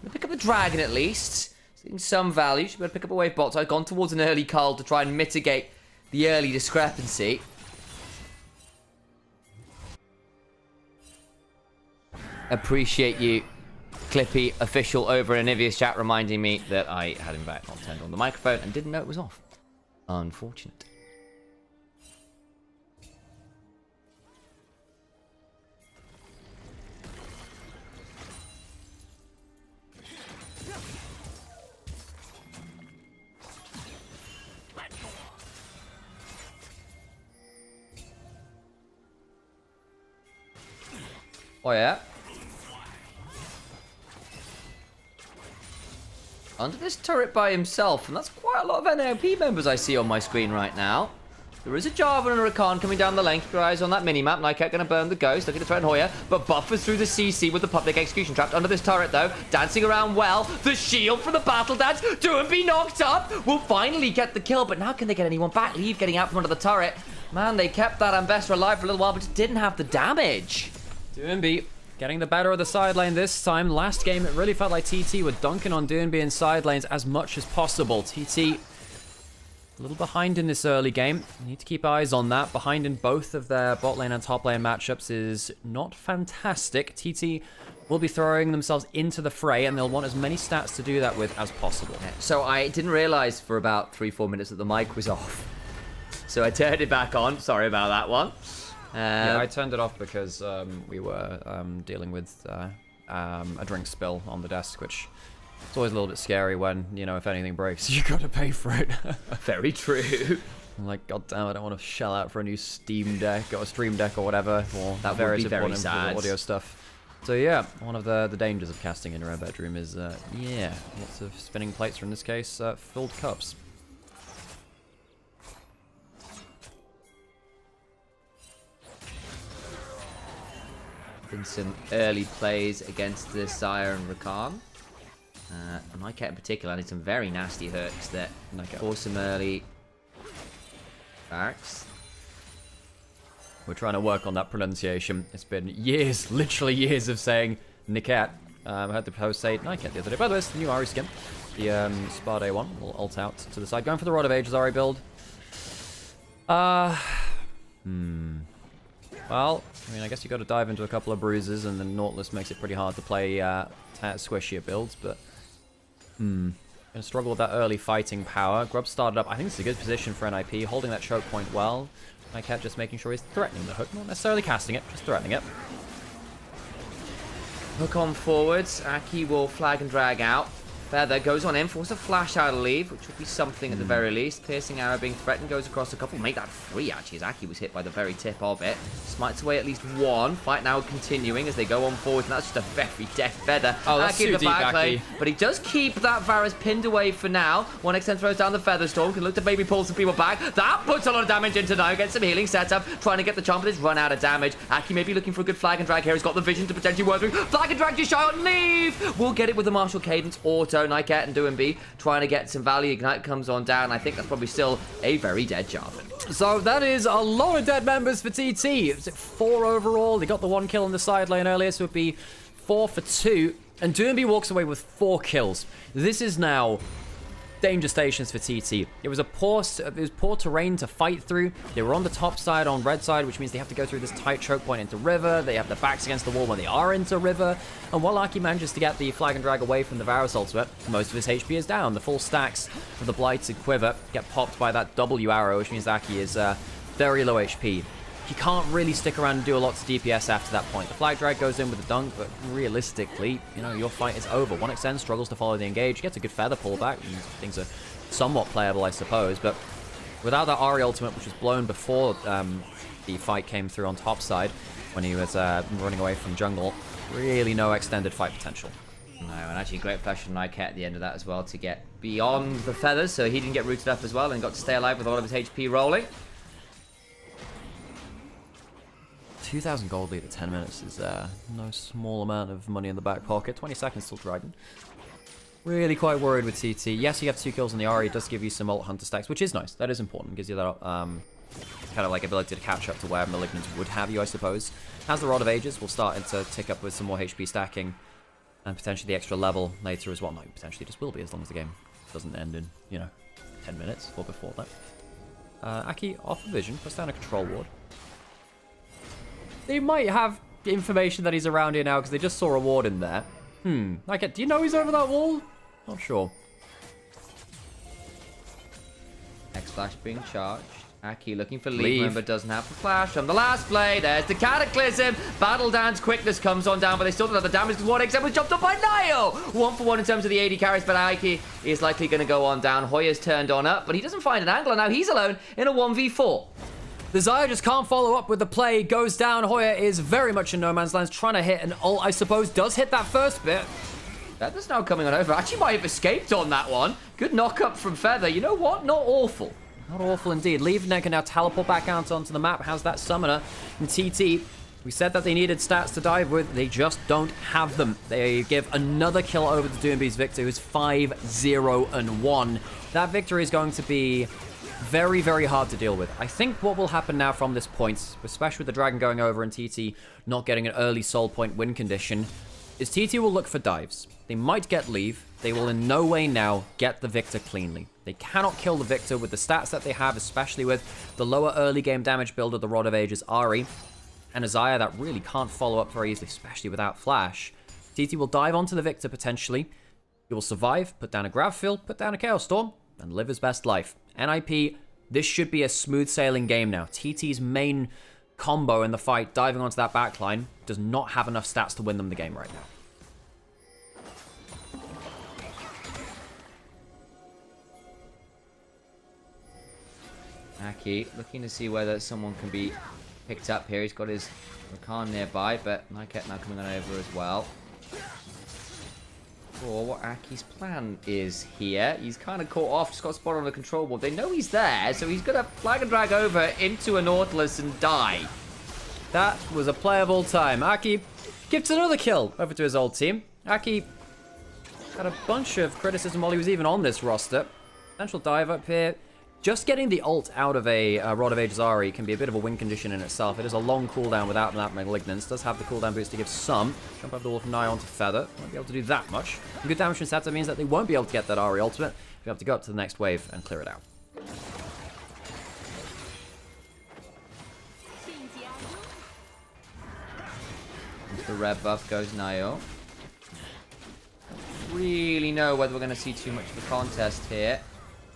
Gonna pick up the dragon at least. Seeing some value. Should be able to pick up a wave bot. So I've gone towards an early cull to try and mitigate the early discrepancy. Appreciate you, Clippy official over in Onivia's chat, reminding me that I had in fact not turned on the microphone and didn't know it was off. Unfortunate. Oh yeah? Under this turret by himself, and that's quite a lot of NLP members I see on my screen right now. There is a Jarvan and a Rakan coming down the lane. Keep your eyes on that mini-map. Nycat gonna burn the Ghost, looking to threaten Hoya, but buffers through the CC with the public execution trapped under this turret though. Dancing around well. The shield from the battle dance. Doomby knocked up. Will finally get the kill, but now can they get anyone back? Leave getting out from under the turret. Man, they kept that Ambassador alive for a little while, but just didn't have the damage. Doomby getting the better of the side lane this time. Last game, it really felt like TT were dunking on Doomby in side lanes as much as possible. TT a little behind in this early game. You need to keep eyes on that. Behind in both of their bot lane and top lane matchups is not fantastic. TT will be throwing themselves into the fray, and they'll want as many stats to do that with as possible. So I didn't realize for about 3-4 minutes that the mic was off. So I turned it back on. Sorry about that one. Yeah, I turned it off because we were dealing with a drink spill on the desk, which it's always a little bit scary when, you know, if anything breaks, you gotta pay for it. Very true. I'm like, god damn, I don't want to shell out for a new Steam Deck or a Stream Deck or whatever. Or that would be very sad. Audio stuff. So yeah, one of the dangers of casting in your own bedroom is, yeah, lots of spinning plates, or in this case, filled cups. In some early plays against the Sire and Rakan. Nycat in particular had some very nasty hooks that force some early backs. We're trying to work on that pronunciation. It's been years, literally years of saying Nycat. I heard the host say Nycat the other day. By the way, it's the new Ari skin. The Spa Day one will ult out to the side. Going for the Rod of Ages Ari build. Well, I mean, I guess you got to dive into a couple of bruises, and then Nautilus makes it pretty hard to play squishier builds, but gonna struggle with that early fighting power. Grub started up. I think it's a good position for NIP, holding that choke point well. Nycat just making sure he's threatening the hook, not necessarily casting it, just threatening it. Hook on forwards. Aki will flag and drag out. Feather goes on in, forces a flash out of leave, which would be something at the very least. Piercing arrow being threatened, goes across a couple. Make that 3 actually, as Aki was hit by the very tip of it. Smites away at least 1. Fight now continuing as they go on forward, and that's just a very dead Feather. Oh, that's Aki too in the deep, back Aki. lane, but he does keep that Varus pinned away for now. 1xTen throws down the Feather Storm, can look to maybe pull some people back. That puts a lot of damage into now, gets some healing setup, trying to get the charm, but it's run out of damage. Aki may be looking for a good flag and drag here. He's got the vision to potentially work through. Flag and drag just shy on leave. We'll get it with the martial cadence auto. Nycat and Doomby trying to get some value. Ignite comes on down. I think that's probably still a very dead Jarvan. So that is a lot of dead members for TT. Is it 4 overall? They got the 1 kill in the side lane earlier, so it would be 4 for 2. And Doomby walks away with 4 kills. This is now danger stations for TT. It was poor terrain to fight through. They were on the top side, on red side, which means they have to go through this tight choke point into river. They have their backs against the wall when they are into river. And while Aki manages to get the flag and drag away from the Varus ultimate, most of his HP is down. The full stacks of the Blighted Quiver get popped by that W arrow, which means Aki is very low HP. He can't really stick around and do a lot to DPS after that point. The flag drag goes in with the dunk, but realistically, you know, your fight is over. 1xTen struggles to follow the engage, gets a good feather pullback, and things are somewhat playable, I suppose, but without that Ari ultimate, which was blown before the fight came through on top side, when he was running away from jungle, really no extended fight potential. No, and actually great flash from Nycat at the end of that as well to get beyond the feathers, so he didn't get rooted up as well and got to stay alive with all of his HP rolling. 2,000 gold lead at 10 minutes is no small amount of money in the back pocket. 20 seconds till Dragon. Really quite worried with TT. Yes, you have 2 kills on the Ari. It does give you some ult hunter stacks, which is nice. That is important. Gives you that kind of like ability to catch up to where Malignant would have you, I suppose. Has the Rod of Ages, will start to tick up with some more HP stacking, and potentially the extra level later as well. No, potentially just will be, as long as the game doesn't end in, 10 minutes or before that. Aki off of vision, puts down a control ward. They might have information that he's around here now because they just saw a ward in there. Do you know he's over that wall? Not sure. X-Flash being charged. Aki looking for leave, remember doesn't have the flash from the last play. There's the Cataclysm. Battle Dance quickness comes on down, but they still don't have the damage because 1xM was jumped up by Nio. 1-for-1 in terms of the AD carries, but Aki is likely going to go on down. Hoya's turned on up, but he doesn't find an angle, and now he's alone in a 1v4. The Xayah just can't follow up with the play. Goes down. Hoya is very much in no man's land, trying to hit an ult, I suppose. Does hit that first bit. Feather's now coming on over. Actually might have escaped on that one. Good knock up from Feather. You know what? Not awful. Not awful indeed. Leave can now teleport back out onto the map. How's that summoner? And TT, we said that they needed stats to dive with. They just don't have them. They give another kill over to Doombee's Victor, who's 5-0-1. That victory is going to be very, very hard to deal with. I think what will happen now from this point, especially with the Dragon going over and TT not getting an early soul point win condition, is TT will look for dives. They might get leave. They will in no way now get the Victor cleanly. They cannot kill the Victor with the stats that they have, especially with the lower early game damage build of the Rod of Ages Ahri, and a Xayah that really can't follow up very easily, especially without flash. TT will dive onto the Victor potentially. He will survive, put down a Grav Field, put down a Chaos Storm, and live his best life. NIP, this should be a smooth sailing game now. TT's main combo in the fight, diving onto that backline, does not have enough stats to win them the game right now. Aki looking to see whether someone can be picked up here. He's got his Rakan nearby, but Nyket now coming on over as well. Or what Aki's plan is here. He's kind of caught off, just got spotted on the control board. They know he's there, so he's going to flag and drag over into a Nautilus and die. That was a play of all time. Aki gives another kill over to his old team. Aki had a bunch of criticism while he was even on this roster. Potential dive up here. Just getting the ult out of a Rod of Ages Ahri can be a bit of a win condition in itself. It is a long cooldown without that Malignance. Does have the cooldown boost to give some. Jump over the wall from Nio onto Feather. Won't be able to do that much. And good damage from Sata means that they won't be able to get that Ahri ultimate. They'll have to go up to the next wave and clear it out. Into the red buff goes Nio. Really know whether we're going to see too much of a contest here.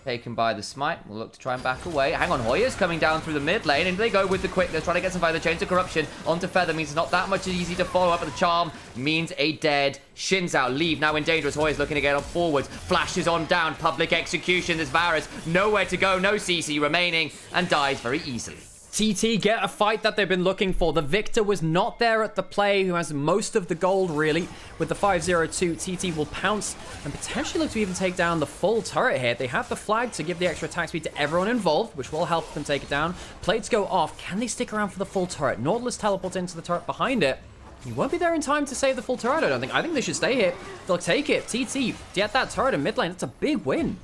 Taken by the smite. We'll look to try and back away. Hang on, Hoya's coming down through the mid lane, and they go with the quickness, trying to get some fire. The Chains of Corruption onto Feather means it's not that much easy to follow up, but the charm means a dead Shin's out. Leave now in danger as Hoya's looking to get up forwards. Flashes on down. Public execution. There's Varus. Nowhere to go. No CC remaining, and dies very easily. TT get a fight that they've been looking for. The Victor was not there at the play, who has most of the gold, really. With the 5-0-2, TT will pounce and potentially look to even take down the full turret here. They have the flag to give the extra attack speed to everyone involved, which will help them take it down. Plates go off. Can they stick around for the full turret? Nautilus teleports into the turret behind it. He won't be there in time to save the full turret, I don't think. I think they should stay here. They'll take it. TT, get that turret in mid lane. That's a big win.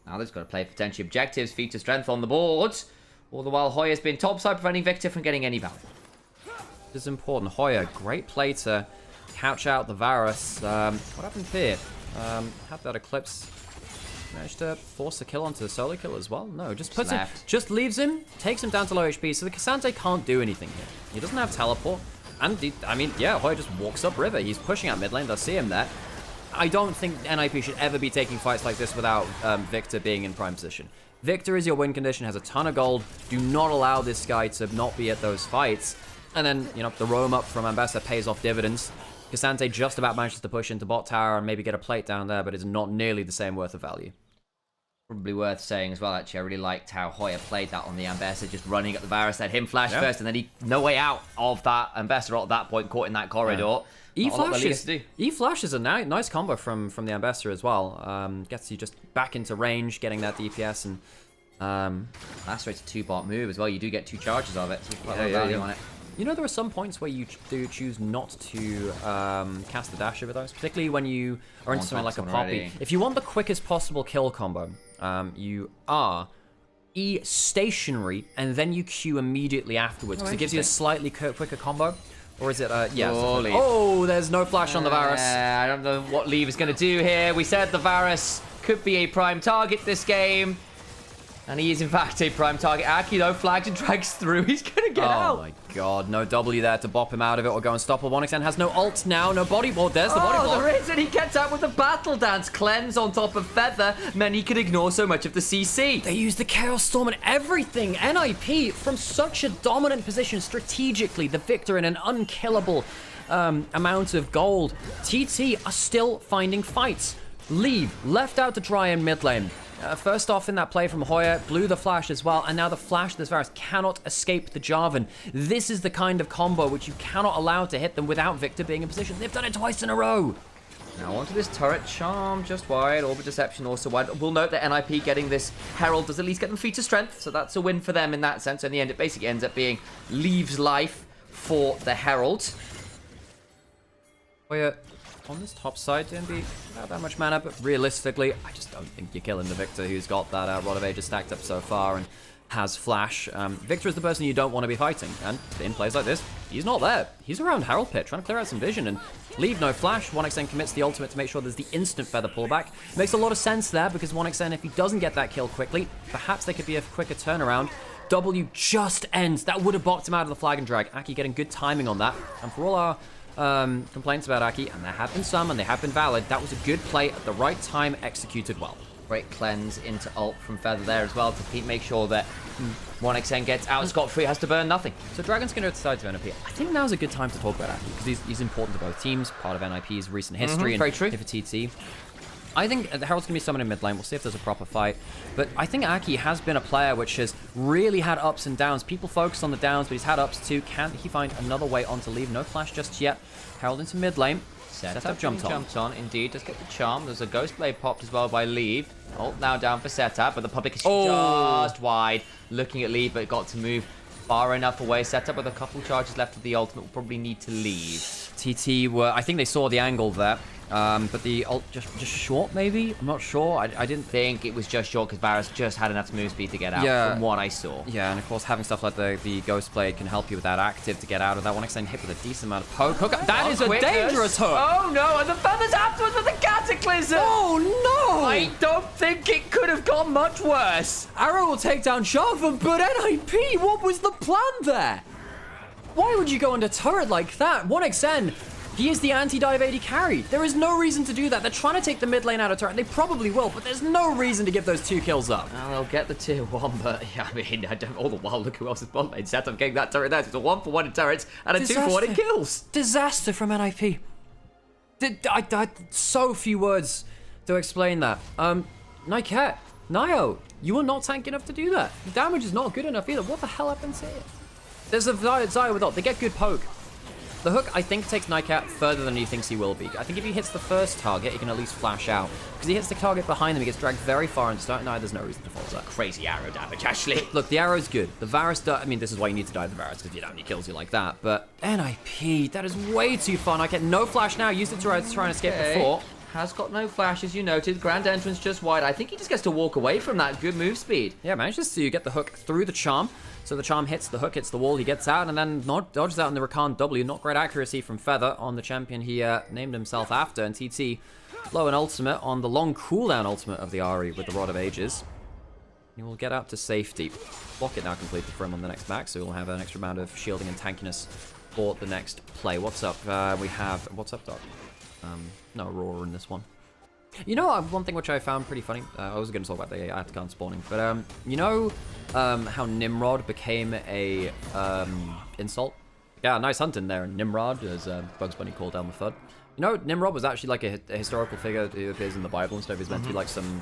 Now they've got to play potential objectives, feature strength on the board. All the while, Hoya's been topside, preventing Victor from getting any value. This is important. Hoya, great play to couch out the Varus. What happened here? Had that Eclipse. Managed to force a kill onto the solo kill as well? No, just puts him, just leaves him, takes him down to low HP, so the Cassante can't do anything here. He doesn't have teleport. And, Hoya just walks up river. He's pushing out mid lane. They'll see him there. I don't think NIP should ever be taking fights like this without Victor being in prime position. Victor is your win condition, has a ton of gold. Do not allow this guy to not be at those fights. And then, the roam up from Ambassador pays off dividends. Cassante just about manages to push into bot tower and maybe get a plate down there, but it's not nearly the same worth of value. Probably worth saying as well, actually, I really liked how Hoya played that on the Ambassador, just running at the Varus, let him flash first, and then no way out of that Ambassador at that point, caught in that corridor. Yeah. E-Flash is a nice combo from the Ambassador as well. Gets you just back into range, getting that DPS, and lacerates a 2-bot move as well. You do get 2 charges of it, so quite a lot of value on it. There are some points where you do choose not to cast the dash over those, particularly when you are into something like a Poppy. If you want the quickest possible kill combo, you are E stationary, and then you Q immediately afterwards, because it gives you a slightly quicker combo. Or is it, yeah. Oh, there's no flash on the Varus. I don't know what Leave is going to do here. We said the Varus could be a prime target this game. And he is, in fact, a prime target. Aki, though, flags and drags through. He's going to get out. Oh, my God. No W there to bop him out of it or go unstoppable. 1xN has no ult now. No body board. There's the body board. There is, and he gets out with a battle dance. Cleanse on top of Feather meant he could ignore so much of the CC. They use the Chaos Storm and everything. NIP from such a dominant position strategically. The Victor in an unkillable amount of gold. TT are still finding fights. Leave left out to dry in mid lane. First off in that play from Hoya, blew the flash as well, and now the flash, this Varus cannot escape the Jarvan. This is the kind of combo which you cannot allow to hit them without Victor being in position. They've done it twice in a row. Now onto this turret, Charm just wide, Orbit Deception also wide. We'll note that NIP getting this Herald does at least get them feat of strength, so that's a win for them in that sense. In the end, it basically ends up being Leave's life for the Herald. Hoya on this top side didn't be without that much mana, but realistically, I just don't think you're killing the Victor who's got that Rod of Ages stacked up so far and has flash. Victor is the person you don't want to be fighting, and in plays like this, he's not there. He's around Herald Pit, trying to clear out some vision, and Leave no flash. 1xN commits the ultimate to make sure there's the instant Feather pullback. Makes a lot of sense there, because 1xN, if he doesn't get that kill quickly, perhaps there could be a quicker turnaround. W just ends. That would have boxed him out of the flag and drag. Aki getting good timing on that, and for all our complaints about Aki, and there have been some, and they have been valid, that was a good play at the right time, executed well. Great cleanse into ult from Feather there as well to make sure that 1xN gets out scot-free, has to burn nothing. So Dragon's going to decide to NIP. I think now's a good time to talk about Aki, because he's important to both teams, part of NIP's recent history, and very true. If a TT. I think the Herald's going to be summoned in mid lane. We'll see if there's a proper fight. But I think Aki has been a player which has really had ups and downs. People focus on the downs, but he's had ups too. Can he find another way on to Leave? No flash just yet. Herald into mid lane. Setup jumped on. Indeed, does get the charm. There's a Ghost Blade popped as well by Leave. Ult now down for Setup, but the public is just wide. Looking at Leave, but got to move far enough away. Setup with a couple charges left of the ultimate will probably need to leave. TT were, I think they saw the angle there. But the ult just short, maybe? I'm not sure. I didn't think it was just short because Varus just had enough move speed to get out from what I saw. Yeah, and of course having stuff like the Ghost Blade can help you with that active to get out of that. 1xN hit with a decent amount of poke. That is a dangerous hook! Oh no, and the Feathers afterwards with the Cataclysm! Oh no! I don't think it could have gone much worse. Arrow will take down Jarvan, but NIP, what was the plan there? Why would you go into turret like that? 1xN, he is the anti-dive AD carry. There is no reason to do that. They're trying to take the mid lane out of turret. They probably will, but there's no reason to give those 2 kills up. Well, they'll get the tier 1, but yeah, I mean, all the while, look who else is bot lane. Setup getting that turret there. It's a 1-for-1 in turrets and a 2-for-1 in kills. Disaster from NIP. I so few words to explain that. Nymaera, Nio, you are not tanky enough to do that. The damage is not good enough either. What the hell happens here? There's a Xayah with ult. They get good poke. The hook, I think, takes Nymaera further than he thinks he will be. I think if he hits the first target, he can at least flash out. Because he hits the target behind him, he gets dragged very far into start. No, there's no reason to follow that. Crazy arrow damage, actually. Look, the arrow's good. The Varus, I mean, this is why you need to die to the Varus, because you don't, he kills you like that. But NIP, that is way too fun. I get no flash now. Used it to try and escape before. Has got no flash, as you noted. Grand entrance just wide. I think he just gets to walk away from that. Good move speed. Yeah, manages to get the hook through the charm. So the charm hits the hook, hits the wall, he gets out, and then dodges out in the Rakan W. Not great accuracy from Feather on the champion he named himself after. And TT, low and ultimate on the long cooldown ultimate of the Ahri with the Rod of Ages. He will get out to safety. Block it now completed for him on the next back, so he'll have an extra amount of shielding and tankiness for the next play. What's up? We have... What's up, Doc? No Aurora in this one. You know, one thing which I found pretty funny, I was going to talk about the Atakan spawning, but you know how Nimrod became a insult? Yeah, nice hunting there, Nimrod, as Bugs Bunny called down the FUD. You know, Nimrod was actually like a historical figure who appears in the Bible and stuff. He's meant to be like some,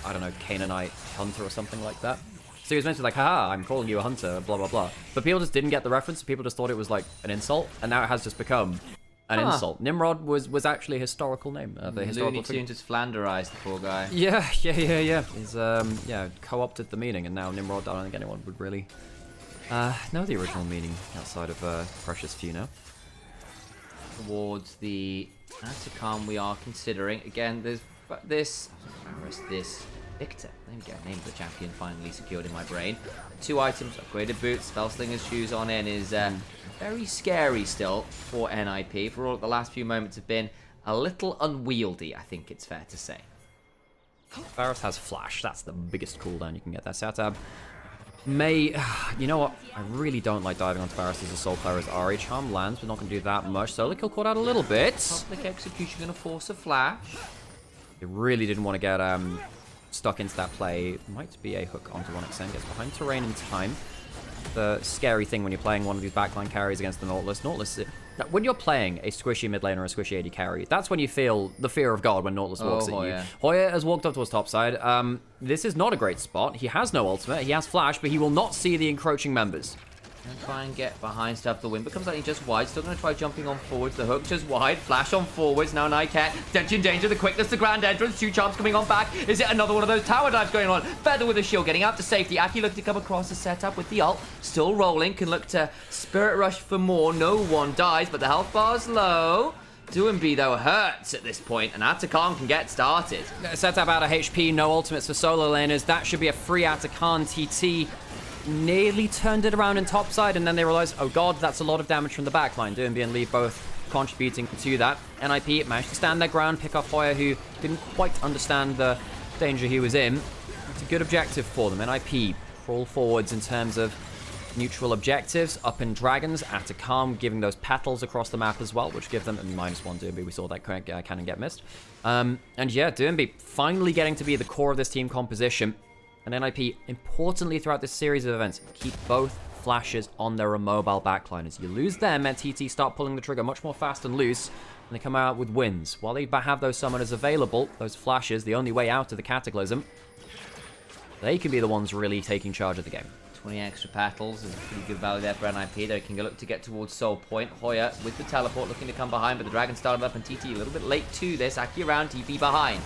I don't know, Canaanite hunter or something like that. So he was meant to be like, haha, I'm calling you a hunter, blah, blah, blah. But people just didn't get the reference. People just thought it was like an insult, and now it has just become an insult. Nimrod was actually a historical name. The historical Looney Tunes just flanderized the poor guy. Yeah. He's co-opted the meaning, and now Nimrod, I don't think anyone would really know the original meaning outside of Precious Few now. Towards the Atakan we are considering. Again, there's this Victor. There we go. Name of the champion finally secured in my brain. 2 items, upgraded boots, Spellslinger's shoes on in is very scary still for NIP. For all the last few moments have been a little unwieldy, I think it's fair to say. Varus has flash. That's the biggest cooldown you can get. That Satab may... You know what? I really don't like diving onto Varus as a sole player as Ari. Charm lands, but not going to do that much. Solo kill caught out a little bit. Public execution going to force a flash. They really didn't want to get stuck into that play. Might be a hook onto 1xN. Gets behind terrain in time. The scary thing when you're playing one of these backline carries against the Nautilus. When you're playing a squishy mid lane or a squishy AD carry, that's when you feel the fear of God when Nautilus walks at you. Hoya has walked up towards topside. This is not a great spot. He has no ultimate. He has flash, but he will not see the encroaching members. And try and get behind stuff. The wind becomes only just wide. Still going to try jumping on forwards. The hook just wide. Flash on forwards. Now Nycat. Dench in danger. The quickness, the grand entrance. 2 charms coming on back. Is it another one of those tower dives going on? Feather with a shield getting out to safety. Aki looking to come across the setup with the ult. Still rolling. Can look to Spirit Rush for more. No one dies, but the health bar's low. Doomby though hurts at this point, and Atakan can get started. Setup out of HP. No ultimates for solo laners. That should be a free Atakan. TT nearly turned it around in topside, and then they realized, oh god, that's a lot of damage from the backline. Doomby and Lee both contributing to that. NIP managed to stand their ground, pick off Hoya, who didn't quite understand the danger he was in. It's a good objective for them. NIP crawl forwards in terms of neutral objectives. Up in Dragons, Atacam giving those petals across the map as well, which give them a -1 Doomby. We saw that cannon get missed. And yeah, Doomby finally getting to be the core of this team composition. And NIP, importantly throughout this series of events, keep both flashes on their immobile backline. As you lose them, and TT start pulling the trigger much more fast and loose, and they come out with wins. While they have those summoners available, those flashes, the only way out of the Cataclysm, they can be the ones really taking charge of the game. 20 extra petals is a pretty good value there for NIP. They can look to get towards Soul Point. Hoya with the teleport looking to come behind, but the Dragon started up, and TT a little bit late to this. Aki around, TP behind.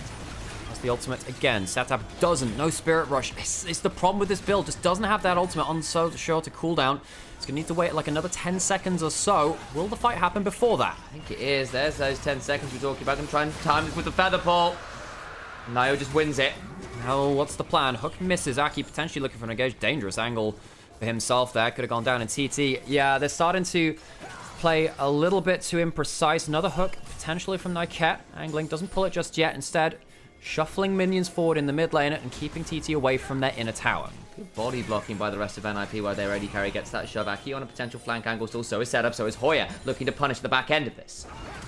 That's the ultimate again. Satab doesn't. No Spirit Rush. It's the problem with this build. Just doesn't have that ultimate on so short to cooldown. It's going to need to wait like another 10 seconds or so. Will the fight happen before that? I think it is. There's those 10 seconds we're talking about. Them trying to time this with the Feather Ball. Nio just wins it. Now, what's the plan? Hook misses. Aki potentially looking for an engaged. Dangerous angle for himself there. Could have gone down in TT. Yeah, they're starting to play a little bit too imprecise. Another hook potentially from Nyket. Angling doesn't pull it just yet. Instead, shuffling minions forward in the mid lane and keeping TT away from their inner tower. Good body blocking by the rest of NIP while their AD carry gets that shove. Aki on a potential flank angle still. So is set up. So is Hoya looking to punish the back end of this.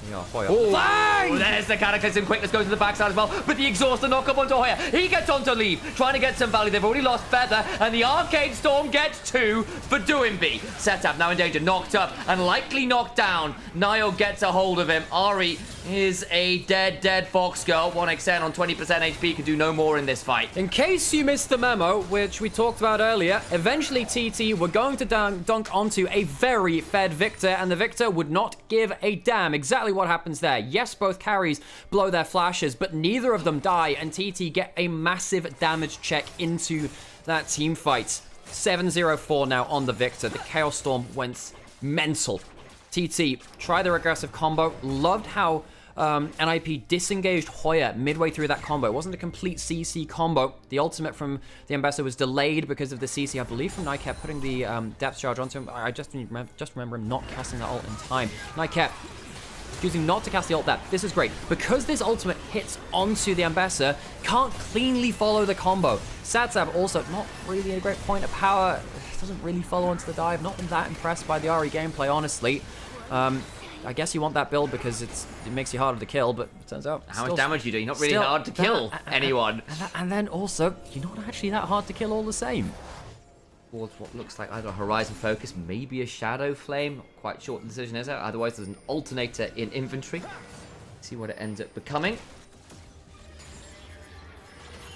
Yeah, Hoya. Oh, there's the Cataclysm. Quickness goes to the backside as well. But the exhaust, the knock up onto Hoya. He gets on to leave, trying to get some value. They've already lost Feather, and the Arcade Storm gets 2 for Doomby. Setup now in danger, knocked up and likely knocked down. Niall gets a hold of him. Ari is a dead Fox girl. 1xN on 20% HP can do no more in this fight. In case you missed the memo, which we talked about earlier, eventually TT were going to dunk onto a very fed Victor, and the Victor would not give a damn. Exactly what happens there. Yes, both carries blow their flashes, but neither of them die, and TT get a massive damage check into that team fight. 704 now on the Victor. The Chaos Storm went mental. TT, try their aggressive combo. Loved how NIP disengaged Hoya midway through that combo. It wasn't a complete CC combo. The ultimate from the Ambassador was delayed because of the CC, I believe, from Nycat putting the depth charge onto him. I just remember him not casting that ult in time. Nycat choosing not to cast the ult there. This is great. Because this ultimate hits onto the Ambassador, can't cleanly follow the combo. Satsab also not really a great point of power. Doesn't really follow onto the dive. Not been that impressed by the Ari gameplay, honestly. I guess you want that build because it makes you harder to kill, but it turns out... How much damage you do? You're not really hard to kill anyone. And then also, you're not actually that hard to kill all the same. Towards what looks like either a Horizon Focus, maybe a Shadow Flame. Not quite sure what the decision is. Otherwise, there's an Alternator in inventory. See what it ends up becoming.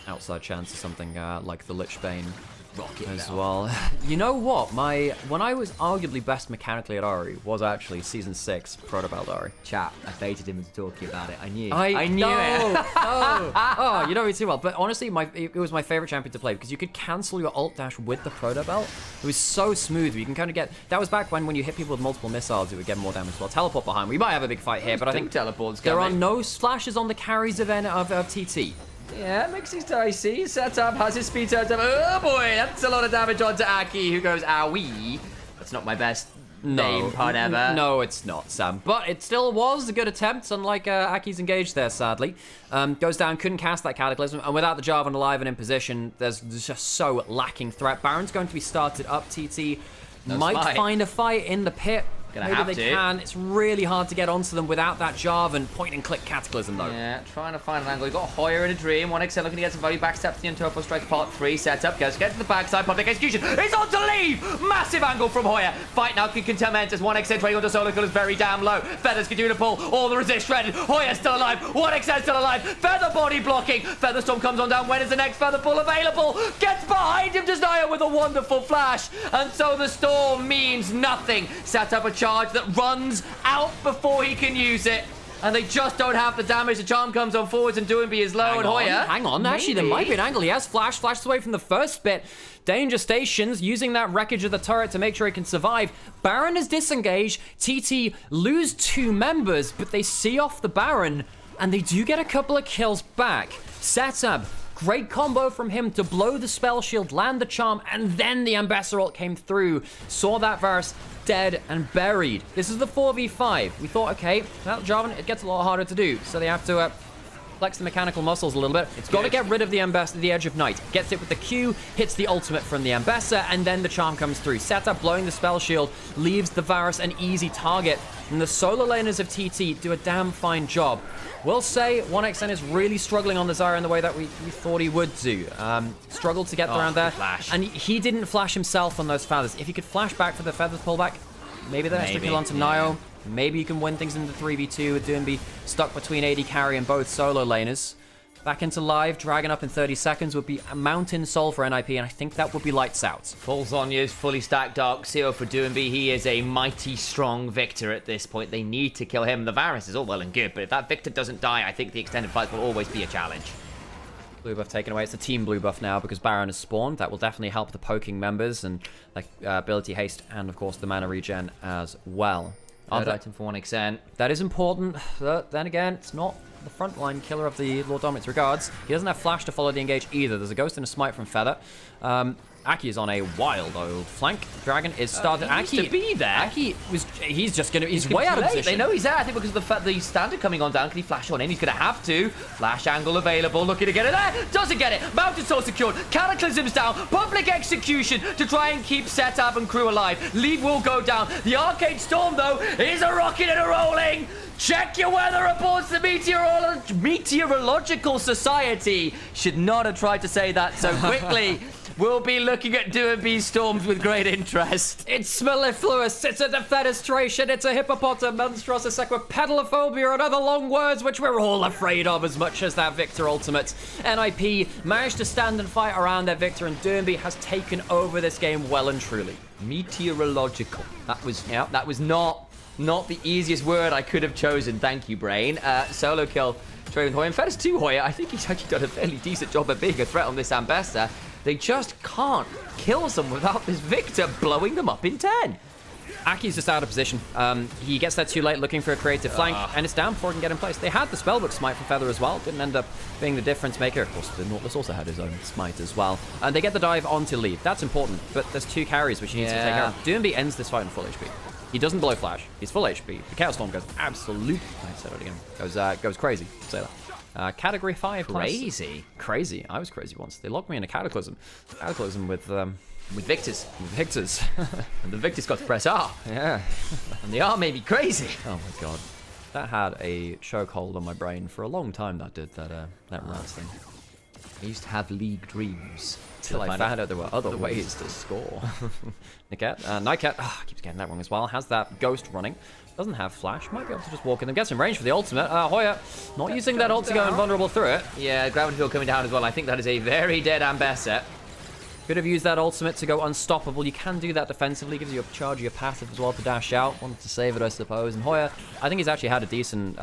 Outside chance of something like the Lich Bane Rocket as now. well. You know what? When I was arguably best mechanically at Ari was actually Season 6 Protobald Ari. Chat, I baited him into talking about it. I knew it. Oh, you know me too well. But honestly, it was my favorite champion to play because you could cancel your ult dash with the Protobelt. It was so smooth. You can kind of get... That was back when you hit people with multiple missiles, it would get more damage. Well, teleport behind. We might have a big fight here, but I think teleports there are coming. no flashes on the carries of TT. Yeah, makes it dicey. Setup has his speed turned up. Oh boy, that's a lot of damage onto Aki, who goes, owie. That's not my best name part ever. No, it's not, Sam. But it still was a good attempt, unlike Aki's engaged there, sadly. Goes down, couldn't cast that Cataclysm, and without the Jarvan alive and in position, there's just so lacking threat. Baron's going to be started up. TT might find a fight in the pit. Maybe they can. It's really hard to get onto them without that Jarvan point and click Cataclysm though. Yeah, trying to find an angle. You got Hoyer in a dream. 1XL looking to get some value. Backstep to the Unturbo Strike part 3 setup. Goes get to the backside. Public execution. It's on to leave. Massive angle from Hoyer. Fight now can contend as 1XL trading onto Solo Kill is very damn low. Feathers can do the pull. All the resist shredded. Hoyer still alive. 1XL still alive. Feather body blocking. Featherstorm comes on down. When is the next Feather pull available? Gets behind him. Desire with a wonderful flash. And so the storm means nothing. Set up a charge that runs out before he can use it. And they just don't have the damage. The charm comes on forwards and Doinby is low and Hoyer. Hang on, actually there might be an angle. He has flashed away from the first bit. Danger Stations using that wreckage of the turret to make sure he can survive. Baron is disengaged. TT lose 2 members, but they see off the Baron and they do get a couple of kills back. Setup. Great combo from him to blow the spell shield, land the charm, and then the Ambassador ult came through. Saw that Varus dead and buried. This is the 4v5. We thought, okay, that Jarvan, it gets a lot harder to do. So they have to flex the mechanical muscles a little bit. It's got to get rid of the Edge of Night. Gets it with the Q, hits the ultimate from the Ambassador, and then the charm comes through. Setup blowing the spell shield, leaves the Varus an easy target. And the solo laners of TT do a damn fine job. We'll say 1XN is really struggling on the Zyra in the way that we thought he would do. Struggled to get around there. Flash. And he didn't flash himself on those feathers. If he could flash back for the feathers pullback, maybe the extra kill onto Nio. Maybe you can win things in the 3v2 with Doinby stuck between AD carry and both solo laners. Back into live, Dragon up in 30 seconds would be a mountain soul for NIP, and I think that would be lights out. Full Zhonya's fully stacked Dark Seal for Doinby. He is a mighty strong Victor at this point. They need to kill him. The Varus is all well and good, but if that Victor doesn't die, I think the extended fight will always be a challenge. Blue buff taken away. It's a team blue buff now because Baron has spawned. That will definitely help the poking members and like ability haste and of course the mana regen as well. Third item for 1XN. That is important. Then again, it's not the frontline killer of the Lord Dominate's regards. He doesn't have flash to follow the engage either. There's a ghost and a smite from Feather. Aki is on a wild old flank. Dragon is started. Aki to be there. Aki he's way out of position. They know he's there. I think because of the standard coming on down. Can he flash on in? He's going to have to. Flash angle available. Looking to get it there. Doesn't get it. Mountain Soul secured. Cataclysm's down. Public execution to try and keep Setup and crew alive. Lead will go down. The Arcade Storm, though, is a rocket and a rolling. Check your weather reports. The Meteorological Society should not have tried to say that so quickly. We'll be looking at Doinby's storms with great interest. It's mellifluous, it's a defenestration, it's a hippopotam, monstrous, a sequipedalophobia, and other long words which we're all afraid of as much as that Victor ultimate. NIP managed to stand and fight around their Victor, and Doinby has taken over this game well and truly. Meteorological. That was not the easiest word I could have chosen. Thank you, Brain. Solo kill straight with Hoyer. In fairness to Hoyer, I think he's actually done a fairly decent job of being a threat on this Ambassador. They just can't kill someone without this Victor blowing them up in 10. Aki's just out of position. He gets there too late looking for a creative flank, and it's down before it can get in place. They had the Spellbook Smite from Feather as well. Didn't end up being the difference maker. Of course, the Nautilus also had his own Smite as well. And they get the dive onto lead. That's important, but there's 2 carries which he needs to take care of. Doinby ends this fight on full HP. He doesn't blow flash. He's full HP. The Chaos Storm goes absolute. I said it again. Goes crazy. Say that. Category 5 Crazy. Crazy. I was crazy once. They locked me in a Cataclysm. Cataclysm with Victors. Victors. And the Victor's got to press R. Yeah. And the R made me crazy. Oh my god. That had a chokehold on my brain for a long time, that did, that Rats thing. I used to have league dreams. Till I found out there were other ways to score. Nightcat, keeps getting that wrong as well. Has that ghost running. Doesn't have flash. Might be able to just walk in and get some range for the ultimate. Hoyer not using that ult to go invulnerable through it. Yeah, Gravity Field coming down as well. I think that is a very dead Ambassador. Could have used that ultimate to go unstoppable. You can do that defensively. Gives you a charge of your passive as well to dash out. Wanted to save it, I suppose. And Hoyer, I think he's actually had a decent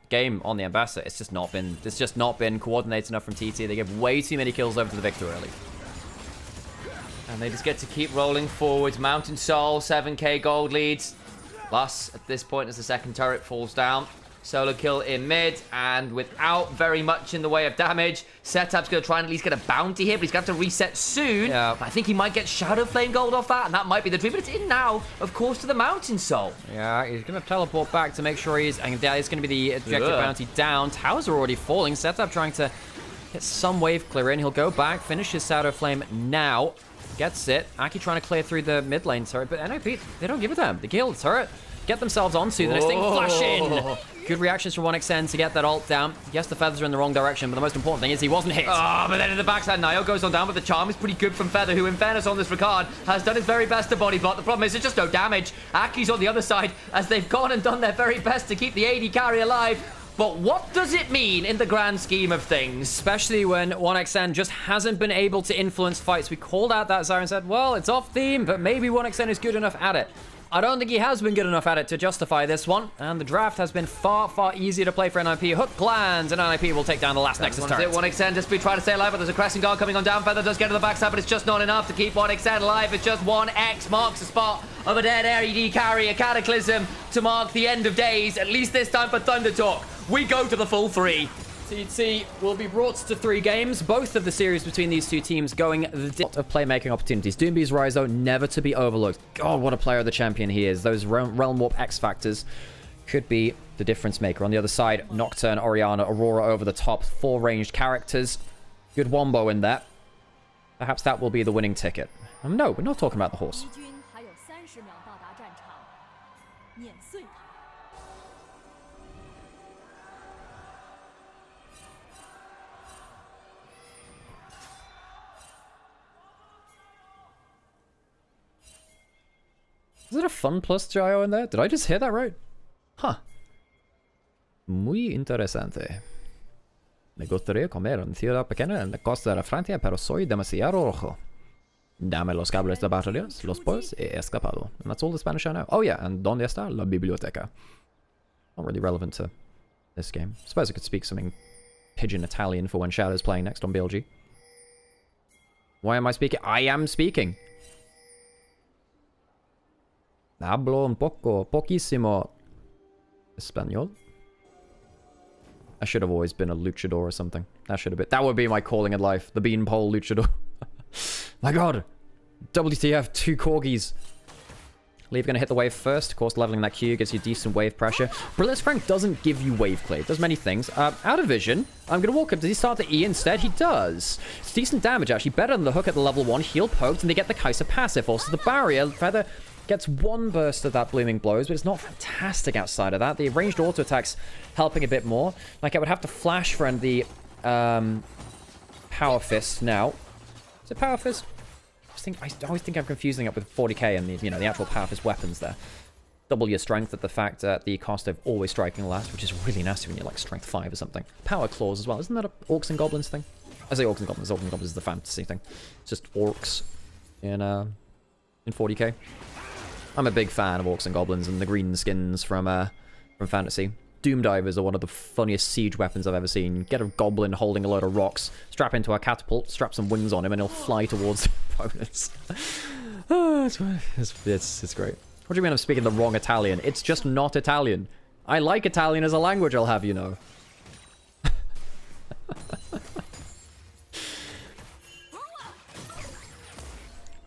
game on the Ambassador. It's just not been coordinated enough from TT. They give way too many kills over to the Victor early. And they just get to keep rolling forwards. Mountain Soul, 7k gold leads. Plus, at this point, as the second turret falls down, Solo kill in mid, and without very much in the way of damage, Setup's going to try and at least get a bounty here, but he's going to have to reset soon. Yeah. I think he might get Shadow Flame Gold off that, and that might be the dream, but it's in now, of course, to the Mountain Soul. Yeah, he's going to teleport back to make sure and that is going to be the objective Ugh. bounty down. Towers are already falling. Setup trying to get some wave clear in. He'll go back, finish his Shadow Flame now. Gets it. Aki trying to clear through the mid lane turret, but NIP, they don't give a damn. They kill the turret, get themselves onto the next thing, flash in. Good reactions from 1xN to get that ult down. Yes, the feathers are in the wrong direction, but the most important thing is he wasn't hit. Oh, but then in the backside, Nio goes on down, but the charm is pretty good from Feather, who in fairness on this regard has done his very best to body block. The problem is there's just no damage. Aki's on the other side as they've gone and done their very best to keep the AD carry alive. But what does it mean in the grand scheme of things? Especially when 1xN just hasn't been able to influence fights. We called out that Zyron said, well, it's off theme, but maybe 1xN is good enough at it. I don't think he has been good enough at it to justify this one. And the draft has been far, far easier to play for NIP. Hook lands, and NIP will take down the last Nexus turret. 1xN just be trying to stay alive, but there's a Crescent Guard coming on down. Feather does get to the backside, but it's just not enough to keep 1xN alive. It's just 1x marks the spot of a dead AD carry, a Cataclysm to mark the end of days, at least this time for Thunder Talk. We go to the full 3. TT will be brought to 3 games. Both of the series between these two teams going the depth of playmaking opportunities. Doombee's Rise, though, never to be overlooked. God, what a player of the champion he is. Those Realm Warp X factors could be the difference maker. On the other side, Nocturne, Orianna, Aurora over the top. 4 ranged characters. Good wombo in there. Perhaps that will be the winning ticket. No, we're not talking about the horse. 敌军还有30秒到达战场，碾碎它。 Is it a fun plus gyro in there? Did I just hear that right? Huh. Muy interesante. Me gustaría comer una ciudad pequeña en la costa de Francia, pero soy demasiado rojo. Dame los cables de baterías, los pollos, he escapado. And that's all the Spanish I know. Oh yeah, and ¿dónde está la biblioteca? Not really relevant to this game. Suppose I could speak something pigeon Italian for when Shadow's playing next on BLG. Why am I speaking? I am speaking. Hablo un poco, poquísimo español. I should have always been a luchador or something. That would be my calling in life. The beanpole luchador. My god. WTF, 2 corgis. Leave gonna hit the wave first. Of course, leveling that Q gives you decent wave pressure. Blitzcrank doesn't give you wave clear. It does many things. Out of vision. I'm gonna walk up. Does he start the E instead? He does. It's decent damage, actually. Better than the hook at the level 1. Heal poked, and they get the Kai'Sa passive. Also, the barrier. Feather gets 1 burst of that blooming blows, but it's not fantastic outside of that. The ranged auto attacks helping a bit more. Like, I would have to flash friend the Power Fist now. Is it Power Fist? I always think I'm confusing it with 40k and the actual Power Fist weapons there. Double your strength at the fact at the cost of always striking last, which is really nasty when you're like strength 5 or something. Power Claws as well. Isn't that a Orcs and Goblins thing? I say Orcs and Goblins. Orcs and Goblins is the fantasy thing. It's just Orcs in 40k. I'm a big fan of Orcs and Goblins and the green skins from Fantasy. Doom Divers are one of the funniest siege weapons I've ever seen. Get a goblin holding a load of rocks, strap into a catapult, strap some wings on him, and he'll fly towards opponents. Oh, it's great. What do you mean I'm speaking the wrong Italian? It's just not Italian. I like Italian as a language, I'll have you know.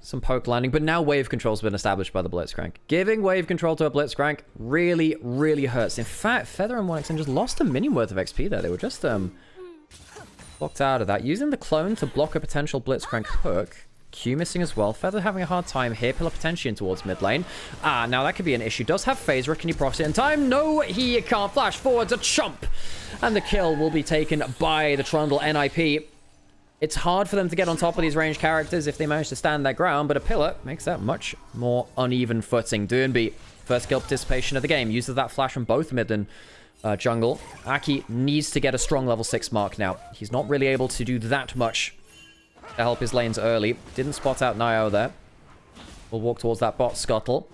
Some poke landing, but now wave control's been established by the Blitzcrank. Giving wave control to a Blitzcrank really, really hurts. In fact, Feather and 1xN just lost a minion worth of XP there. They were just blocked out of that. Using the clone to block a potential Blitzcrank hook. Q missing as well. Feather having a hard time here. Pillar potentially in towards mid lane. Now that could be an issue. Does have Phaser. Can he proxy in time? No, he can't. Flash forwards. A chump. And the kill will be taken by the Trundle NIP. It's hard for them to get on top of these ranged characters if they manage to stand their ground, but a pillar makes that much more uneven footing. Doonby, first kill participation of the game. Uses that flash from both mid and jungle. Aki needs to get a strong level 6 mark now. He's not really able to do that much to help his lanes early. Didn't spot out Nio there. We'll walk towards that bot scuttle.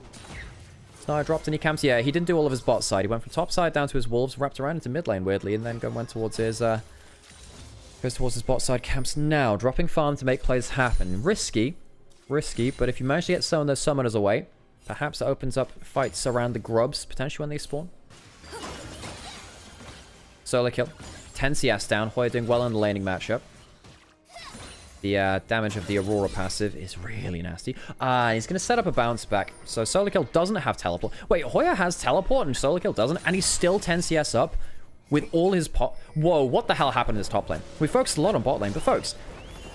Nio dropped any camps. Yeah, he didn't do all of his bot side. He went from top side down to his wolves, wrapped around into mid lane weirdly, and then went towards his... Goes towards his bot side camps now. Dropping farm to make plays happen. Risky, but if you manage to get some of those summoners away, perhaps it opens up fights around the grubs, potentially when they spawn. Solo kill. 10 CS down. Hoya doing well in the laning matchup. The damage of the Aurora passive is really nasty. He's going to set up a bounce back. So Solo kill doesn't have teleport. Wait, Hoya has teleport and Solo kill doesn't? And he's still 10 CS up with all his pot. Whoa, what the hell happened in this top lane? We focused a lot on bot lane, but folks,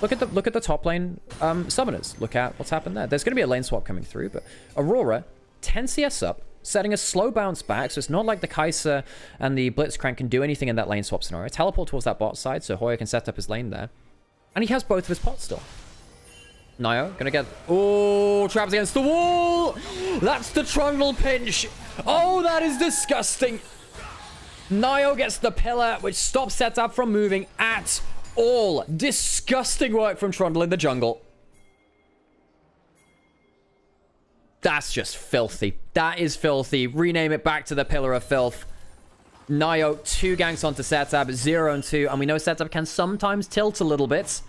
look at the top lane summoners. Look at what's happened there. There's going to be a lane swap coming through, but Aurora, 10 CS up, setting a slow bounce back, so it's not like the Kai'Sa and the Blitzcrank can do anything in that lane swap scenario. Teleport towards that bot side, so Hoya can set up his lane there. And he has both of his pots still. Nio, gonna get... Oh, traps against the wall! That's the Trundle pinch! Oh, that is disgusting! Nio gets the pillar, which stops setup from moving at all. Disgusting work from Trundle in the jungle. That's just filthy. That is filthy. Rename it back to the Pillar of Filth. Nio, 2 ganks onto setup, 0 and 2, and we know setup can sometimes tilt a little bit.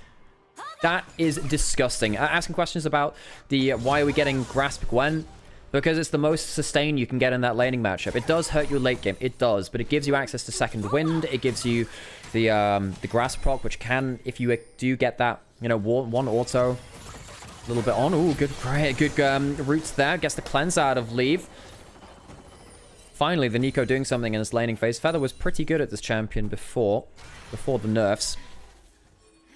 That is disgusting. Asking questions about the why are we getting Grasp Gwen? Because it's the most sustain you can get in that laning matchup. It does hurt you late game, it does, but it gives you access to Second Wind. It gives you the Grasp proc, which can, if you do get that, you know, one auto, a little bit on. Ooh, good roots there. Gets the cleanse out of Leave. Finally, the Nico doing something in his laning phase. Feather was pretty good at this champion before the nerfs.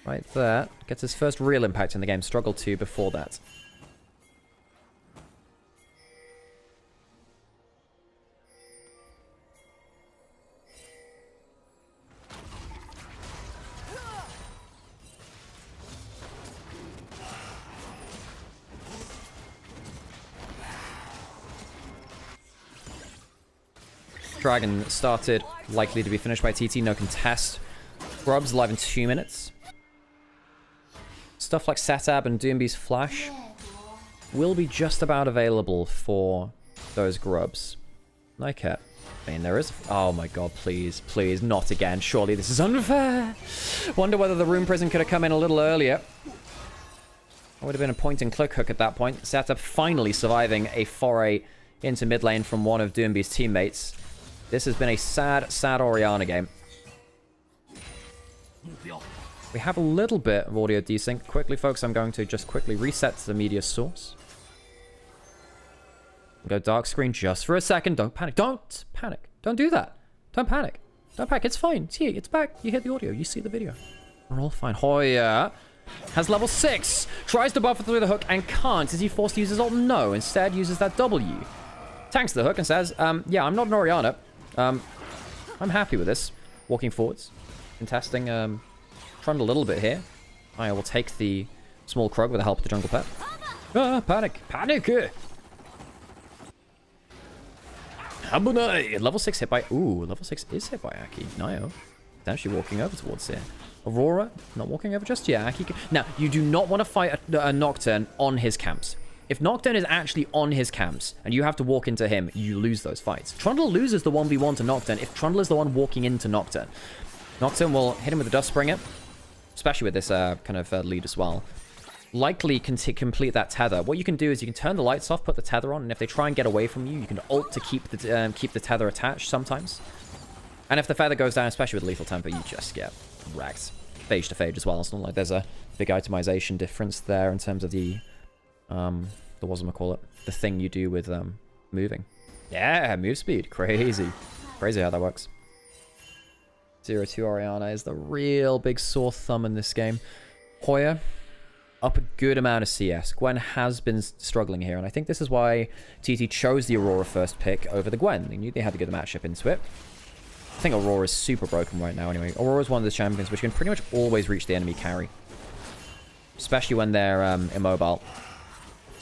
Right there. Gets his first real impact in the game. Struggled to before that. Dragon started, likely to be finished by TT, no contest. Grub's live in 2 minutes. Stuff like Satab and Doombee's Flash will be just about available for those Grubs. Okay. I mean, there is... Oh my god, please, please, not again. Surely this is unfair. Wonder whether the Rune Prison could have come in a little earlier. That would have been a point-and-click hook at that point. Satab finally surviving a foray into mid lane from one of Doombee's teammates. This has been a sad, sad Orianna game. We have a little bit of audio desync. Quickly, folks, I'm going to just quickly reset the media source. Go dark screen just for a second. Don't panic. Don't panic. Don't do that. Don't panic. Don't panic. It's fine. It's here. It's back. You hear the audio. You see the video. We're all fine. Hoya has level 6. Tries to buffer through the hook and can't. Is he forced to use his ult? No. Instead, uses that W. Tanks the hook and says, yeah, I'm not an Orianna. I'm happy with this. Walking forwards. Contesting, Trundle a little bit here. I will take the small Krug with the help of the jungle pet. Panic! Panic! Habunai! Level 6 hit by... Ooh, level 6 is hit by Aki. Nio. It's actually walking over towards here. Aurora, not walking over just yet. Aki... Now, you do not want to fight a Nocturne on his camps. If Nocturne is actually on his camps, and you have to walk into him, you lose those fights. Trundle loses the 1v1 to Nocturne if Trundle is the one walking into Nocturne. Nocturne will hit him with the Dust Springer, especially with this kind of lead as well. Likely complete that tether. What you can do is you can turn the lights off, put the tether on, and if they try and get away from you, you can ult to keep the tether attached sometimes. And if the feather goes down, especially with Lethal Temper, you just get wrecked. Phage to phage as well. It's not like there's a big itemization difference there in terms of the the thing you do with moving. Yeah, move speed. Crazy. Crazy how that works. 0-2 Orianna is the real big sore thumb in this game. Hoya, up a good amount of CS. Gwen has been struggling here, and I think this is why TT chose the Aurora first pick over the Gwen. They knew they had to get the matchup into it. I think Aurora is super broken right now anyway. Aurora is one of the champions which can pretty much always reach the enemy carry. Especially when they're immobile.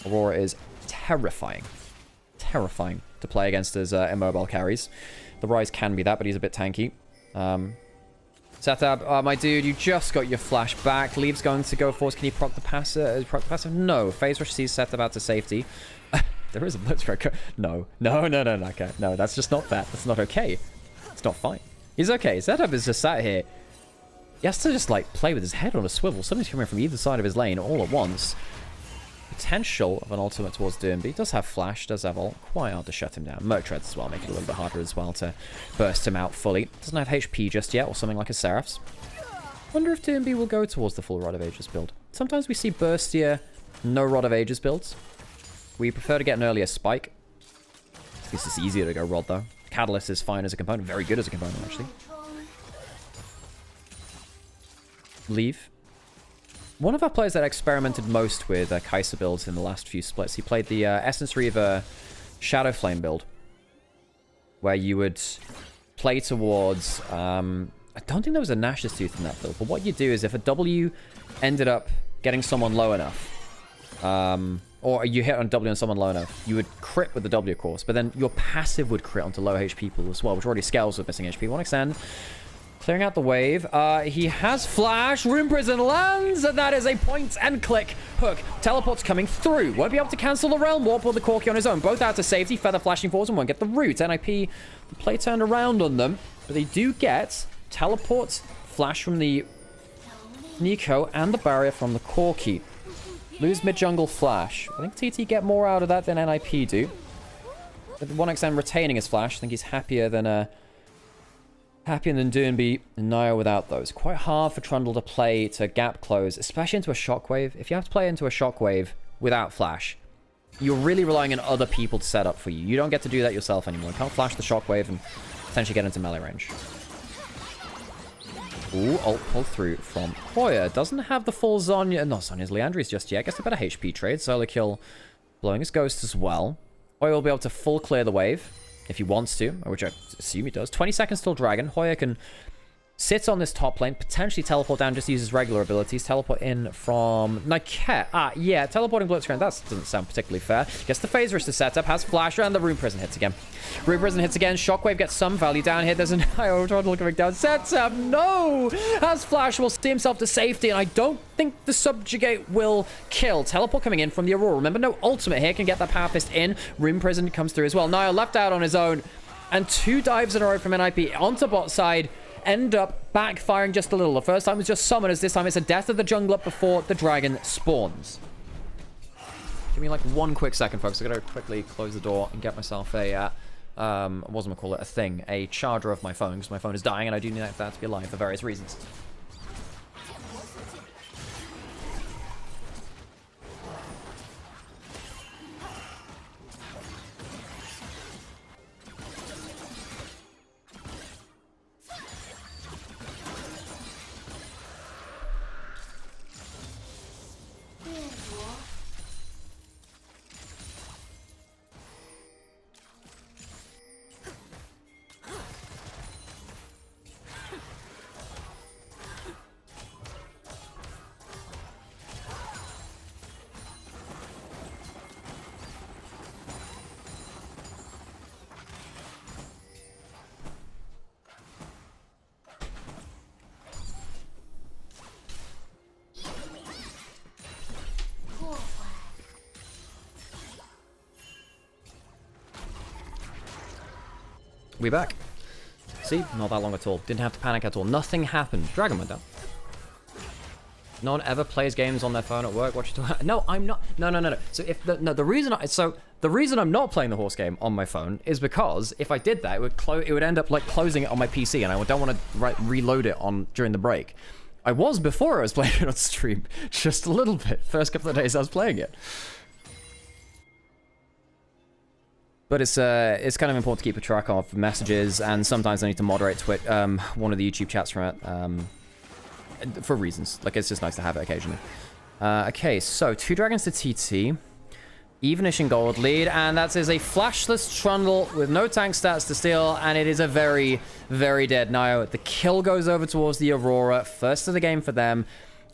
Aurora is terrifying. Terrifying to play against as immobile carries. The Rise can be that, but he's a bit tanky. Satab, my dude, you just got your flash back. Leave's going to go force. Can he proc the passive? No. Phase Rush sees Satab out to safety. There is a Blitzcrank. No, okay. No, that's just not that. That's not okay. It's not fine. He's okay. Satab is just sat here. He has to just, like, play with his head on a swivel. Something's coming from either side of his lane all at once. potential of an ultimate towards Doomby. Does have flash, does have ult. Quite hard to shut him down. Merc Treads as well, make it a little bit harder as well to burst him out fully. Doesn't have HP just yet, or something like a Seraph's. Wonder if Doomby will go towards the full Rod of Ages build. Sometimes we see burstier, no Rod of Ages builds. We prefer to get an earlier spike. This is easier to go Rod though. Catalyst is fine as a component, very good as a component actually. Leave. One of our players that experimented most with Kai'Sa builds in the last few splits, he played the Essence Reaver Shadow Flame build, where you would play towards... I don't think there was a Nash's Tooth in that build, but what you do is if a W ended up getting someone low enough, or you hit on a W on someone low enough, you would crit with the W, of course, but then your passive would crit onto low HP people as well, which already scales with missing HP. One extend. Clearing out the wave. He has flash. Rune Prison lands, and that is a point and click hook. Teleport's coming through. Won't be able to cancel the Realm Warp or the Corki on his own. Both out to safety. Feather flashing forwards and won't get the root. NIP, the play turned around on them, but they do get teleport, flash from the Nico, and the barrier from the Corki. Lose mid-jungle flash. I think TT get more out of that than NIP do. With 1xM retaining his flash, I think he's happier than Doomby and Naya without those. Quite hard for Trundle to play to gap close, especially into a shockwave. If you have to play into a shockwave without flash, you're really relying on other people to set up for you. You don't get to do that yourself anymore. You can't flash the shockwave and potentially get into melee range. Ooh, ult pull through from Hoya. Doesn't have the full Zhonya. Not Zonya's Leandri's just yet. Gets a better HP trade. Solo kill blowing his ghost as well. Hoya will be able to full clear the wave if he wants to, which I assume he does. 20 seconds till Dragon. Hoya can sit on this top lane, potentially teleport down, just use his regular abilities. Teleport in from Nymaera. Yeah, teleporting Blitzcrank. That doesn't sound particularly fair. Gets the Phaserist to set up, has Flash, and the Rune Prison hits again. Rune Prison hits again. Shockwave gets some value down here. There's an IO Trundle coming down. Sets up. No! Has Flash, will see himself to safety, and I don't think the Subjugate will kill. Teleport coming in from the Aurora. Remember, no ultimate here. Can get that Power Fist in. Rune Prison comes through as well. Nile left out on his own, and 2 dives in a row from NIP onto bot side. End up backfiring just a little. The first time was just summoners. This time it's a death of the jungler before the dragon spawns. Give me like 1 quick second, folks. I gotta quickly close the door and get myself a, what was I gonna call it? A thing. A charger of my phone, because my phone is dying and I do need that to be alive for various reasons. We back. See? Not that long at all. Didn't have to panic at all. Nothing happened. Dragon went down. No one ever plays games on their phone at work. What you talking? No, I'm not. No. So if the reason I'm not playing the horse game on my phone is because if I did that, it would end up like closing it on my PC, and I don't want to reload it on during the break. I was before I was playing it on stream, just a little bit. First couple of days I was playing it. But it's kind of important to keep a track of messages, and sometimes I need to moderate one of the YouTube chats from it for reasons. Like, it's just nice to have it occasionally. Okay, so 2 dragons to TT. Evenish in gold lead, and that is a flashless Trundle with no tank stats to steal, and it is a very, very dead Nio. The kill goes over towards the Aurora. First of the game for them.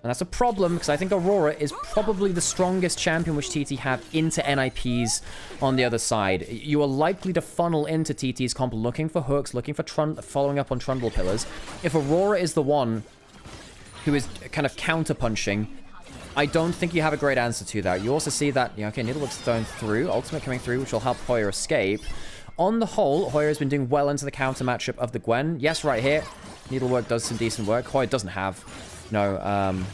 And that's a problem, because I think Aurora is probably the strongest champion which TT have into NIPs on the other side. You are likely to funnel into TT's comp looking for hooks, looking for following up on Trundle pillars. If Aurora is the one who is kind of counter-punching, I don't think you have a great answer to that. You also see that, okay, Needlework's thrown through, ultimate coming through, which will help Hoya escape. On the whole, Hoya has been doing well into the counter matchup of the Gwen. Yes, right here, Needlework does some decent work. Hoya doesn't have... No,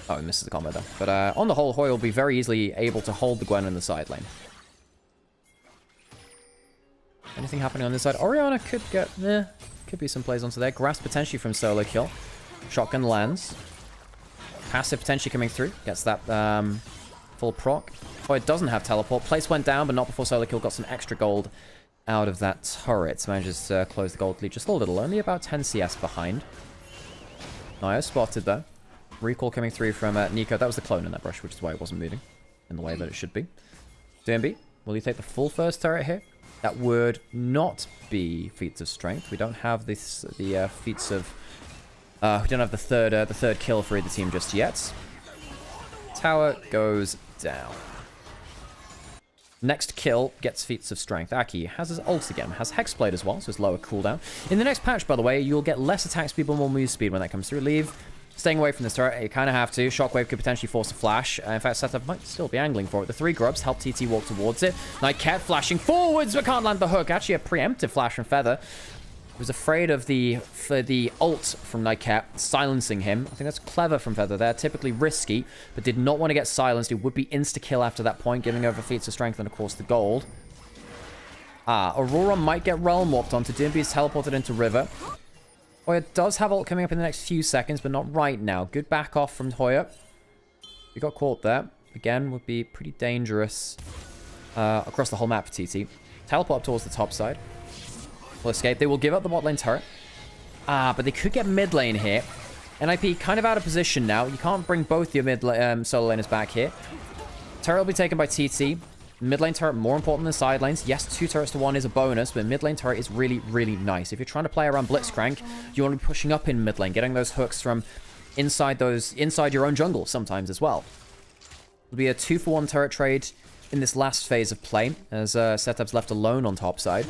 Oh, he misses the combo there. But on the whole, Hoy will be very easily able to hold the Gwen in the side lane. Anything happening on this side? Orianna could get... could be some plays onto there. Grasp potentially from solo kill. Shotgun lands. Passive potentially coming through. Gets that full proc. Hoy doesn't have teleport. Place went down, but not before solo kill. Got some extra gold out of that turret. Manages to close the gold lead just a little. Only about 10 CS behind. Naya spotted though. Recall coming through from Nico. That was the clone in that brush, which is why it wasn't moving in the way that it should be. DMB, will you take the full first turret here? That would not be feats of strength. We don't have the feats of... we don't have the third kill for either team just yet. Tower goes down. Next kill gets feats of strength. Aki has his ult again, has Hexblade as well, so it's lower cooldown. In the next patch, by the way, you'll get less attack speed but more move speed when that comes through. Leave. Staying away from this turret, you kind of have to. Shockwave could potentially force a flash. In fact, Setup might still be angling for it. The 3 grubs help TT walk towards it. Nightcat flashing forwards, but can't land the hook. Actually, a preemptive flash from Feather. Was afraid of the ult from Nightcat silencing him. I think that's clever from Feather there. Typically risky, but did not want to get silenced. It would be insta-kill after that point, giving over feats of strength and, of course, the gold. Aurora might get realm warped onto Dimby's teleported into River. Hoya does have ult coming up in the next few seconds, but not right now. Good back off from Hoya. We got caught there. Again, would be pretty dangerous across the whole map for TT. Teleport up towards the top side. Will escape. They will give up the bot lane turret. But they could get mid lane here. NIP kind of out of position now. You can't bring both your solo laners back here. Turret will be taken by TT. Mid lane turret more important than side lanes. Yes, 2 turrets to 1 is a bonus, but mid lane turret is really, really nice. If you're trying to play around Blitzcrank, you want to be pushing up in mid lane, getting those hooks from inside your own jungle sometimes as well. It'll be a 2-for-1 turret trade in this last phase of play, as Setup's left alone on top side.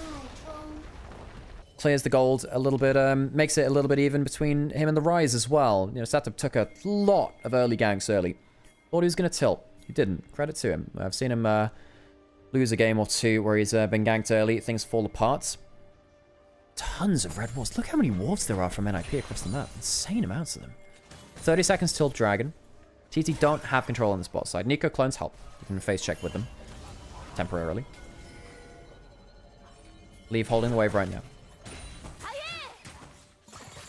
Clears the gold a little bit, makes it a little bit even between him and the Rise as well. You know, Setup took a lot of early ganks early. Thought he was going to tilt. He didn't. Credit to him. I've seen him lose a game or two where he's been ganked early. Things fall apart. Tons of red wards. Look how many wards there are from NIP across the map. Insane amounts of them. 30 seconds till Dragon. TT don't have control on the bot side. Nico clones help. You can face check with them. Temporarily. Leave holding the wave right now.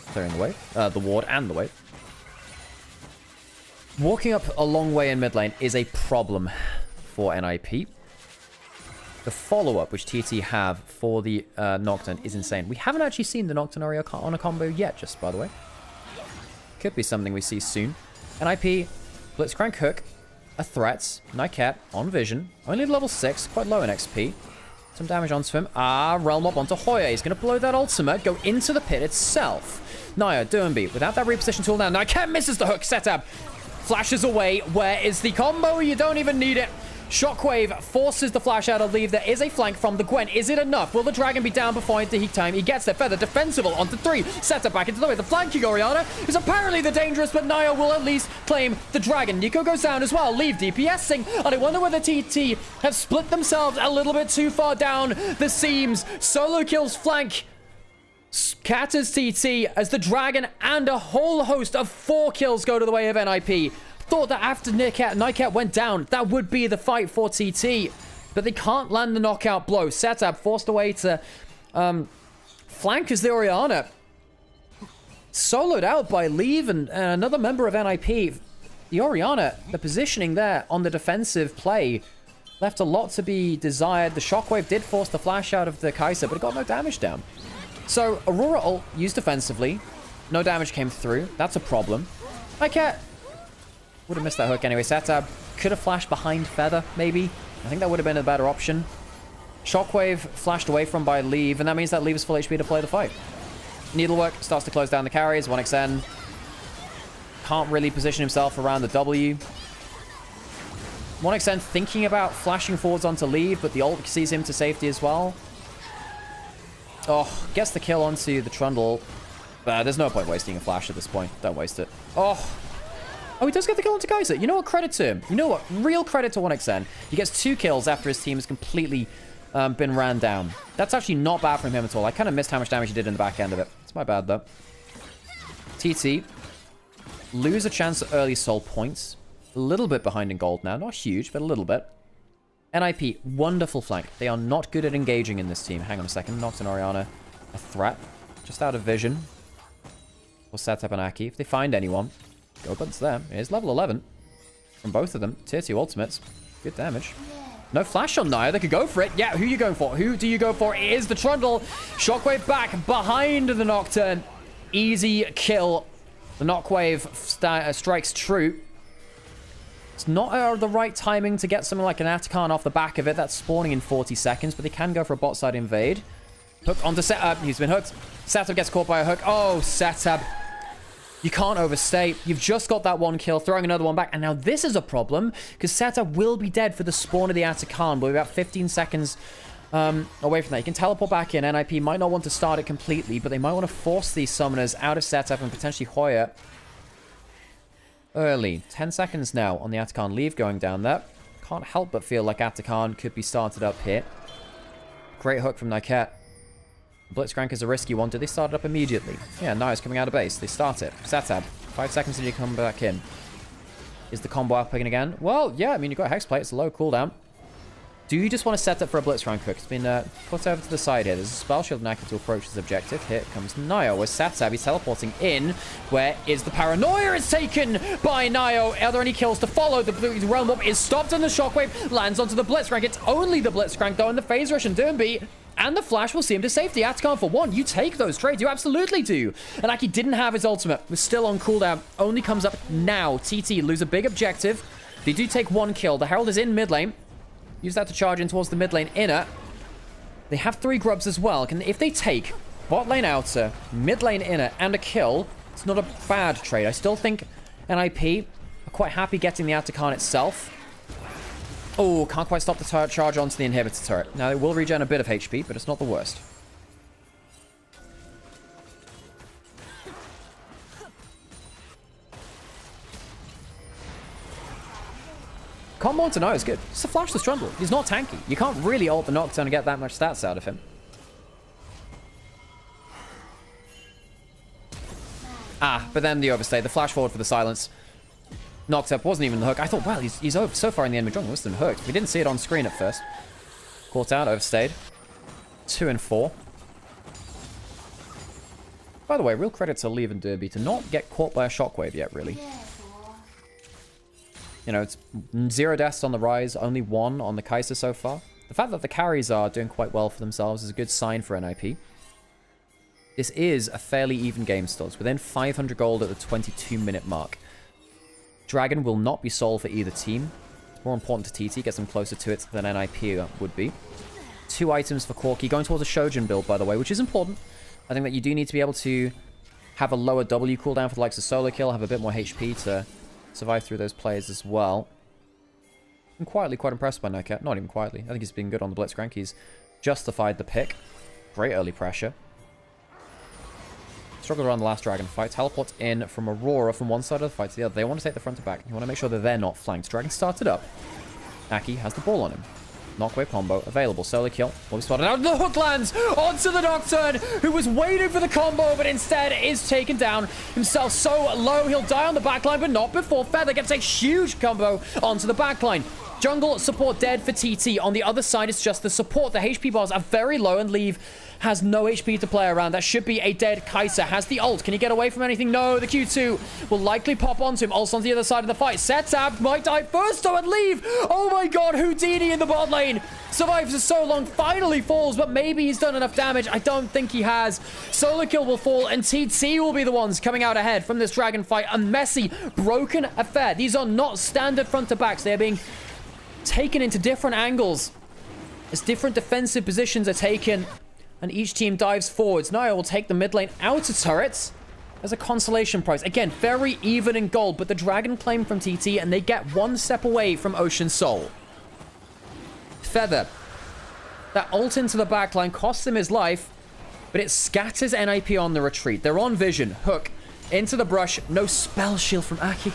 Clearing the wave. The ward and the wave. Walking up a long way in mid lane is a problem for NIP. The follow-up, which TT have for the Nocturne, is insane. We haven't actually seen the Nocturne on a combo yet, just by the way. Could be something we see soon. NIP, Blitzcrank hook, a threat, Nightcat on vision, only level 6, quite low in XP. Some damage onto him. Realm up onto Hoya. He's going to blow that ultimate, go into the pit itself. Naya, Doomby, without that reposition tool now. Nightcat misses the hook, Setup. Flashes away. Where is the combo? You don't even need it. Shockwave forces the flash out of Leave. There is a flank from the Gwen. Is it enough? Will the Dragon be down before the heat time? He gets there. Feather defensible onto 3. Setup back into the way. The flanking Orianna is apparently the dangerous, but Naya will at least claim the Dragon. Nico goes down as well. Leave DPSing. And I wonder whether TT have split themselves a little bit too far down the seams. Solo kills flank. Scatters TT as the Dragon and a whole host of 4 kills go to the way of NIP. Thought that after Nightcat went down, that would be the fight for TT. But they can't land the knockout blow. Setup forced away to flank as the Orianna. Soloed out by Leave and another member of NIP. The Orianna, the positioning there on the defensive play, left a lot to be desired. The Shockwave did force the flash out of the Kai'Sa, but it got no damage down. So, Aurora ult used defensively. No damage came through. That's a problem. Nightcat would have missed that hook anyway. Setup could have flashed behind Feather, maybe. I think that would have been a better option. Shockwave flashed away from by Leave, and that means that Leave is full HP to play the fight. Needlework starts to close down the carries. 1xN can't really position himself around the W. 1xN thinking about flashing forwards onto Leave, but the ult sees him to safety as well. Oh, gets the kill onto the Trundle. There's no point wasting a flash at this point. Don't waste it. Oh, he does get the kill onto Kai'Sa. You know what? Credit to him. You know what? Real credit to 1xN. He gets 2 kills after his team has completely been ran down. That's actually not bad from him at all. I kind of missed how much damage he did in the back end of it. It's my bad, though. TT lose a chance at early soul points. A little bit behind in gold now. Not huge, but a little bit. NIP, wonderful flank. They are not good at engaging in this team. Hang on a second. Nox and Orianna, a threat. Just out of vision. We'll set up an Aki. If they find anyone, go buttons there. Here's level 11 from both of them. Tier 2 ultimates. Good damage. No flash on Nia. They could go for it. Yeah, who are you going for? Who do you go for? It is the Trundle. Shockwave back behind the Nocturne. Easy kill. The Knockwave strikes true. It's not the right timing to get something like an Atakan off the back of it. That's spawning in 40 seconds, but they can go for a bot side invade. Hook onto Setup. He's been hooked. Setup gets caught by a hook. Oh, Setup. You can't overstay. You've just got that one kill, throwing another one back. And now this is a problem, because Setup will be dead for the spawn of the Atakan. We're about 15 seconds away from that. You can teleport back in. NIP might not want to start it completely, but they might want to force these summoners out of Setup and potentially Hoya early. 10 seconds now on the Atakan leave going down there. Can't help but feel like Atakan could be started up here. Great hook from Nymaera. Blitzcrank is a risky one. Do they start it up immediately? Yeah, Nia's coming out of base. They start it. Setup. 5 seconds and you come back in. Is the combo up again? Well, yeah, I mean, you've got Hexplate. It's a low cooldown. Do you just want to set up for a Blitzcrank hook? It's been put over to the side here. There's a Spell Shield Naki to approach his objective. Here comes Nio with Setup. He's teleporting in. Where is the Paranoia? It's taken by Nio. Are there any kills to follow? The Realm Warp is stopped and the Shockwave lands onto the Blitzcrank. It's only the Blitzcrank, though, and the Phase Rush and Doombeat. And the Flash will see him to safety. Atakan for one. You take those trades. You absolutely do. And Aki didn't have his ultimate. Was still on cooldown. Only comes up now. TT lose a big objective. They do take one kill. The Herald is in mid lane. Use that to charge in towards the mid lane inner. They have 3 grubs as well. If they take bot lane outer, mid lane inner, and a kill, it's not a bad trade. I still think NIP are quite happy getting the Atakan itself. Oh, can't quite stop the turret charge onto the inhibitor turret. Now, it will regen a bit of HP, but it's not the worst. Combo onto Nio is good. It's a flash the Trundle. He's not tanky. You can't really ult the Nocturne and get that much stats out of him. Ah, but then the overstay. The flash forward for the silence. Knocked up, wasn't even the hook. I thought, well, he's over so far in the enemy jungle. Must have been hooked. We didn't see it on screen at first. Caught out, overstayed. 2 and 4. By the way, real credit to Leave and Derby to not get caught by a shockwave yet, really. You know, it's 0 deaths on the Rise, only 1 on the Kai'Sa so far. The fact that the carries are doing quite well for themselves is a good sign for NIP. This is a fairly even game still. It's within 500 gold at the 22-minute mark. Dragon will not be sold for either team. It's more important to TT, gets them closer to it than NIP would be. 2 items for Corki, going towards a Shojin build, by the way, which is important. I think that you do need to be able to have a lower W cooldown for the likes of Solo Kill, have a bit more HP to survive through those plays as well. I'm quietly quite impressed by Nymaera. Not even quietly. I think he's been good on the Blitzcrank. He's justified the pick. Great early pressure. Struggled around the last dragon fight. Teleport in from Aurora from one side of the fight to the other. They want to take the front to back. You want to make sure that they're not flanked. Dragon started up. Aki has the ball on him. Knockwave combo available. Solo kill. Will be spotted out. The hook lands onto the Nocturne, who was waiting for the combo, but instead is taken down himself so low. He'll die on the backline, but not before Feather gets a huge combo onto the backline. Jungle support dead for TT. On the other side, it's just the support. The HP bars are very low, and Leave has no HP to play around. That should be a dead Kai'Sa. Has the ult. Can he get away from anything? No. The Q2 will likely pop onto him. Also on the other side of the fight. Setup might die first, though, and Leave. Oh my god, Houdini in the bot lane. Survives for so long. Finally falls, but maybe he's done enough damage. I don't think he has. Solo kill will fall, and TT will be the ones coming out ahead from this dragon fight. A messy, broken affair. These are not standard front to backs. They're being taken into different angles as different defensive positions are taken, and each team dives forwards. Nio will take the mid lane outer turrets as a consolation prize. Again, very even in gold, but the dragon claim from TT, and they get 1 step away from Ocean Soul. Feather. That ult into the backline costs him his life, but it scatters NIP on the retreat. They're on vision. Hook into the brush. No spell shield from Aki.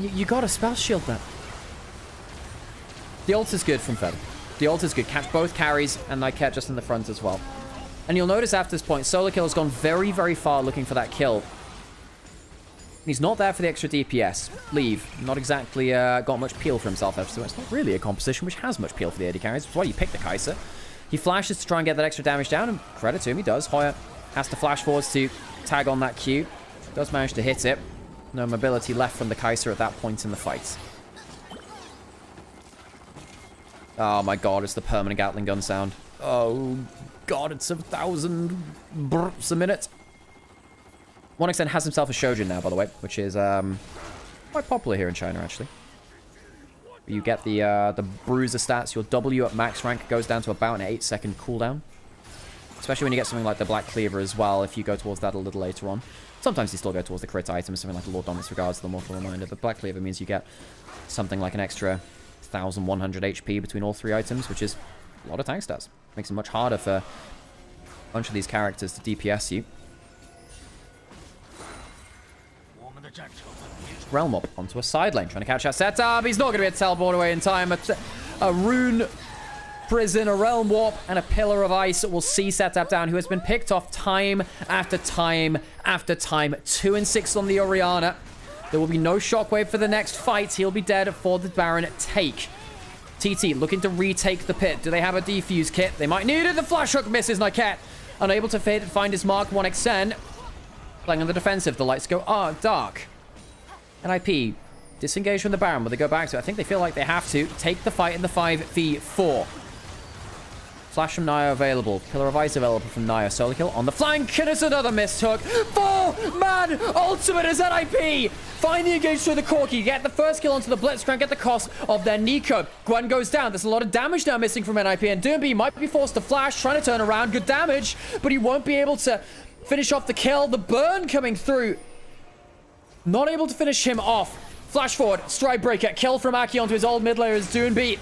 You got a spell shield that. The ult is good from Feather. The ult is good. Catch both carries, and Nymaera just in the front as well. And you'll notice after this point, Solo Kill has gone very, very far looking for that kill. He's not there for the extra DPS. Leave. Not exactly got much peel for himself, so it's not really a composition which has much peel for the AD carries. That's why you pick the Kai'Sa. He flashes to try and get that extra damage down, and credit to him, he does. Hoya has to flash forwards to tag on that Q. Does manage to hit it. No mobility left from the Kai'Sa at that point in the fight. Oh my god, it's the permanent Gatling gun sound. Oh god, it's 1,000 burps a minute. 1xN has himself a Shojin now, by the way, which is quite popular here in China, actually. You get the bruiser stats. Your W at max rank goes down to about an 8-second cooldown. Especially when you get something like the Black Cleaver as well, if you go towards that a little later on. Sometimes you still go towards the crit items, something like the Lord Dominus Regards to the Mortal Reminder. But Black Cleaver means you get something like an extra 1,100 HP between all 3 items, which is a lot of tank stats. Makes it much harder for a bunch of these characters to DPS you. Realm up onto a side lane, trying to catch that setup. He's not going to be able to teleport away in time. A rune prison, a realm warp, and a pillar of ice will see setup down, who has been picked off time after time after time. 2 and 6 on the Orianna. There will be no shockwave for the next fight. He'll be dead for the Baron take. TT looking to retake the pit. Do they have a defuse kit? They might need it. The flash hook misses. Nyket unable to find his mark. 1xN playing on the defensive. The lights go dark. NIP disengage from the Baron. Will they go back to it? I think they feel like they have to take the fight in the 5v4. Flash from Naya available. Pillar of Ice available from Naya. Solo kill on the flank. And it's another missed hook. 4-man ultimate as NIP. Find the engage through the Corki. Get the first kill onto the Blitzcrank at the cost of their Nico. Gwen goes down. There's a lot of damage now missing from NIP. And Doomby might be forced to flash. Trying to turn around. Good damage. But he won't be able to finish off the kill. The burn coming through. Not able to finish him off. Flash forward. Stride breaker. Kill from Aki onto his old mid layer as Doomby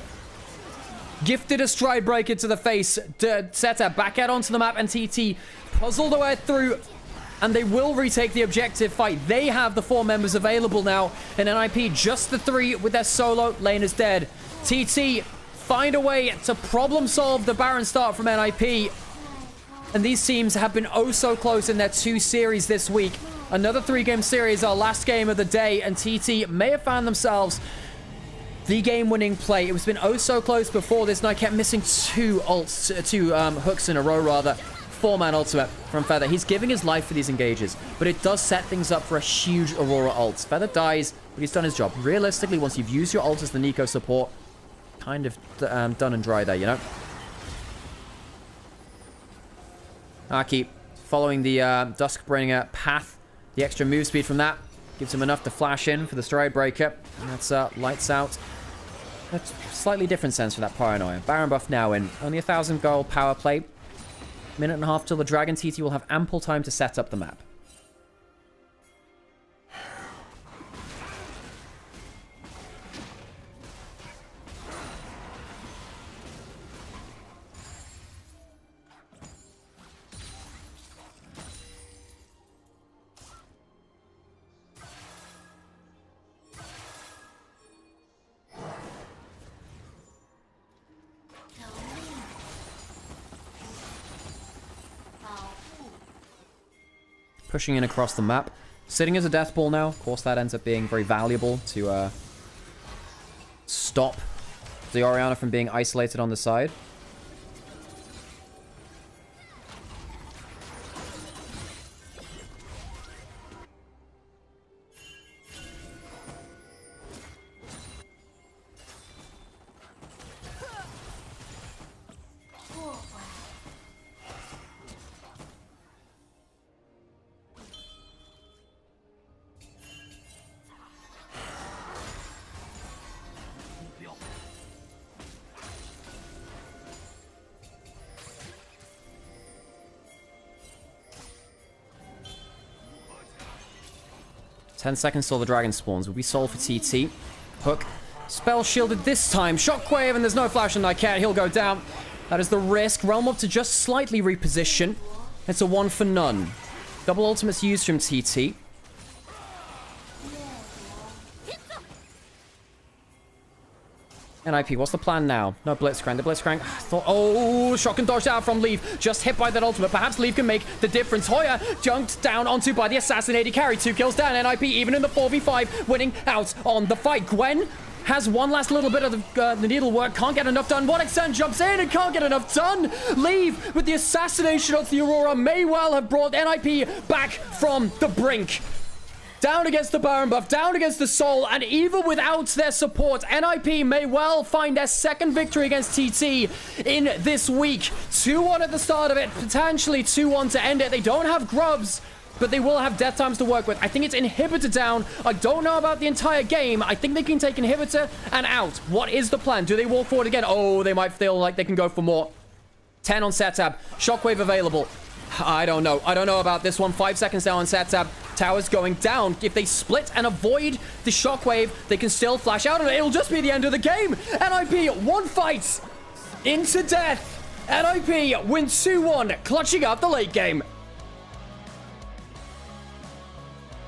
gifted a stride breaker to the face. Seta back out onto the map, and TT puzzled their way through, and they will retake the objective fight. They have the 4 members available now, and NIP just the 3 with their solo. Lane is dead. TT find a way to problem solve the Baron start from NIP, and these teams have been oh so close in their 2 series this week. Another 3-game series, our last game of the day, and TT may have found themselves the game-winning play. It was been oh so close before this, and I kept missing 2 hooks in a row, rather. 4-man ultimate from Feather. He's giving his life for these engages, but it does set things up for a huge Aurora ult. Feather dies, but he's done his job. Realistically, once you've used your ult as the Nico support, kind of done and dry there, you know? Aki following the Duskbringer path. The extra move speed from that gives him enough to flash in for the stride breaker. And that's lights out. That's slightly different sense for that Paranoia. Baron buff now in. Only 1,000 gold power play. Minute and a half till the Dragon. TT will have ample time to set up the map. Pushing in across the map. Sitting as a death ball now. Of course, that ends up being very valuable to stop the Orianna from being isolated on the side. Ten seconds till the dragon spawns. Will be soul for TT. Hook. Spell shielded this time. Shockwave, and there's no flash on Nyket. He'll go down. That is the risk. Realm up to just slightly reposition. It's a 1 for none. Double ultimates used from TT. NIP, what's the plan now? No Blitzcrank. The Blitzcrank thought, oh, shotgun dodged out from Leaf. Just hit by that ultimate. Perhaps Leaf can make the difference. Hoya jumped down onto by the assassinated carry. 2 kills down. NIP even in the 4v5 winning out on the fight. Gwen has one last little bit of the needlework. Can't get enough done. 1xN jumps in and can't get enough done. Leave with the assassination of the Aurora may well have brought NIP back from the brink. Down against the Baron buff, down against the Soul, and even without their support, NIP may well find their second victory against TT in this week. 2-1 at the start of it, potentially 2-1 to end it. They don't have grubs, but they will have death times to work with. I think it's Inhibitor down. I don't know about the entire game. I think they can take Inhibitor and out. What is the plan? Do they walk forward again? Oh, they might feel like they can go for more. 10 on Setab. Shockwave available. I don't know. I don't know about this one. 5 seconds down on Setab. Tower's going down. If they split and avoid the shockwave, they can still flash out, and it'll just be the end of the game. NIP, one fight into death. NIP win 2-1, clutching up the late game.